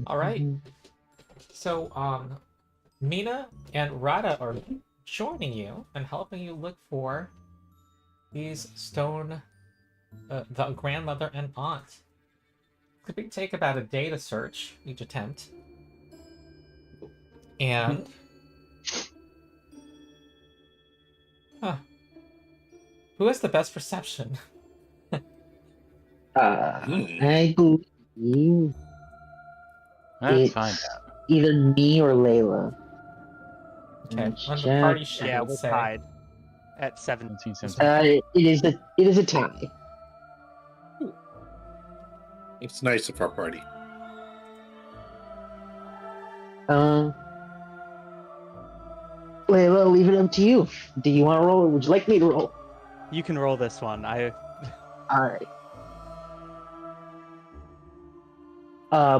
All right. So, Mina and Rada are joining you and helping you look for these stone, the grandmother and aunt. Could take about a day to search each attempt. And who has the best perception? I believe Let's it's find out. either me or Leila. Okay, Let's on the check. party sheet, Yeah, let's we're say. tied at 7. 17, It is a tie. It's nice of our party. Leila, I'll leave it up to you. Do you want to roll, or would you like me to roll? You can roll this one. All right.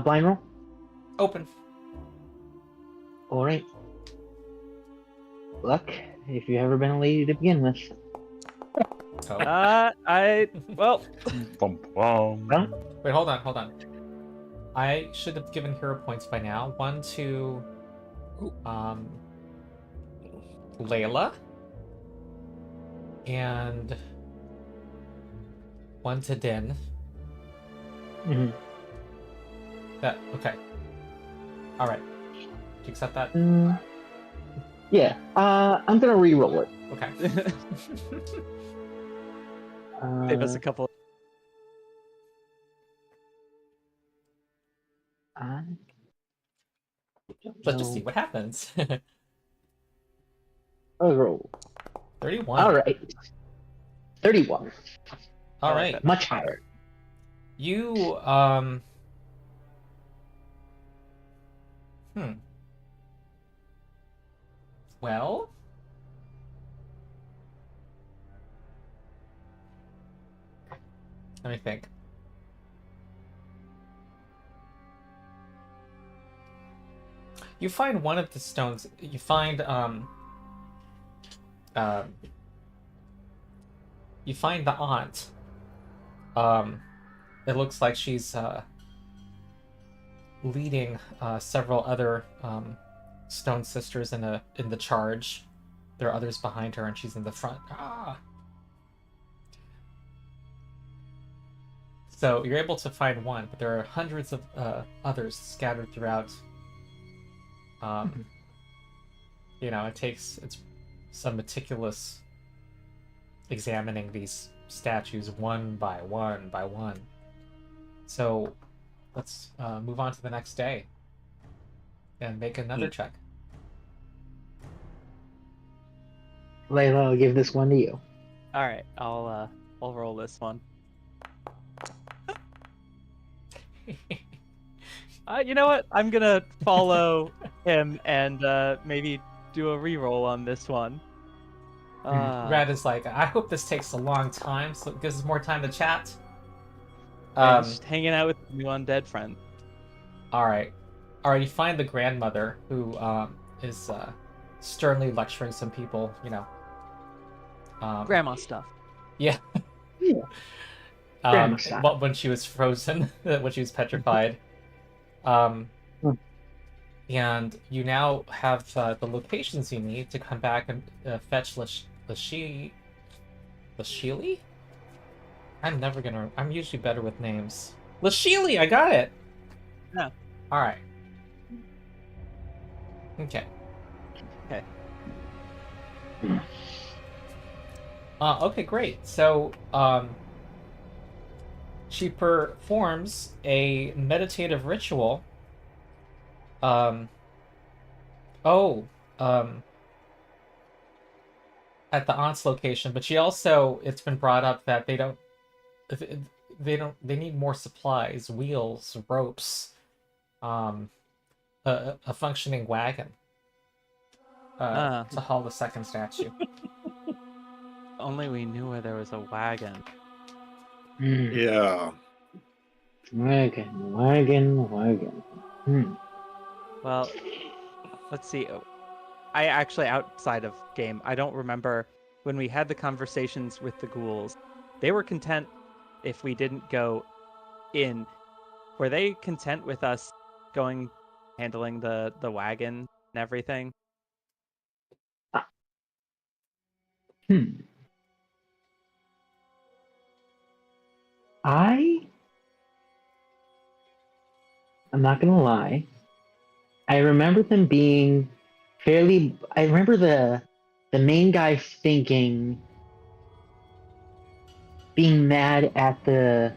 Blind roll. Open. All right. Luck, if you've ever been a lady to begin with. Oh. Well, Bum, bum. Well, Wait, hold on. I should have given hero points by now. 1 to Leila. And 1 to Dyn. mhm. That okay. Alright. Do you accept that? Yeah. I'm gonna re-roll it. Okay. save us a couple. Let's just see what happens. I'll roll. 31. All right. 31. All I like right. that. Much higher. You well, let me think. You find one of the stones. You find you find the aunt. It looks like she's leading several other stone sisters in the charge. There are others behind her, and she's in the front. So you're able to find one, but there are hundreds of others scattered throughout. It's some meticulous examining these statues one by one by one. So let's move on to the next day and make another check. Leila, I'll give this one to you. All right, I'll roll this one. You know what? I'm gonna follow him and maybe do a reroll on this one. Red is like, I hope this takes a long time, so it gives us more time to chat. Just hanging out with new undead friend. All right. You find the grandmother who is sternly lecturing some people. Grandma stuff. Yeah. Yeah. Grandma style. When she was frozen, when she was petrified. And you now have the locations you need to come back and fetch Lashili? I'm usually better with names. Lashili, I got it! Yeah. Alright. Okay. Okay, great. So, she performs a meditative ritual. At the aunt's location, but it's been brought up that they need more supplies, wheels, ropes. a functioning wagon to haul the second statue. Only we knew where there was a wagon. Yeah. Wagon. Well, let's see. I actually, outside of game, I don't remember when we had the conversations with the ghouls. They were content if we didn't go in. Were they content with us going, handling the wagon and everything? I'm not gonna lie. I remember them being fairly. I remember the main guy being mad at the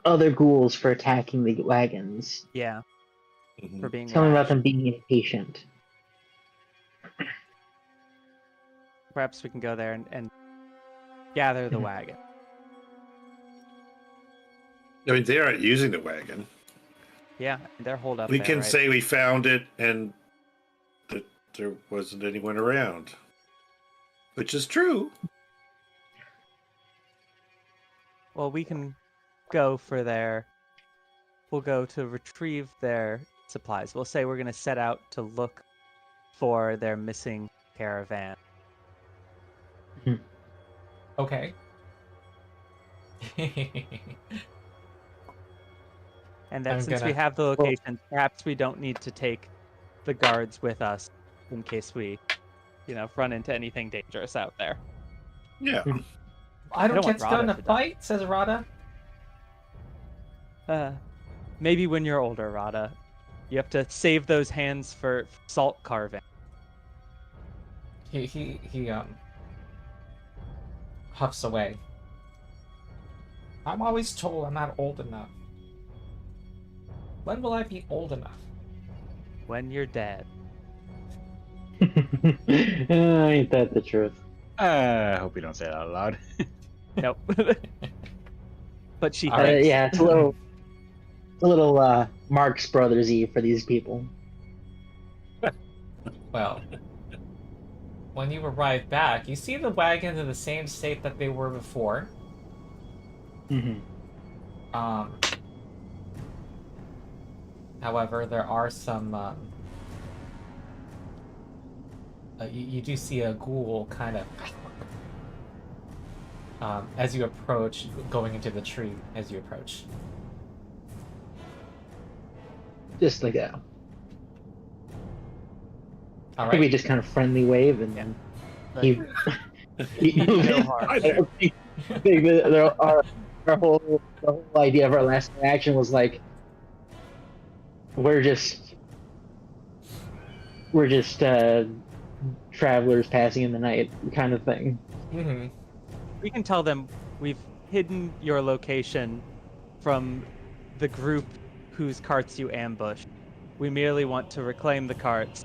other ghouls for attacking the wagons. Yeah, Mhm. for being Something about rash. them being impatient. Perhaps we can go there and gather the wagon. I mean, they aren't using the wagon. Yeah, they're holed up We there, can right? say we found it and that there wasn't anyone around, which is true. Well, we can go for we'll go to retrieve their supplies. We'll say we're going to set out to look for their missing caravan. Okay. And that I'm since we gonna- have the location, perhaps we don't need to take the guards with us in case we, run into anything dangerous out there. Yeah. I don't don't get want to go in Rada a to die. fight, says Rada. Maybe when you're older, Rada. You have to save those hands for salt carving. He huffs away. I'm always told I'm not old enough. When will I be old enough? When you're dead. Ain't that the truth? I hope you don't say that out loud. Nope. But she All right. thinks. Yeah, it's a little Marx Brothers-y for these people. Well, when you arrive back, you see the wagons in the same state that they were before. However, there are some. You do see a ghoul kind of as you approach, going into the tree as you approach. Just like that. All I think we right. just kind of friendly wave and then But he. no harm. I I think don't think that the whole idea of our last interaction was like we're just travelers passing in the night kind of thing. Mm-hmm. We can tell them we've hidden your location from the group whose carts you ambushed. We merely want to reclaim the carts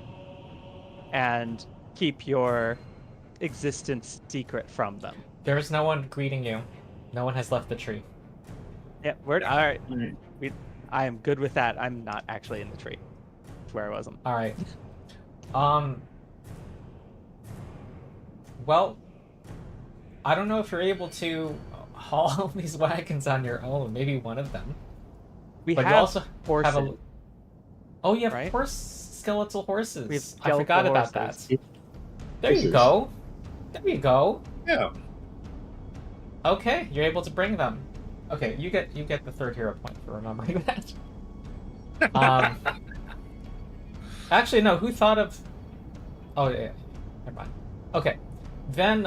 and keep your existence secret from them. There is no one greeting you. No one has left the tree. Yeah, we're all right. I am good with that. I'm not actually in the tree. That's where I wasn't. All right. Well, I don't know if you're able to haul these wagons on your own. Maybe one of them. We But you have also horses. have a. Oh, you have right? skeletal horses. We have I forgot skeletal about horses. that. There you Horses. go. There you go. Yeah. Okay, you're able to bring them. Okay, you get the third hero point for remembering that. Actually, no. Who thought of? Oh yeah. Never mind. Okay, then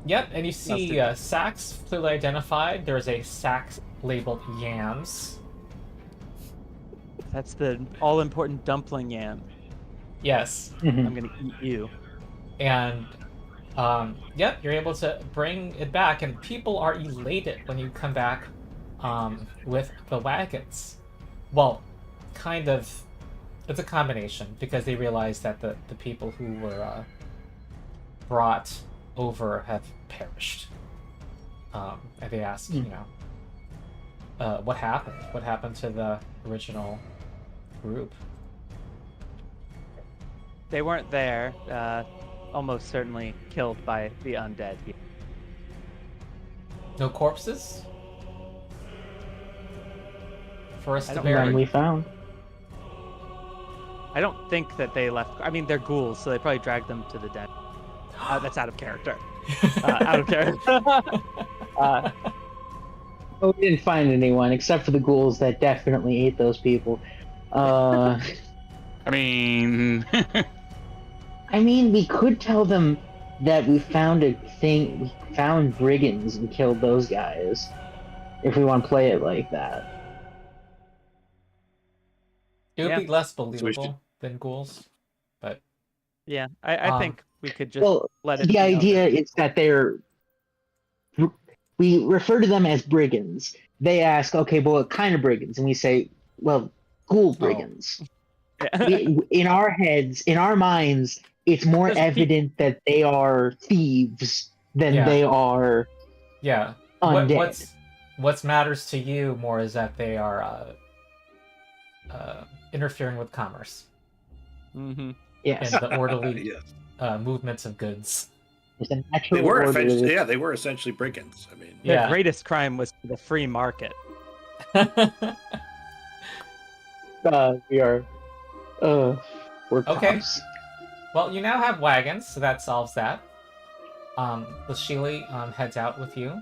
yep, and you see sacks clearly identified. There's a sack labeled yams. That's the all-important dumpling yam. Yes, I'm gonna eat you. and yep, you're able to bring it back, and people are elated when you come back with the wagons. Well, kind of. It's a combination because they realize that the people who were brought over have perished. And they ask, what happened? What happened to the original group? They weren't there. Almost certainly killed by the undead. No corpses for us to None bury? we found. I don't think that they left. I mean, they're ghouls, so they probably dragged them to the den. That's out of character. Out of character. Oh, we didn't find anyone except for the ghouls that definitely ate those people. I mean, I mean, we could tell them that we found a thing. We found brigands and killed those guys. If we want to play it like that. It would Yeah. be less we should- believable than ghouls, but Yeah, I think we could just Well, let it. the be known idea that- is that we refer to them as brigands. They ask, okay, but what kind of brigands? And we say, well, ghoul brigands. In our heads, in our minds, it's more Just evident that they are thieves than Yeah. they are yeah. undead. What matters to you more is that they are interfering with commerce Mhm. Yes, and the orderly Yes. movements of goods. there's a natural They were order. eventually, yeah, they were essentially brigands. I mean, Their Yeah. greatest crime was the free market. We are. We're Okay. cops. Well, you now have wagons, so that solves that. The Sheely heads out with you.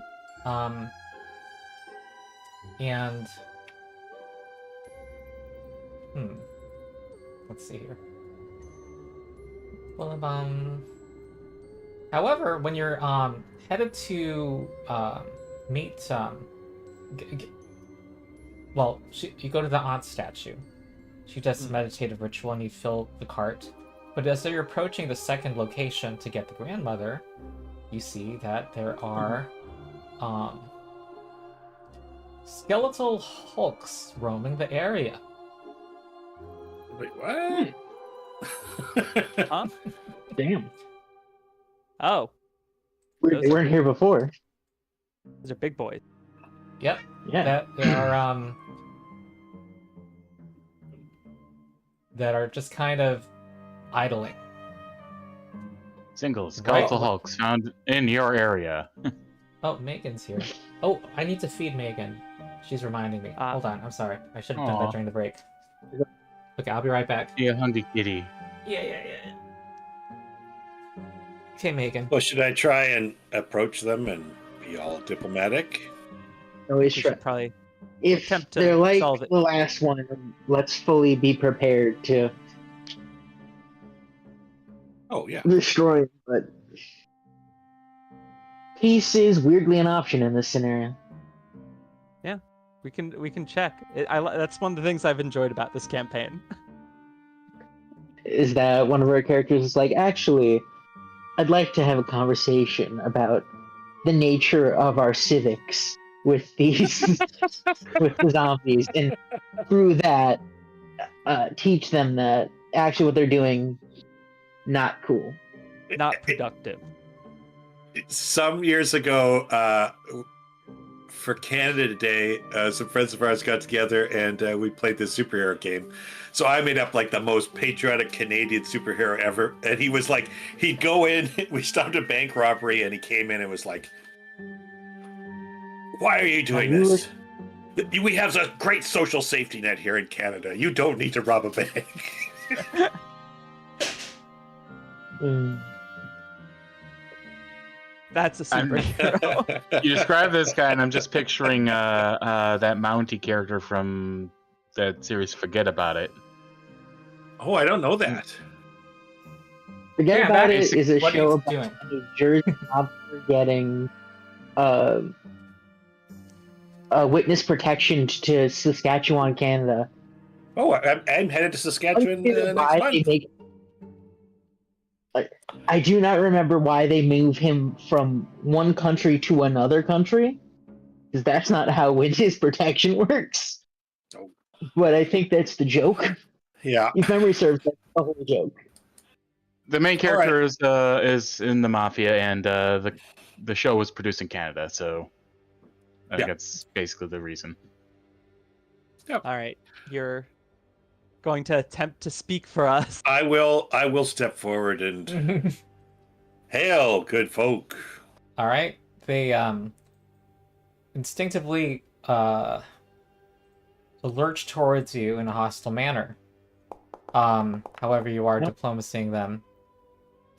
And let's see here. Well, however, when you're headed to meet you go to the aunt statue. She does a meditative ritual and you fill the cart. But as you're approaching the second location to get the grandmother, you see that there are skeletal hulks roaming the area. wait, what? Huh? Damn. Oh, They weren't here before. those are big boys. Yep, Yeah. that are just kind of idling. single skeletal Right. hulks found in your area. Oh, Megan's here. Oh, I need to feed Megan. She's reminding me. Hold on, I'm sorry. I should have done Aw. that during the break. Okay, I'll be right back. Yeah, hungry kitty. Yeah. Okay, Megan. Well, should I try and approach them and be all diplomatic? Always We try. should probably. If attempt to they're like solve it. the last one, let's fully be prepared to Oh, yeah. destroy them. But peace is weirdly an option in this scenario. We can check. That's one of the things I've enjoyed about this campaign. Is that one of our characters is like, actually, I'd like to have a conversation about the nature of our civics with these with the zombies, and through that, teach them that actually what they're doing not cool. Not productive. Some years ago, for Canada Day, some friends of ours got together and we played this superhero game. So I made up like the most patriotic Canadian superhero ever. And he was like, he'd go in, we stopped a bank robbery, and he came in and was like, why are you doing this? We have a great social safety net here in Canada. You don't need to rob a bank. That's a superhero. You describe this guy, and I'm just picturing that Mountie character from that series. Forget About It. Oh, I don't know that. Forget Yeah, About that It is- is a what show he's doing. about New Jersey mobster getting witness protection to Saskatchewan, Canada. Oh, I'm headed to Saskatchewan next Why month. they make- I do not remember why they move him from one country to another country, because that's not how witness protection works. Oh. But I think that's the joke. Yeah. If memory serves, that's the whole joke. The main character is in the mafia, and the show was produced in Canada, so I think Yeah. that's basically the reason. Yep. All right, you're going to attempt to speak for us. I will step forward and hail, good folk. All right. They instinctively lurch towards you in a hostile manner. However, you are diplomacying them.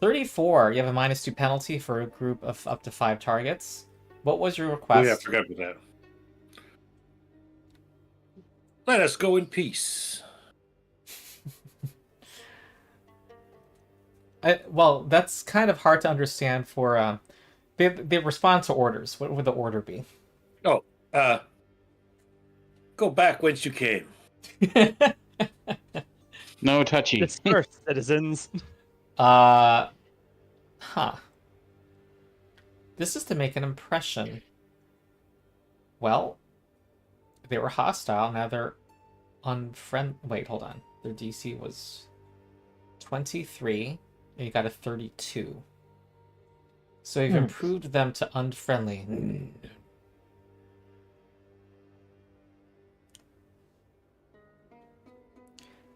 34. You have a -2 penalty for a group of up to 5 targets. What was your request? Oh, yeah, I forgot about that. Let us go in peace. Well, that's kind of hard to understand for... They respond to orders. What would the order be? Oh, go back whence you came. No touchy. Disperse, citizens. Huh. This is to make an impression. Well, they were hostile, now they're unfriendly. Wait, hold on. Their DC was 23, and you got a 32. So you've improved them to unfriendly.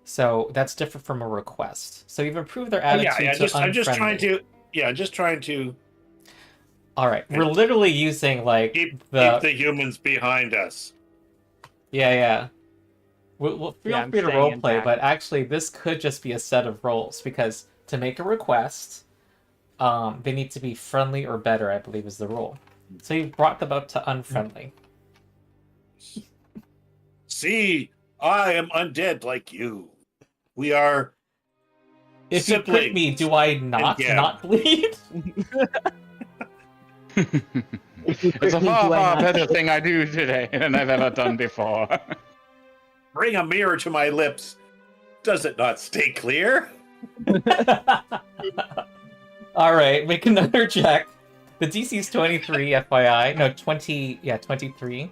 So that's different from a request. So you've improved their attitude to unfriendly. I'm just trying to All right, we're literally using like keep the humans behind us. Yeah. We'll feel I'm free to staying roleplay, intact. but actually this could just be a set of roles because to make a request, they need to be friendly or better, I believe is the rule. So you've brought them up to unfriendly. See, I am undead like you. We are If you prick me, do I not bleed? If you It's prick a me, far, do I far not- better thing I do today than I've ever done before. Bring a mirror to my lips. Does it not stay clear? All right, make another check. The DC is 23, FYI. No, 20. Yeah, 23.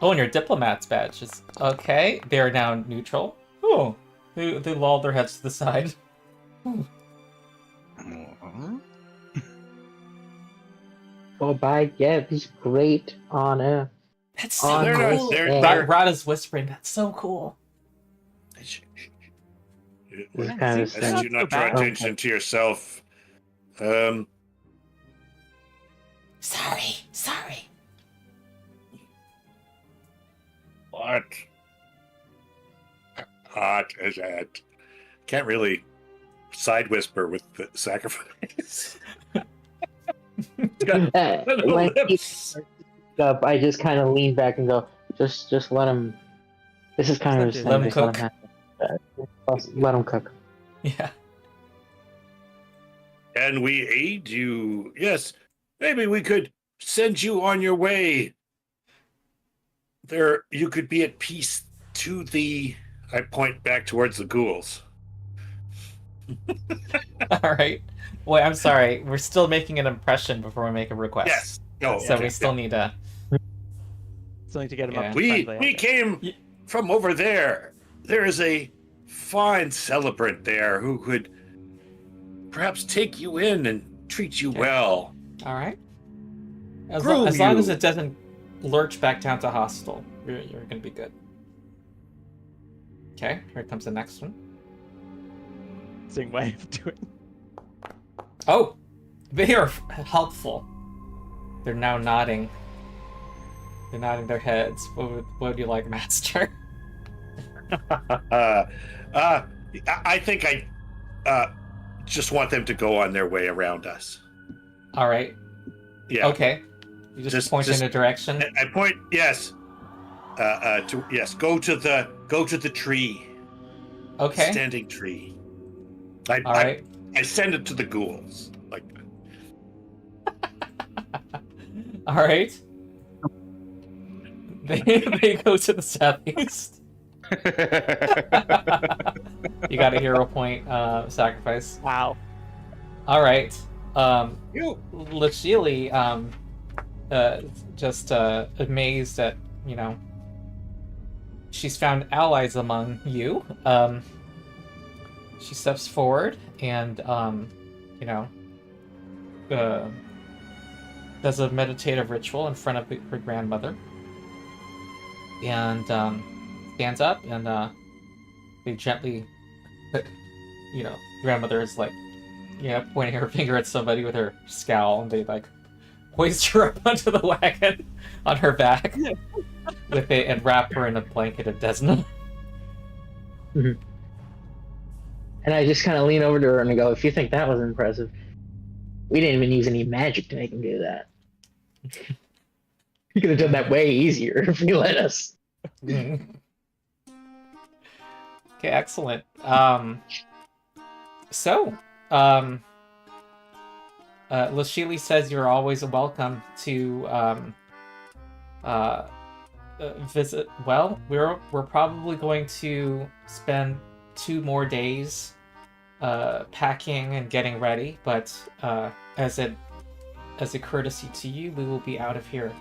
Oh, and your diplomat's badge is okay. They are now neutral. Oh, they lolled their heads to the side. Well, by Geb's great honor. That's Oh, so they're not- cool. they're- Rada's whispering. That's so cool. It's Yeah, kind of see, As Not you so not draw bad. attention to yourself. Sorry. What? Hot as that. Can't really side whisper with the sacrifice. Got little when he lips. up, I just kind of lean back and go, just let him. This is kind of his Let thing. him Just let cook. him let him cook. Yeah. Can we aid you? Yes. Maybe we could send you on your way. There, you could be at peace to the. I point back towards the ghouls. All right. Wait, I'm sorry. We're still making an impression before we make a request. Yes. No. So okay, we still need to. Still need to get him Yeah. up to We friendly, I we guess. came Ye- from over there. There is a fine celebrant there who could perhaps take you in and treat you Okay. well. All right. As Groom long as you. it doesn't lurch back down to hostile, you're gonna be good. Okay. Here comes the next one. Interesting way of doing. Oh, they are helpful. They're now nodding. They're nodding their heads. What would you like, Master? I think I just want them to go on their way around us. All right. Yeah. Okay. You just point in a direction. I point. Yes. Yes. Go to the tree. Okay. Standing tree. All right. I send it to the ghouls. Like. All right. They go to the southeast. You got a hero point sacrifice. Wow. All right. You. Lachili, just amazed at, she's found allies among you. She steps forward and, does a meditative ritual in front of her grandmother. and stands up, and they gently, grandmother is like, pointing her finger at somebody with her scowl, and they like hoist her up onto the wagon on her back and wrap her in a blanket of Desna. And I just kind of lean over to her and I go, if you think that was impressive, we didn't even use any magic to make him do that. You could have done that way easier if you let us. Okay, excellent. Lashili says you're always welcome to visit. Well, we're probably going to spend 2 more days packing and getting ready, but as a courtesy to you, we will be out of here,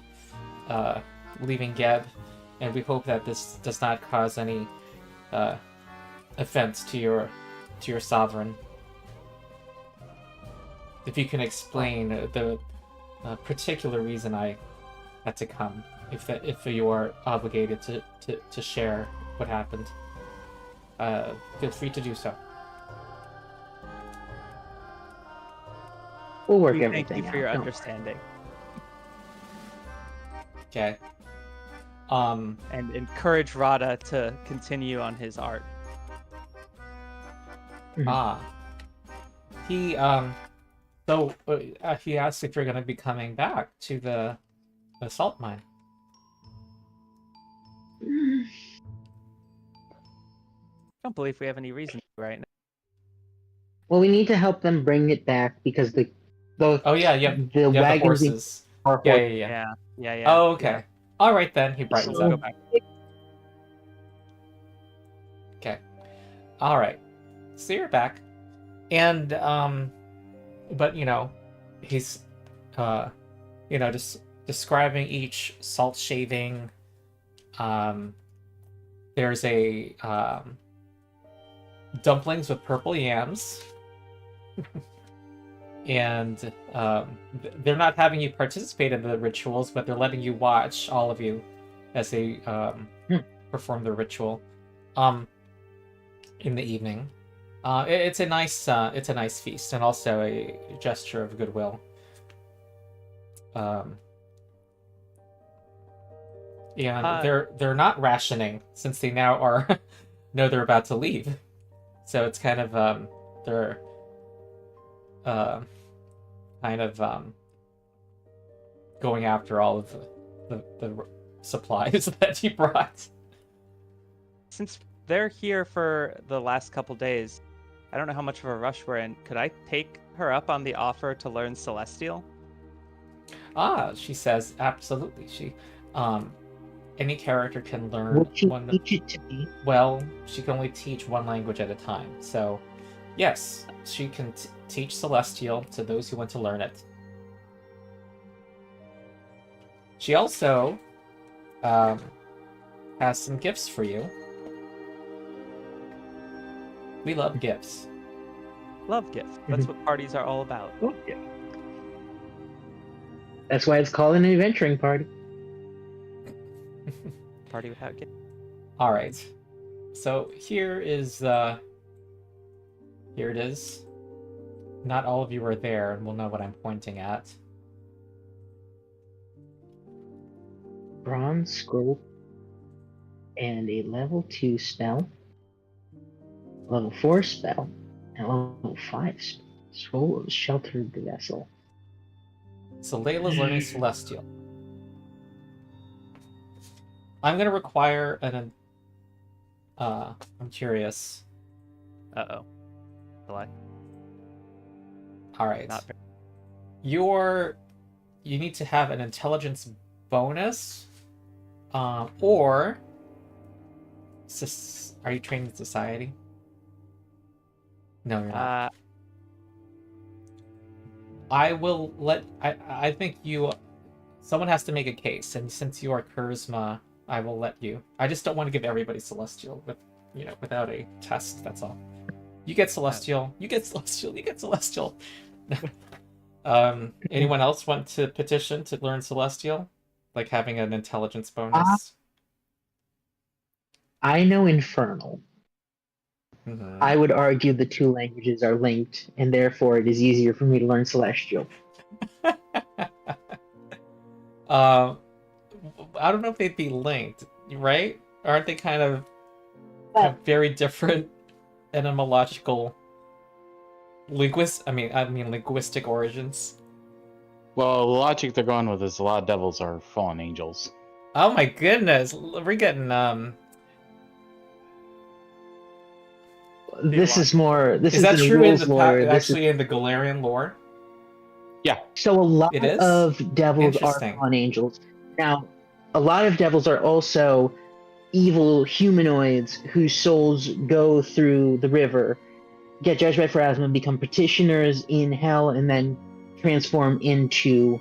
leaving Geb, and we hope that this does not cause any offense to your sovereign. If you can explain the particular reason I had to come, if you are obligated to share what happened, feel free to do so. We'll work We everything thank you out. for your Don't understanding Okay. and encourage Rada to continue on his art. He he asked if you're going to be coming back to the salt mine. worry. I don't believe we have any reason to right now. Well, we need to help them bring it back because the Oh yeah, the the wagons horses. are Yeah. Yeah. Oh, okay. All right then. He brightens So- up. Okay. All right. So you're back, and but he's just describing each salt shaving. There's a dumplings with purple yams. And they're not having you participate in the rituals, but they're letting you watch, all of you, as they perform the ritual in the evening. It's a nice feast, and also a gesture of goodwill. And they're not rationing, since they now are know they're about to leave. So it's kind of they're going after all of the supplies that you brought. Since they're here for the last couple days, I don't know how much of a rush we're in. Could I take her up on the offer to learn Celestial? She says absolutely. She any character can learn Would you one. teach it to me? Well, she can only teach one language at a time. So, yes, she can teach Celestial to those who want to learn it. She also has some gifts for you. We love gifts. Love gift. That's what parties are all about. Okay. That's why it's called an adventuring party. Party without gift. All right. So here it is. Not all of you are there, and will know what I'm pointing at. Bronze scroll and a level 2 spell, level 4 spell, and level 5 spell. Scroll of Sheltered Vessel. So Leila's learning Celestial. I'm gonna require I'm curious. Uh-oh. Delay. All right. Not very... You need to have an intelligence bonus, or are you trained in society? No, you're not. I will let. I think someone has to make a case, and since you are charisma, I will let you. I just don't want to give everybody Celestial without a test. That's all. You get Celestial. You get Celestial. You get Celestial. Anyone else want to petition to learn Celestial? Like having an intelligence bonus? I know Infernal. Mhm. I would argue the two languages are linked, and therefore it is easier for me to learn Celestial. I don't know if they'd be linked, right? Aren't they kind of have very different etymological linguistic origins? Well, the logic they're going with is a lot of devils are fallen angels. Oh my goodness, we're getting This is more. This Is that in true in rules the lore. actually in the Galarian lore? So a lot It is? of devils are Interesting. fallen angels. Now, a lot of devils are also evil humanoids whose souls go through the river, get judged by Pharasma, become petitioners in hell, and then transform into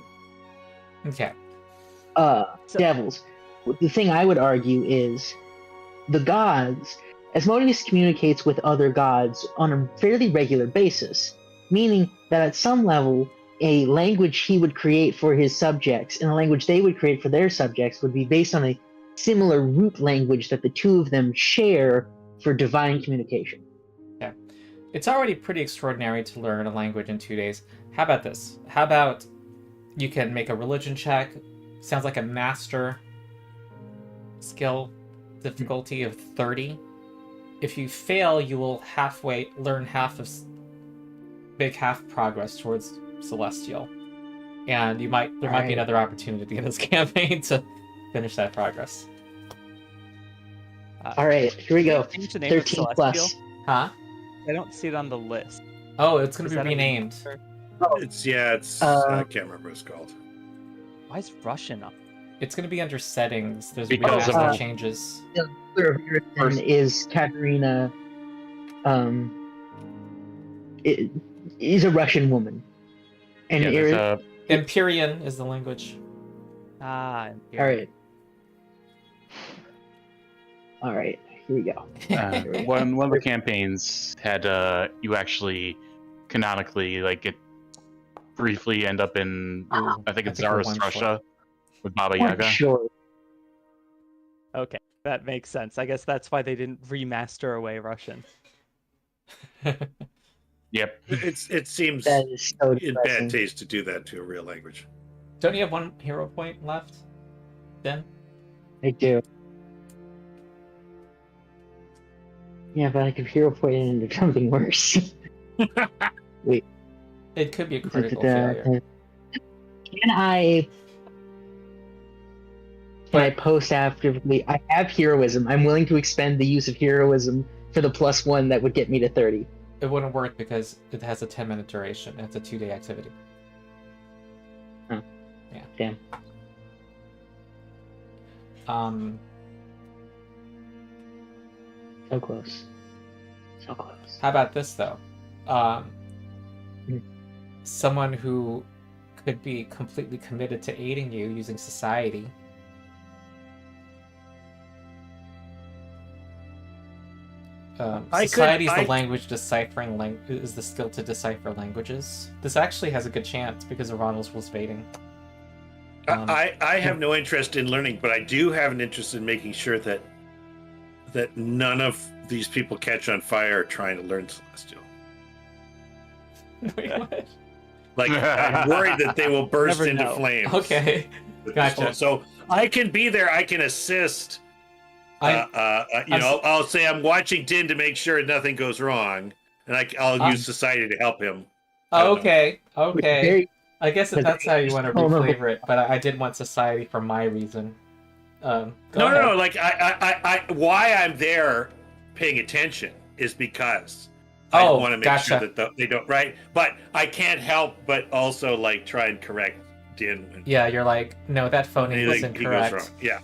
Okay. devils. The thing I would argue is the gods. Asmodeus communicates with other gods on a fairly regular basis, meaning that at some level, a language he would create for his subjects and a language they would create for their subjects would be based on a similar root language that the two of them share for divine communication. Yeah. It's already pretty extraordinary to learn a language in 2 days. How about this? How about you can make a religion check? Sounds like a master skill difficulty of 30. If you fail, you will learn make half progress towards Celestial. And there might be another opportunity at the end of this campaign to finish that progress. All right, here we go. Change the name of 13 plus. Celestial? Huh? I don't see it on the list. Oh, it's going Is to be that a renamed. It's I can't remember what it's called. Why is Russian up? It's going to be under settings. There's Because of remaster changes. The ruler of Irithon is Katerina. Is a Russian woman, and Yeah, there's a Empyrean is the language. Ah, all right. Here we go. one of the campaigns had you actually canonically get briefly end up in I think it's Tsarist Russia with Baba Yaga. Sure. Okay, that makes sense. I guess that's why they didn't remaster away Russian. Yep. It seems That is so in depressing. bad taste to do that to a real language. Don't you have one hero point left, Ben? I do. Yeah, but I could hero point it into something worse. Wait. It could be a critical failure. Can I post actively? I have heroism. I'm willing to expend the use of heroism for the +1 that would get me to 30. It wouldn't work because it has a 10-minute duration. It's a 2-day activity. Oh. Yeah. Damn. So close. So close. How about this though? Someone who could be completely committed to aiding you using society. Society is the language deciphering is the skill to decipher languages. This actually has a good chance because of Ronald's rules baiting. I have no interest in learning, but I do have an interest in making sure that none of these people catch on fire trying to learn Celestial. Wait, what? Like, I'm worried that they will burst Never into know. flames. Okay, gotcha. So I can be there. I can assist. I'll say I'm watching Dyn to make sure nothing goes wrong, and I'll use society to help him. Okay. Very- I guess if that's how you want to reflavor it, but I did want society for my reason. Go ahead. No. Like I why I'm there, paying attention is because I want to make sure that they don't But I can't help but also try and correct Dyn. Yeah, you're like, no, that phoneme was incorrect. Yeah.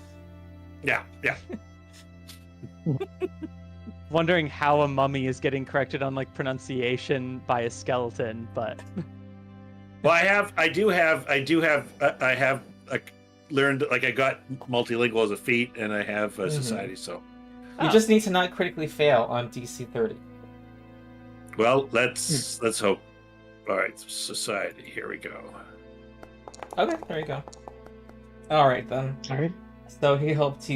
Wondering how a mummy is getting corrected on pronunciation by a skeleton, but Well, I have learned, I got multilingual as a feat, and I have society. So You just need to not critically fail on DC 30. well, let's hope. All right, society. Here we go. Okay, there you go. All right then. All right. So he helped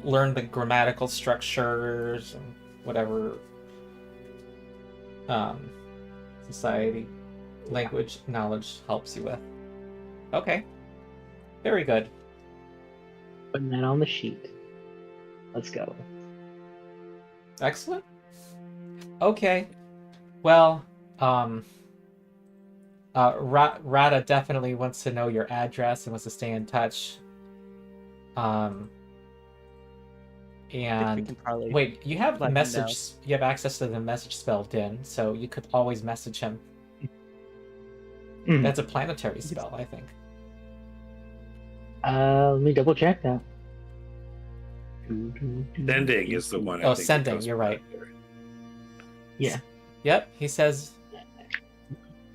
learn the grammatical structures and whatever um, society language knowledge helps you with. Okay. Very good. Putting that on the sheet. Let's go. Excellent. Okay. Well, Rada definitely wants to know your address and wants to stay in touch. And can probably wait, you have let him know. you have access to the message spell, Dyn, so you could always message him. Mhm. That's a planetary spell, I think. Let me double check that. Sending is the one. I Oh, think sending, that goes you're right. there. Yeah. Yep, he says,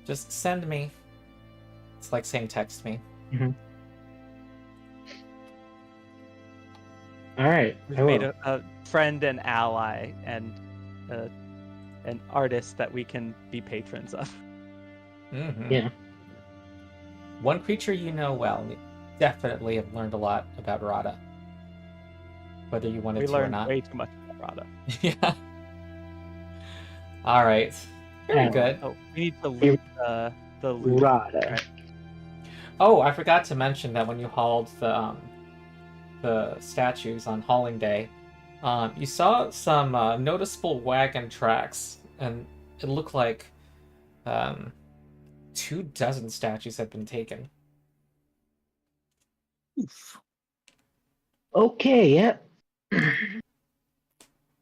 just send me. It's like saying text me. All right. We've I made will. a friend and ally and an artist that we can be patrons of. Mm-hmm. Yeah. One creature you know well. You definitely have learned a lot about Rada. Whether you wanted We to or learned not. way too much about Rada. Yeah. All right. Very good. Oh, we need to loot the loot. Rada. Right. Oh, I forgot to mention that when you hauled the statues on hauling day, you saw some noticeable wagon tracks, and it looked like 24 statues had been taken. Oof. Okay. Yep.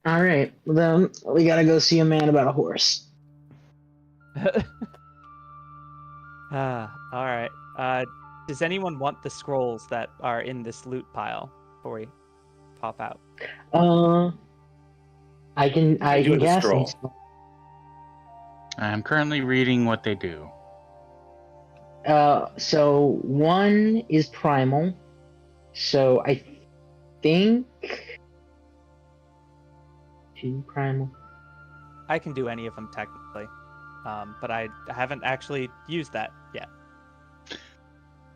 All right. Well, then we gotta go see a man about a horse. All right. Does anyone want the scrolls that are in this loot pile before we pop out? I can do the cast them. scroll. I'm currently reading what they do. So one is primal. So I think 2 primal. I can do any of them technically, but I haven't actually used that yet.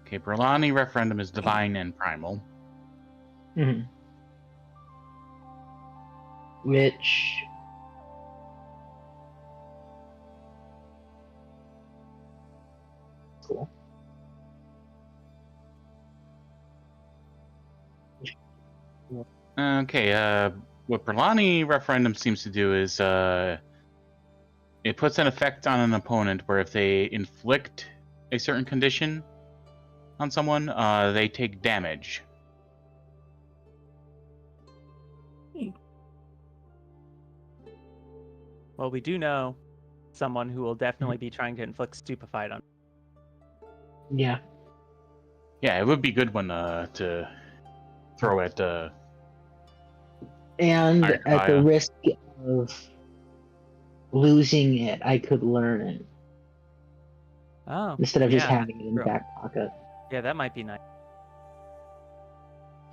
Okay, Berlani Referendum is divine and primal. Mm-hmm. Which cool. Okay, what Berlani Referendum seems to do is it puts an effect on an opponent where if they inflict a certain condition on someone, they take damage. Well, we do know someone who will definitely be trying to inflict stupefied on. Yeah. Yeah, it would be a good one to throw at. And Alright, at the Kaya. risk of losing it, I could learn it Oh, instead of just yeah, having it in the true. back pocket. Yeah, that might be nice.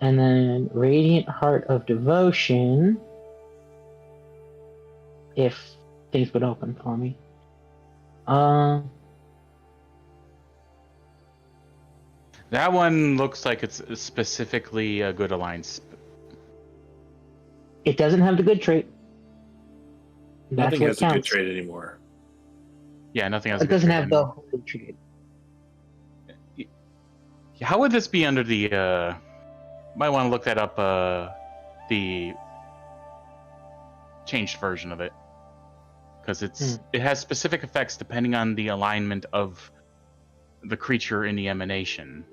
And then Radiant Heart of Devotion, if things would open for me. That one looks like it's specifically a good alliance. It doesn't have the good trait. That's Nothing what has a good counts. trait anymore. Yeah, nothing else. It doesn't have the holy trait. How would this be under the? Might want to look that up. The changed version of it, because it has specific effects depending on the alignment of the creature in the emanation.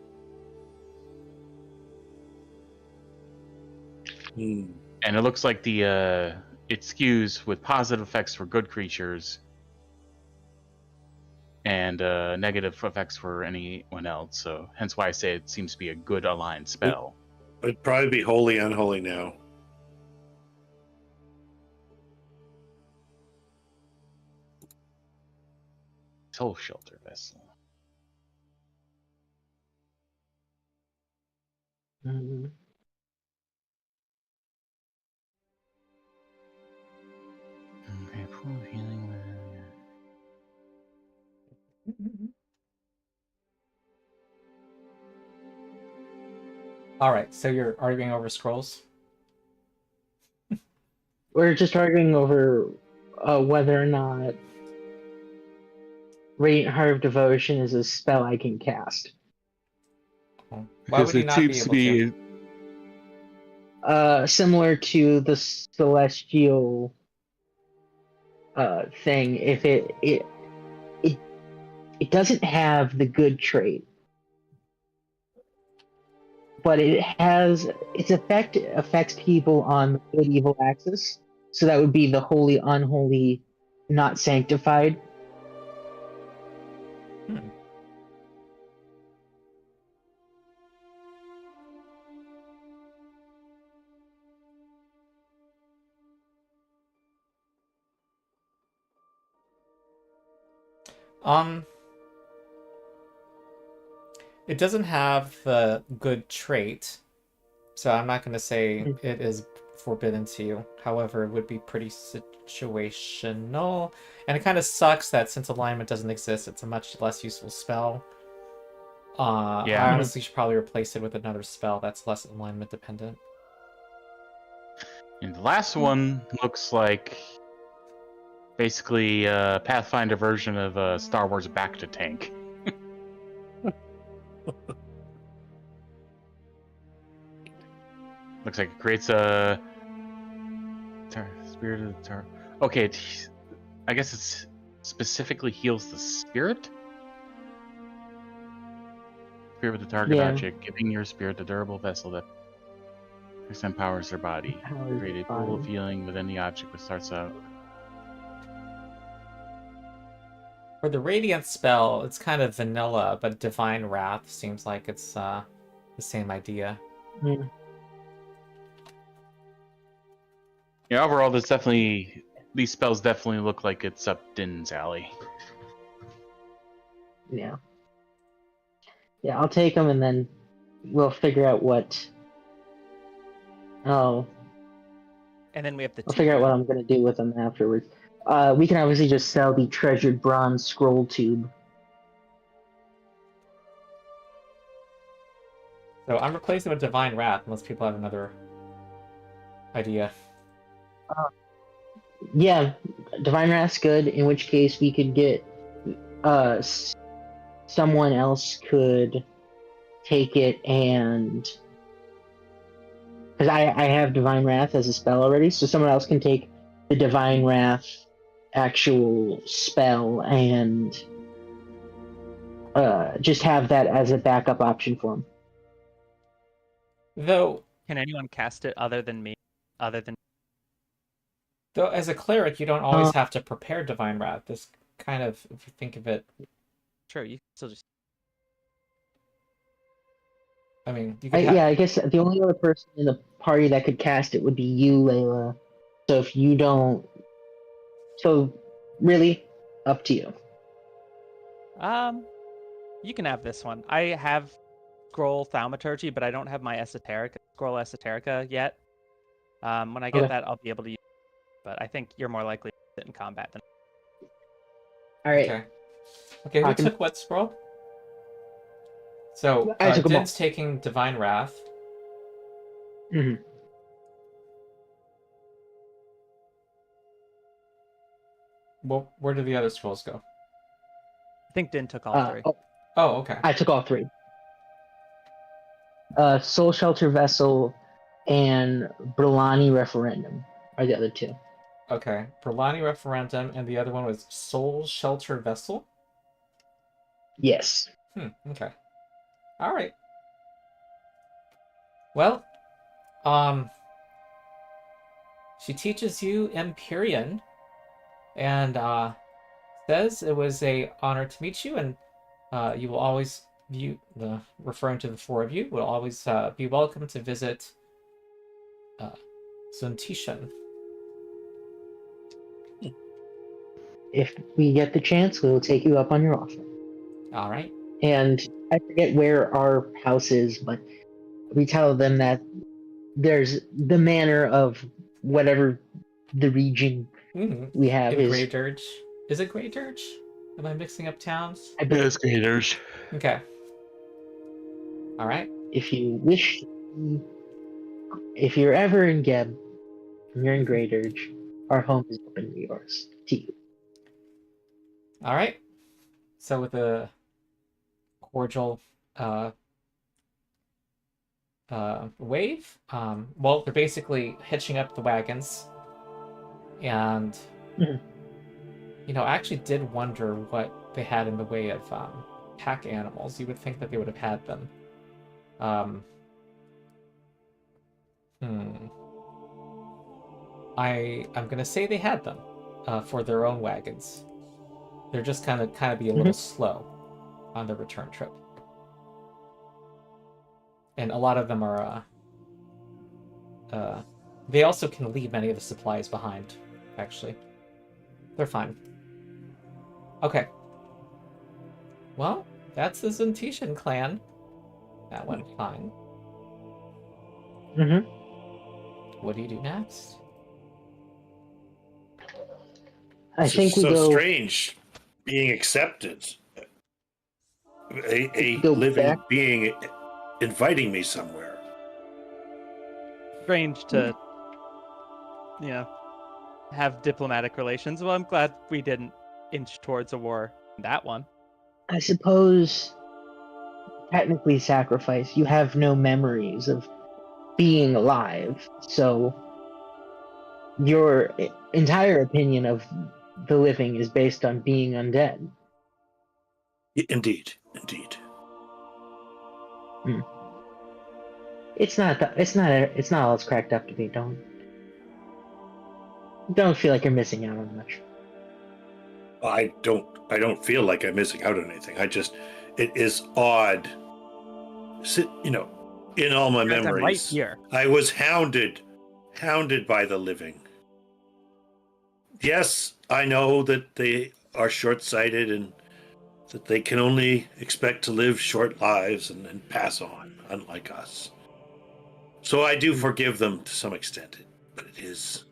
Hmm. And it looks like it skews with positive effects for good creatures and negative effects for anyone else. So hence why I say it seems to be a good aligned spell. It'd probably be holy unholy now. Soul Shelter Vessel. Mm-hmm. Okay, pool of healing. All right, so you're arguing over scrolls. We're just arguing over whether or not Radiant Heart of Devotion is a spell I can cast. Why Because would you it not be seems to able to? be Similar to the celestial thing. If it doesn't have the good trait, but it has its effect affects people on the good evil axis. So that would be the holy, unholy, not sanctified. It doesn't have the good trait, so I'm not going to say it is forbidden to you. However, it would be pretty situational, and it kind of sucks that since alignment doesn't exist, it's a much less useful spell. Yeah. I honestly should probably replace it with another spell that's less alignment dependent. And the last one looks like basically a Pathfinder version of Star Wars Back to Tank. Looks like it creates a spirit of the tar. Okay, I guess it specifically heals the spirit. Spirit of the target object, giving your spirit a durable vessel that empowers their body. Create a pool of healing within the object which starts out. For the Radiant spell, it's kind of vanilla, but Divine Wrath seems like it's the same idea. Yeah, overall, these spells definitely look like it's up Dyn's alley. Yeah. Yeah, I'll take them and then we'll figure out what. Oh. And then we have the. I'll figure out what I'm gonna do with them afterwards. We can obviously just sell the treasured bronze scroll tube. So I'm replacing with Divine Wrath unless people have another idea. Yeah, Divine Wrath's good. In which case we could get someone else could take it and because I have Divine Wrath as a spell already, so someone else can take the Divine Wrath actual spell and just have that as a backup option for him. Though Can anyone cast it other than me? Though as a cleric, you don't always have to prepare Divine Wrath. This kind of, if you think of it... Sure, you can still just... I mean, you could yeah, I guess the only other person in the party that could cast it would be you, Leila. So if you don't... So, really, up to you. You can have this one. I have scroll thaumaturgy, but I don't have my scroll esoterica yet. When I get that, I'll be able to use it. But I think you're more likely to sit in combat than... Alright. Okay, who took what scroll? So, Dyn's taking Divine Wrath. Mm-hmm. Well, where did the other scrolls go? I think Dyn took all three. Oh, okay. I took all three. Soul Shelter Vessel and Brillani Referendum are the other two. Okay, Brillani Referendum, and the other one was Soul Shelter Vessel? Yes. Okay. Alright. Well, she teaches you Empyrean, and says it was an honor to meet you, and you will always referring to the four of you, will always be welcome to visit Zuntishan. If we get the chance, we will take you up on your offer. All right. And I forget where our house is, but we tell them that there's the manor of whatever the region we have in is. Grey Dirge. Is it Grey Dirge? Am I mixing up towns? It's Grey Dirge. Okay. All right. If you wish If you're ever in Geb, and you're in Great Urge, our home is open to yours. To you. All right. So with a cordial wave, well, they're basically hitching up the wagons, and Mhm. I actually did wonder what they had in the way of pack animals. You would think that they would have had them. Um, hmm. I'm gonna say they had them for their own wagons. They're just kind of be a little slow on the return trip, and a lot of them are. They also can leave many of the supplies behind. Actually, they're fine. Okay. Well, that's the Zentishan clan. That went fine. Mm-hmm. What do you do next? I This think is we so go. strange being accepted. A Go living back. being inviting me somewhere. Strange to, have diplomatic relations. Well, I'm glad we didn't inch towards a war in that one. I suppose, technically, sacrifice. You have no memories of being alive, so your entire opinion of the living is based on being undead. Indeed. It's not all it's cracked up to be. Don't feel like you're missing out on much. I don't feel like I'm missing out on anything. It is odd. In all my Guys, I'm right memories, here. I was hounded by the living. Yes, I know that they are short-sighted and that they can only expect to live short lives and then pass on, unlike us. So I do forgive them to some extent, but it is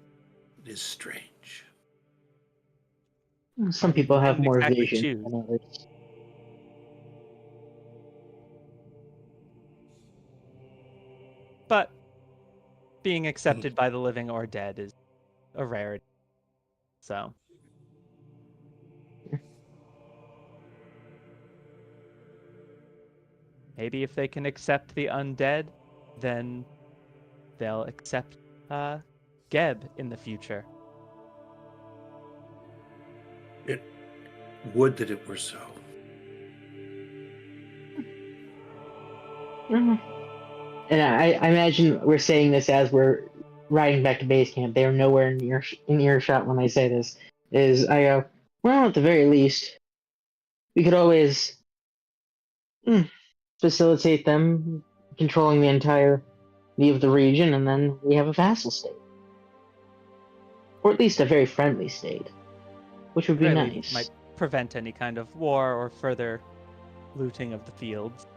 strange. Some people have Didn't more exactly vision choose. than others. But being accepted by the living or dead is a rarity. So maybe if they can accept the undead, then they'll accept Geb in the future. Would that it were so. And I imagine we're saying this as we're riding back to base camp. They are nowhere in earshot when I say this. I go, well, at the very least, we could always facilitate them controlling the entirety of the region, and then we have a vassal state. Or at least a very friendly state, which would be Really nice. might prevent any kind of war or further looting of the fields.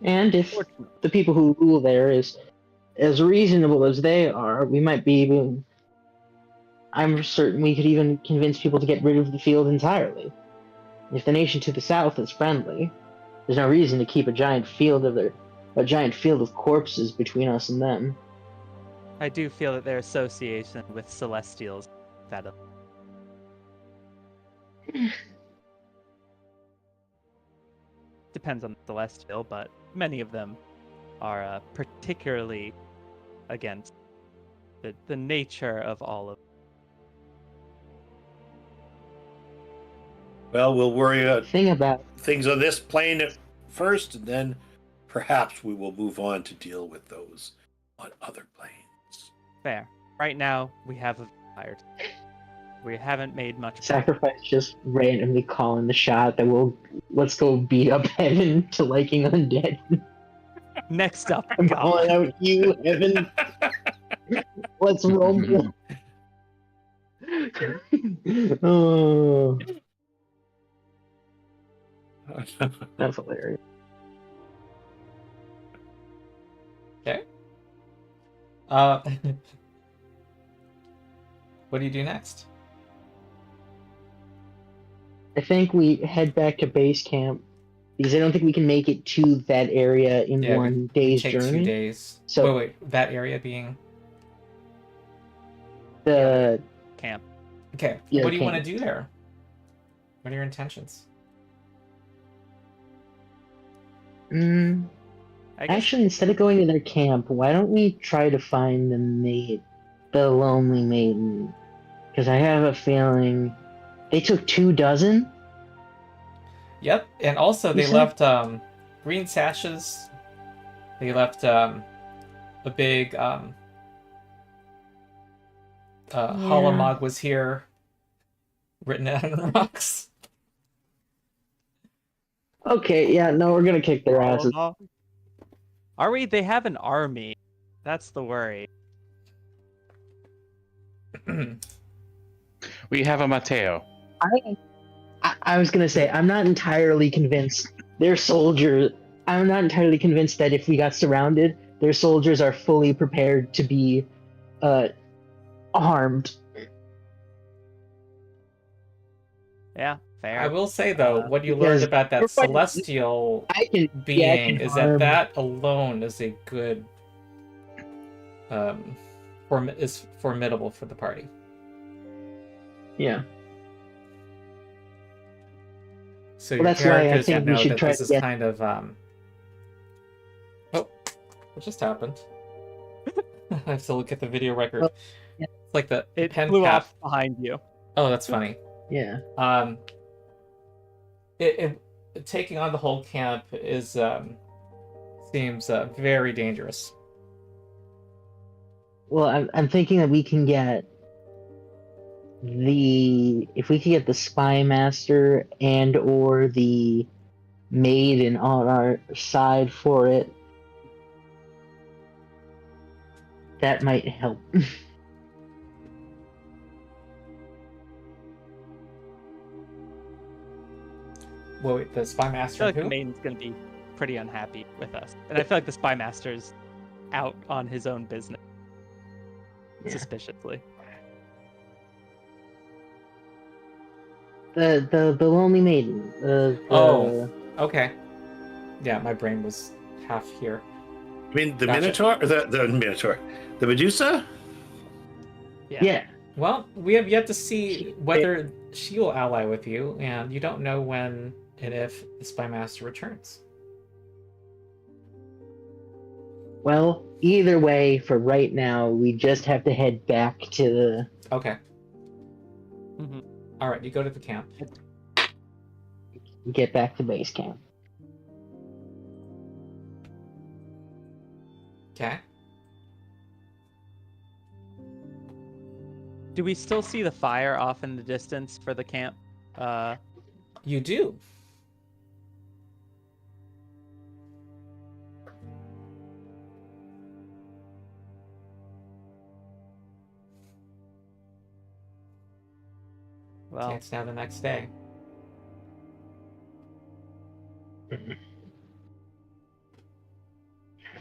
And if the people who rule there is as reasonable as they are, we might be even. I'm certain we could even convince people to get rid of the field entirely. If the nation to the south is friendly, there's no reason to keep a giant field of corpses between us and them. I do feel that their association with Celestials that depends on the Celestial, but many of them are particularly against the nature of all of. Well, we'll worry about things on this plane first, and then perhaps we will move on to deal with those on other planes. Fair. Right now, we have a vampire. We haven't made much. Sacrifice just randomly calling the shot that let's go beat up Heaven to liking undead. Next up, I'm calling out you, Heaven. Let's roll. Oh, that's hilarious. Okay. What do you do next? I think we head back to base camp because I don't think we can make it to that area in Yeah, one we day's take journey. 2 days. So Wait, that area being the Camp. okay. Yeah, What do you want to camp. do there? What are your intentions? mm, I guess actually, instead of going to their camp, why don't we try to find the lonely maiden? Because I have a feeling they took 24. Yep, and also You they said? left green sashes. They left a big Halamog was here, written out on the rocks. Okay, yeah, no, we're gonna kick their asses. Are we? They have an army. That's the worry. We have a Mateo. I was gonna say I'm not entirely convinced their soldiers. I'm not entirely convinced that if we got surrounded, their soldiers are fully prepared to be armed. Yeah, fair. I will say though, what you because learned about that we're fighting- celestial I can being is harm. that alone is a good is formidable for the party. Yeah. So Well, your that's why I characters think we know should that try this to is get- kind of oh, what just happened? I have to look at the video record. Well, yeah. It's like the It pen flew cap. off behind you. Oh, that's funny. Yeah. Taking on the whole camp is seems very dangerous. Well, I'm thinking that we can get if we could get the spy master and or the maiden on our side for it, that might help. Well, wait, the spy I master feel like who? the maiden's gonna be pretty unhappy with us, and I feel like the spy master's out on his own business, Yeah. suspiciously. The lonely maiden. Oh. Okay. Yeah, my brain was half here. I mean, the Gotcha. Minotaur? Or the Minotaur? The Medusa? Yeah. Well, we have yet to see whether she will ally with you, and you don't know when and if the spy master returns. Well, either way, for right now, we just have to head back to Okay. Mm-hmm. All right, you go to the camp. get back to base camp. Okay. Do we still see the fire off in the distance for the camp? You do. Well, It's now the next day.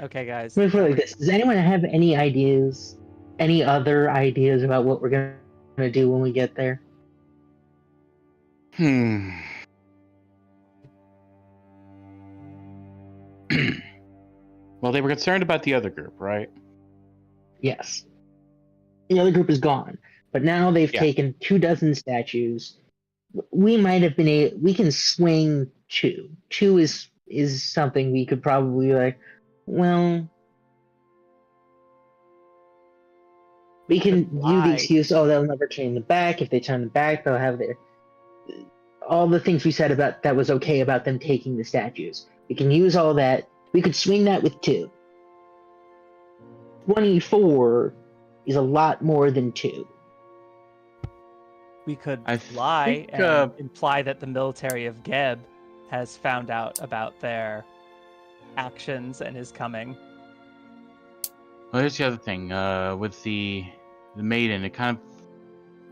okay, guys. Let me put it like this: does anyone have any ideas, any other ideas about what we're gonna do when we get there? Well, they were concerned about the other group, right? Yes. The other group is gone, but now they've Yeah. taken 24 statues. We might have been we can swing two. Two is something we could probably well, we can do Why? the excuse, oh, they'll never turn them back. If they turn them back, they'll have all the things we said about that was okay about them taking the statues. We can use all that. We could swing that with 2. 24 is a lot more than 2. We could I lie think, and imply that the military of Geb has found out about their actions and is coming. Well, here's the other thing. With the maiden,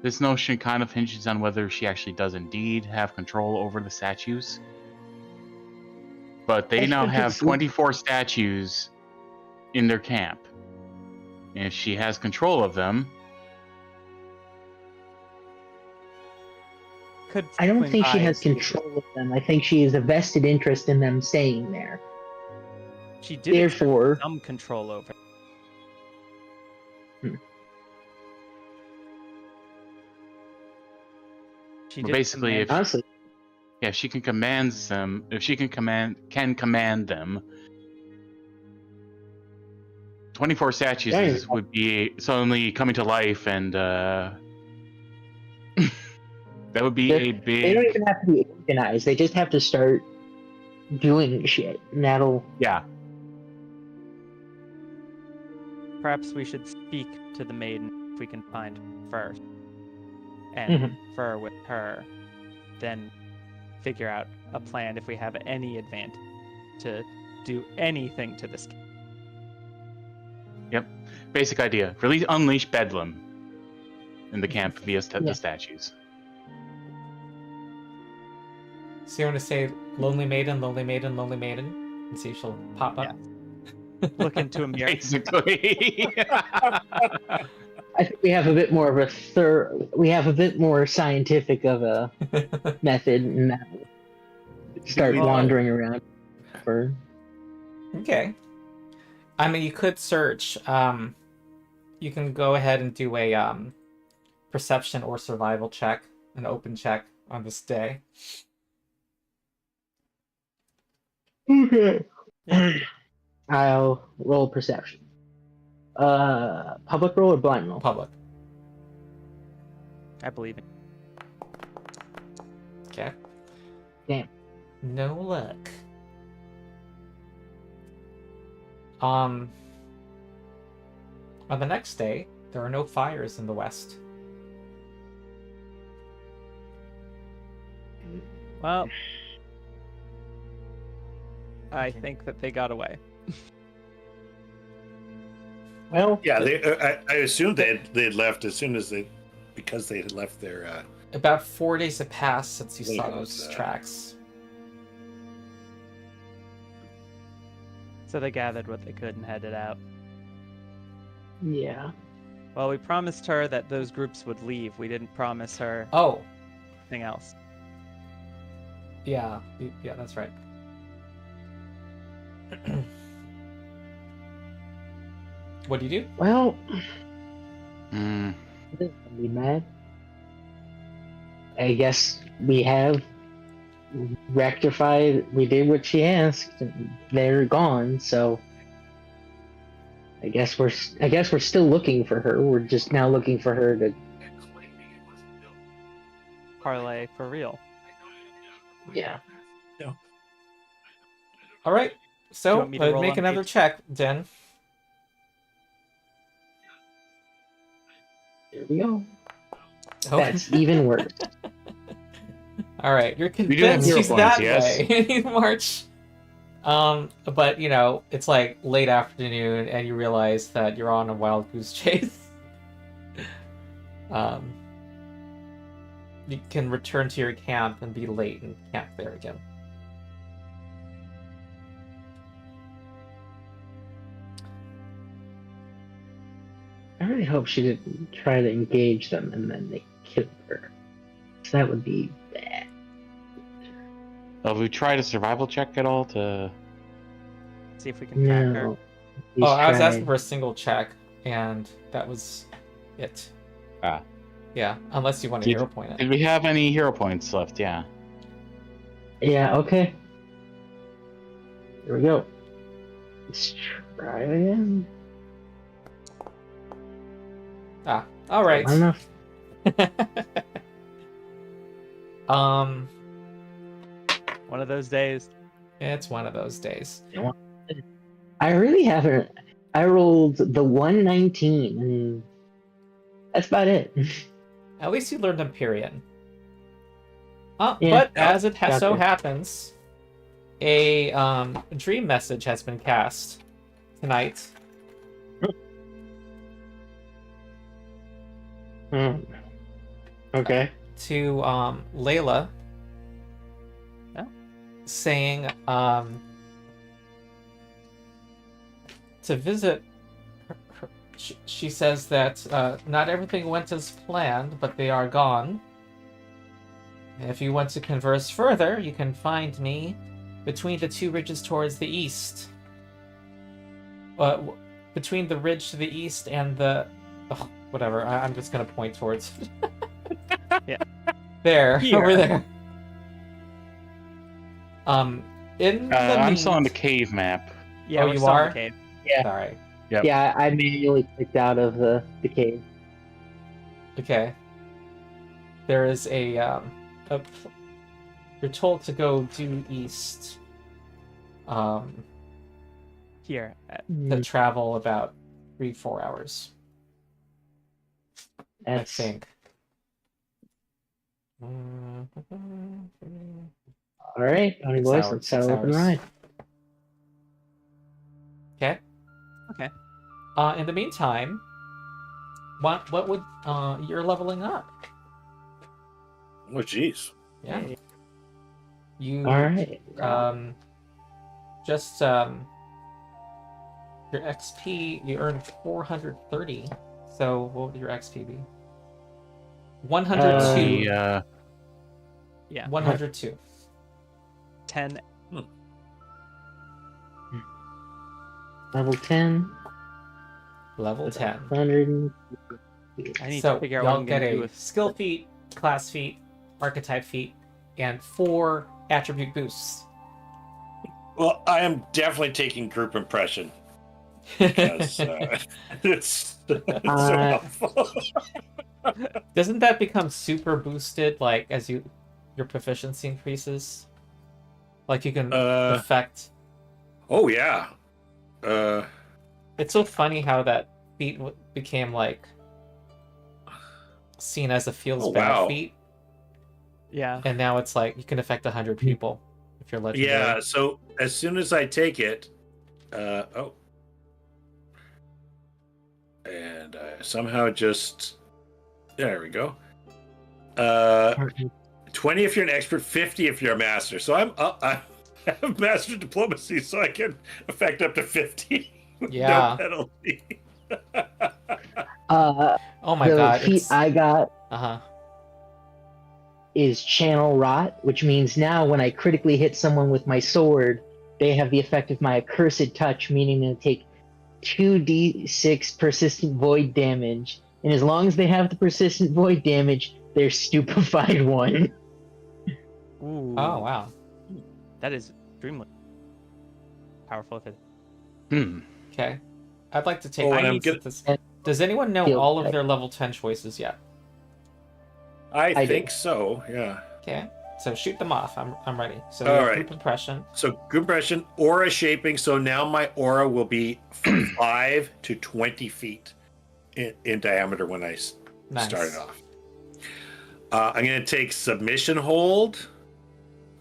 this notion kind of hinges on whether she actually does indeed have control over the statues. But they now have 24 statues in their camp. And if she has control of them, could. I don't swing think she by has and see. control of them. I think she has a vested interest in them staying there. She did Therefore, exert some control over. She Well, did basically, command- if honestly, yeah, she can command them. If she can command them, 24 statues Yeah, would be suddenly coming to life, and that would be a they don't big even have to be organized. They just have to start doing shit, and that'll. yeah. Perhaps we should speak to the maiden if we can find her first, and Mhm. confer with her, then figure out a plan if we have any advantage to do anything to this. Yep. Basic idea. Unleash Bedlam in the camp via Yeah. the statues. So you want to say lonely maiden, lonely maiden, lonely maiden, and see if she'll pop up? Look into a mirror. Basically. I think we have a bit more of a we have a bit more scientific of a method, and that'll start Well- wandering around. For Okay. I mean, you could search. You can go ahead and do a perception or survival check, an open check on this day. okay, I'll roll perception. Public roll or blind roll? Public. I believe it. Okay. Damn. No luck. On the next day, there are no fires in the west. Well, I think that they got away. Well, Yeah, I assumed they had left as soon as because they had left their. About 4 days have passed since you saw Yeah, those tracks. So they gathered what they could and headed out. yeah. Well, we promised her that those groups would leave. We didn't promise her Oh, anything else. yeah, yeah, that's right. What do you do? Well, Hmm. this is gonna be mad. I guess we have rectified. We did what she asked. And they're gone, so I guess we're still looking for her. We're just now looking for her to. Parlay for real. Yeah. All right, Do you so want me to roll make on another page- check, Dyn. Here we go. Oh. That's even worse. All right, you're do have convinced hero she's points, that yes? way. You march. But you know, it's like late afternoon, and you realize that you're on a wild goose chase. You can return to your camp and be late and camp there again. I really hope she didn't try to engage them and then they killed her. 'Cause that would be bad. Have we tried a survival check at all to? See if we can track her. No. Oh, I was asking for a single check, and that was it. Ah. Yeah, unless you want a Did- hero point it. Did we have any hero points left? Yeah. Yeah, okay. Here we go. Let's try it again. Ah, all right. Not enough. One of those days. It's one of those days. I really haven't. I rolled the 119, and that's about it. At least you learned Empyrean. But Yeah. as it so Gotcha. happens, a dream message has been cast tonight. Okay. To Leila, Oh. saying to visit her. She says that not everything went as planned, but they are gone, If you want to converse further, you can find me between the two ridges towards the east. Between the ridge to the east and the... Oh, whatever, I'm just going to point towards... Yeah. There, Here. over there. In the I'm still on the cave map. Yeah, Oh, we're you still in are? the cave. Yeah. Sorry. Yep. Yeah, I manually clicked out of the cave. Okay. There is you're told to go due east. Here. To travel about 3-4 hours. That's I think. all right. Only boys, let's settle up and ride. Okay. Okay. In the meantime, what would you're leveling up? Oh, jeez. Yeah. You All right. just your XP, you earned 430. So what would your XP be? 102. Yeah. 102. 10. Level 10. Level 10. 100. I need So to figure out what y'all I'm get gonna do a with. skill feat, class feat, archetype feat, and 4 attribute boosts. Well, I am definitely taking group impression because it's so helpful. Doesn't that become super boosted, like, as your proficiency increases? Like, you can affect... Oh, yeah. It's so funny how that feat became, like, seen as a feels bad feat. Yeah. And now it's like, you can affect 100 people if you're legendary. Yeah, so as soon as I take it... And somehow just... There we go. 20 if you're an expert, 50 if you're a master. So I have master diplomacy, so I can affect up to 50 with Yeah. no penalty. Oh my the god. feat I got Uh-huh. is Channel Rot, which means now when I critically hit someone with my sword, they have the effect of my accursed touch, meaning they take 2d6 persistent void damage. And as long as they have the persistent void damage, they're stupefied 1. Ooh. Oh, wow. That is extremely powerful. If it... Okay. I'd like to take... Oh, I and I'm need good- to... Does anyone know Feel all of like- their level 10 choices yet? I do. think so, yeah. Okay. So shoot them off. I'm ready. So All we have right. group impression. So group impression, aura shaping. So now my aura will be from 5 to 20 feet in diameter when I Nice. start it off. I'm going to take submission hold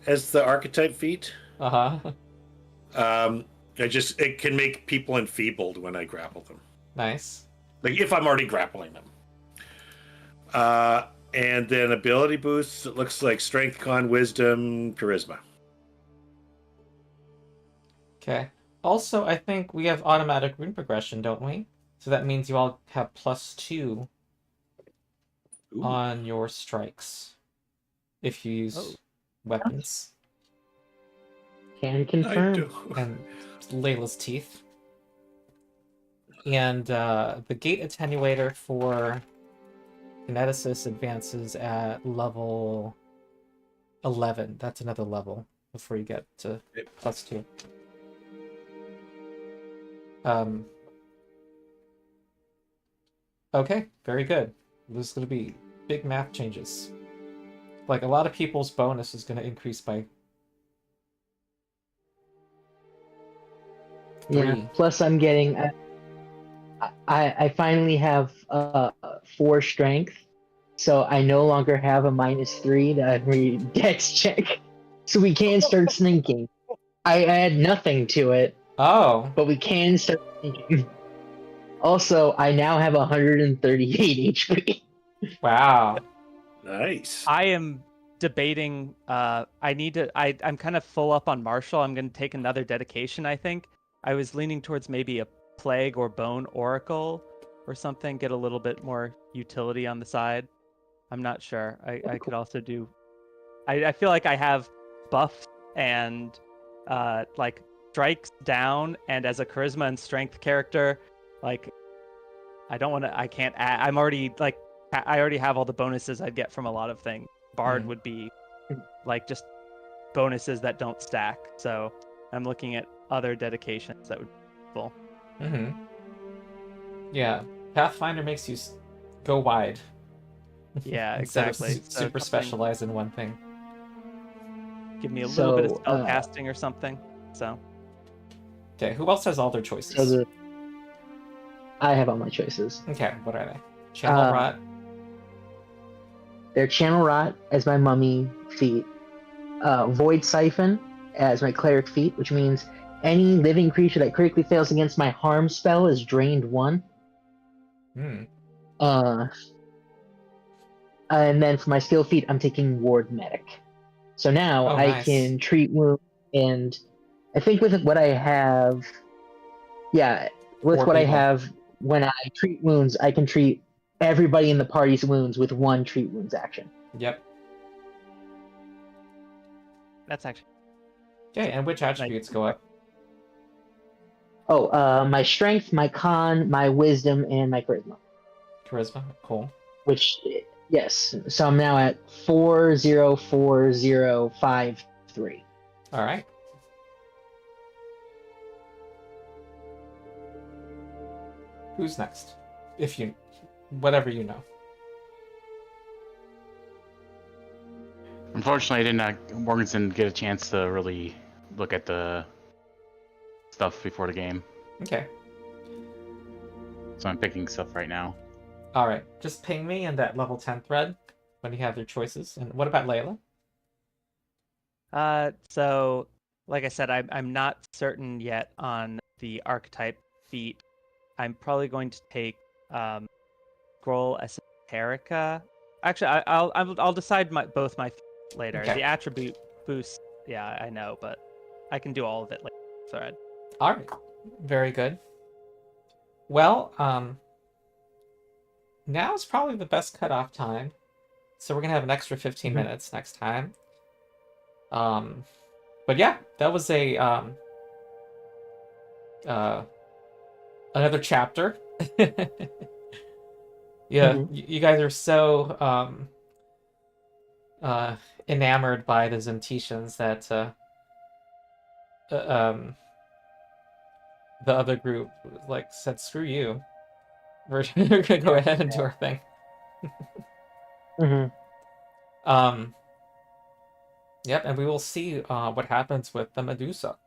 as the archetype feat. Uh-huh. It can make people enfeebled when I grapple them. Nice. Like if I'm already grappling them. And then ability boosts, it looks like strength, con, wisdom, charisma. Okay. Also, I think we have automatic rune progression, don't we? So that means you all have +2 Ooh. on your strikes if you use weapons. Can I confirm. do. And Leila's teeth. And the gate attenuator for kineticist advances at level 11. That's another level before you get to +2. Okay, very good. There's going to be big math changes. Like, a lot of people's bonus is going to increase by 3. Yeah. Plus, I'm getting. I finally have 4 strength, so I no longer have a -3 to every dex check, so we can start sneaking. I add nothing to it, Oh, but we can start sneaking. Also, I now have 138 HP. wow. Nice. I am debating. I'm kind of full up on martial. I'm going to take another dedication. I think I was leaning towards maybe a plague or bone oracle or something. Get a little bit more utility on the side. I'm not sure. I could also do I feel like I have buffs and like strikes down, and as a charisma and strength character, like I don't want to. I can't add. I'm already like I already have all the bonuses I'd get from a lot of things. Bard would be like just bonuses that don't stack. So I'm looking at other dedications that would be full. Mm-hmm. Yeah, Pathfinder makes you go wide. Yeah, Instead exactly. of super specialize in one thing. Give me a little bit of So, spell casting or something. So Okay, who else has all their choices? So I have all my choices. Okay, what are they? Channel Rot. They're Channel Rot as my mummy feat, Void Siphon as my cleric feat, which means any living creature that critically fails against my harm spell is drained 1. Hmm. And then for my skill feat, I'm taking Ward Medic. So now Oh, I nice. can treat wounds, and I think with what I have, with Four what I people. have, when I treat wounds, I can treat everybody in the party's wounds with 1 treat wounds action. Yep. that's actually Okay, and which attributes go up? Oh, my strength, my con, my wisdom, and my charisma. Charisma. Cool. Which, yes, so I'm now at 404053. All right. Who's next? If you, whatever you know. Unfortunately, I did not. Morganson get a chance to really look at the stuff before the game, Okay. so I'm picking stuff right now. All right. Just ping me in that level 10 thread when you have your choices. And what about Leila? So like I said, I'm not certain yet on the archetype feat. I'm probably going to take Scroll Esoterica. Actually, I'll decide both my feats later. Okay. The attribute boost, yeah, I know, but I can do all of it later. Thread. All right. Very good. Well, now is probably the best cutoff time. So we're going to have an extra 15 minutes next time. But yeah, that was a another chapter. Yeah, you guys are so enamored by the Zentetians that the other group like said, "Screw you, we're gonna go ahead and do our thing." Yep, and we will see what happens with the Medusa.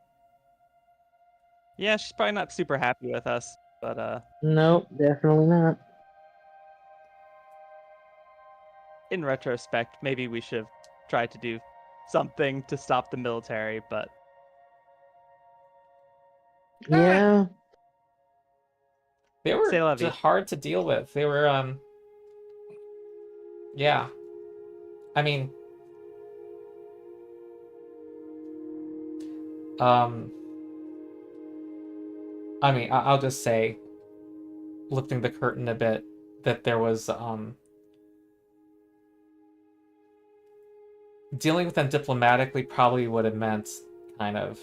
Yeah, she's probably not super happy with us, but Nope, definitely not. in retrospect, maybe we should have tried to do something to stop the military, but Yeah. They C'est la were vie. just hard to deal with. They were yeah. I mean I'll just say, lifting the curtain a bit, that there was dealing with them diplomatically probably would have meant kind of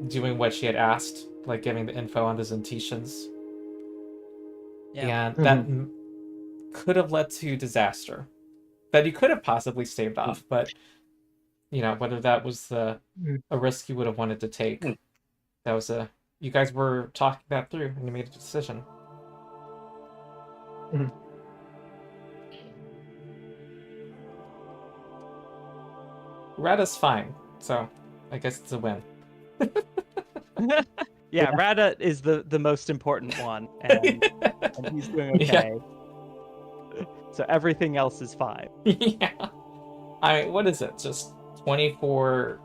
doing what she had asked, like giving the info on the Zentetians. Yeah. And that could have led to disaster that you could have possibly staved off, but you know, whether that was a risk you would have wanted to take, that was you guys were talking that through and you made a decision. Rada's fine, so I guess it's a win. Yeah, Rada is the most important one, and he's doing okay. So everything else is fine. Yeah. I mean, what is it? Just 24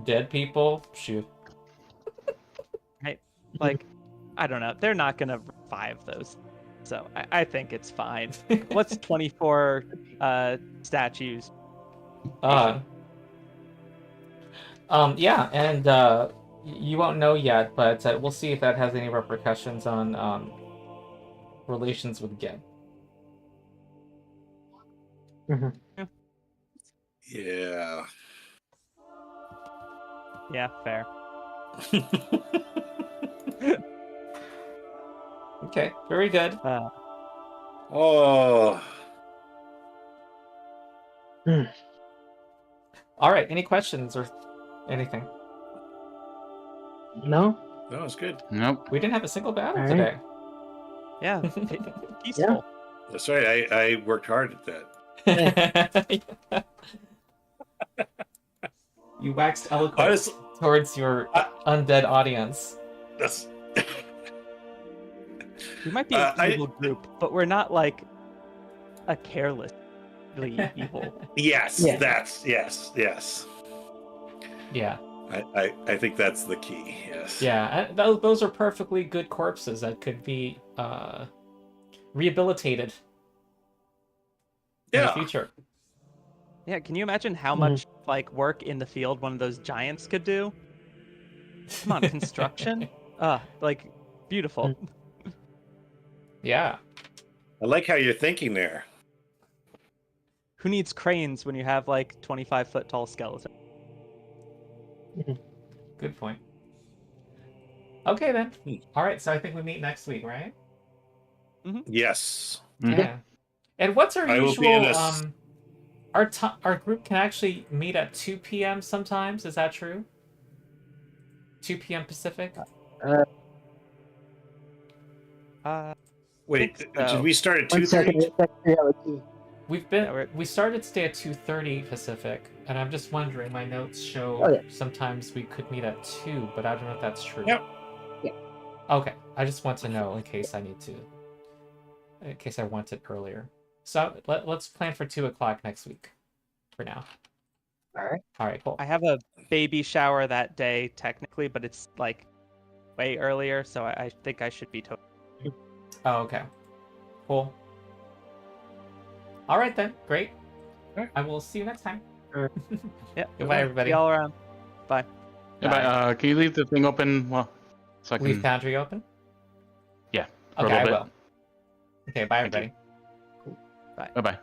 dead people? Shoot. Right? Like, I don't know. They're not gonna revive those, so I think it's fine. What's 24 statues? Yeah, and you won't know yet, but we'll see if that has any repercussions on relations with Gib. Yeah. Yeah, fair. Okay, very good. Oh. All right, any questions or anything? No? That was good. Nope. We didn't have a single battle All today. Yeah, peaceful. That's right. I worked hard at that. You waxed eloquent Honestly, towards your undead audience. that's We might be an evil group, but we're not like a carelessly evil. yes. Yeah. That's yes. Yeah. I think that's the key. Yes. Yeah, those are perfectly good corpses that could be rehabilitated in the Yeah. future. Yeah, can you imagine how much like work in the field one of those giants could do? Come on, construction? Like beautiful. Yeah. I like how you're thinking there. Who needs cranes when you have like 25-foot tall skeleton? Good point. Okay then. Hmm. All right, so I think we meet next week, right? Yes. Yeah. And what's our I will be usual in a our group can actually meet at 2 p.m. sometimes, is that true? 2 p.m. Pacific? Wait, think so. did we start at 1 second. 2:30? We started to stay at 2:30 Pacific, and I'm just wondering, my notes show Oh, yeah. sometimes we could meet at 2, but I don't know if that's true. Yep. Yeah. Okay, I just want to know in case I want it earlier. So let's plan for 2 o'clock next week for now. All right. All right, cool. I have a baby shower that day technically, but it's like way earlier, so I think I should be totally. Oh, okay. Cool. All right then, great. Alright. I will see you next time. Yeah. Goodbye, everybody. See y'all around. Bye. Yeah, but, can you leave the thing open? Well, so I can. Leave Foundry open? Yeah. For Okay, a I little will. Okay, bye, Thank you. everybody. Bye bye.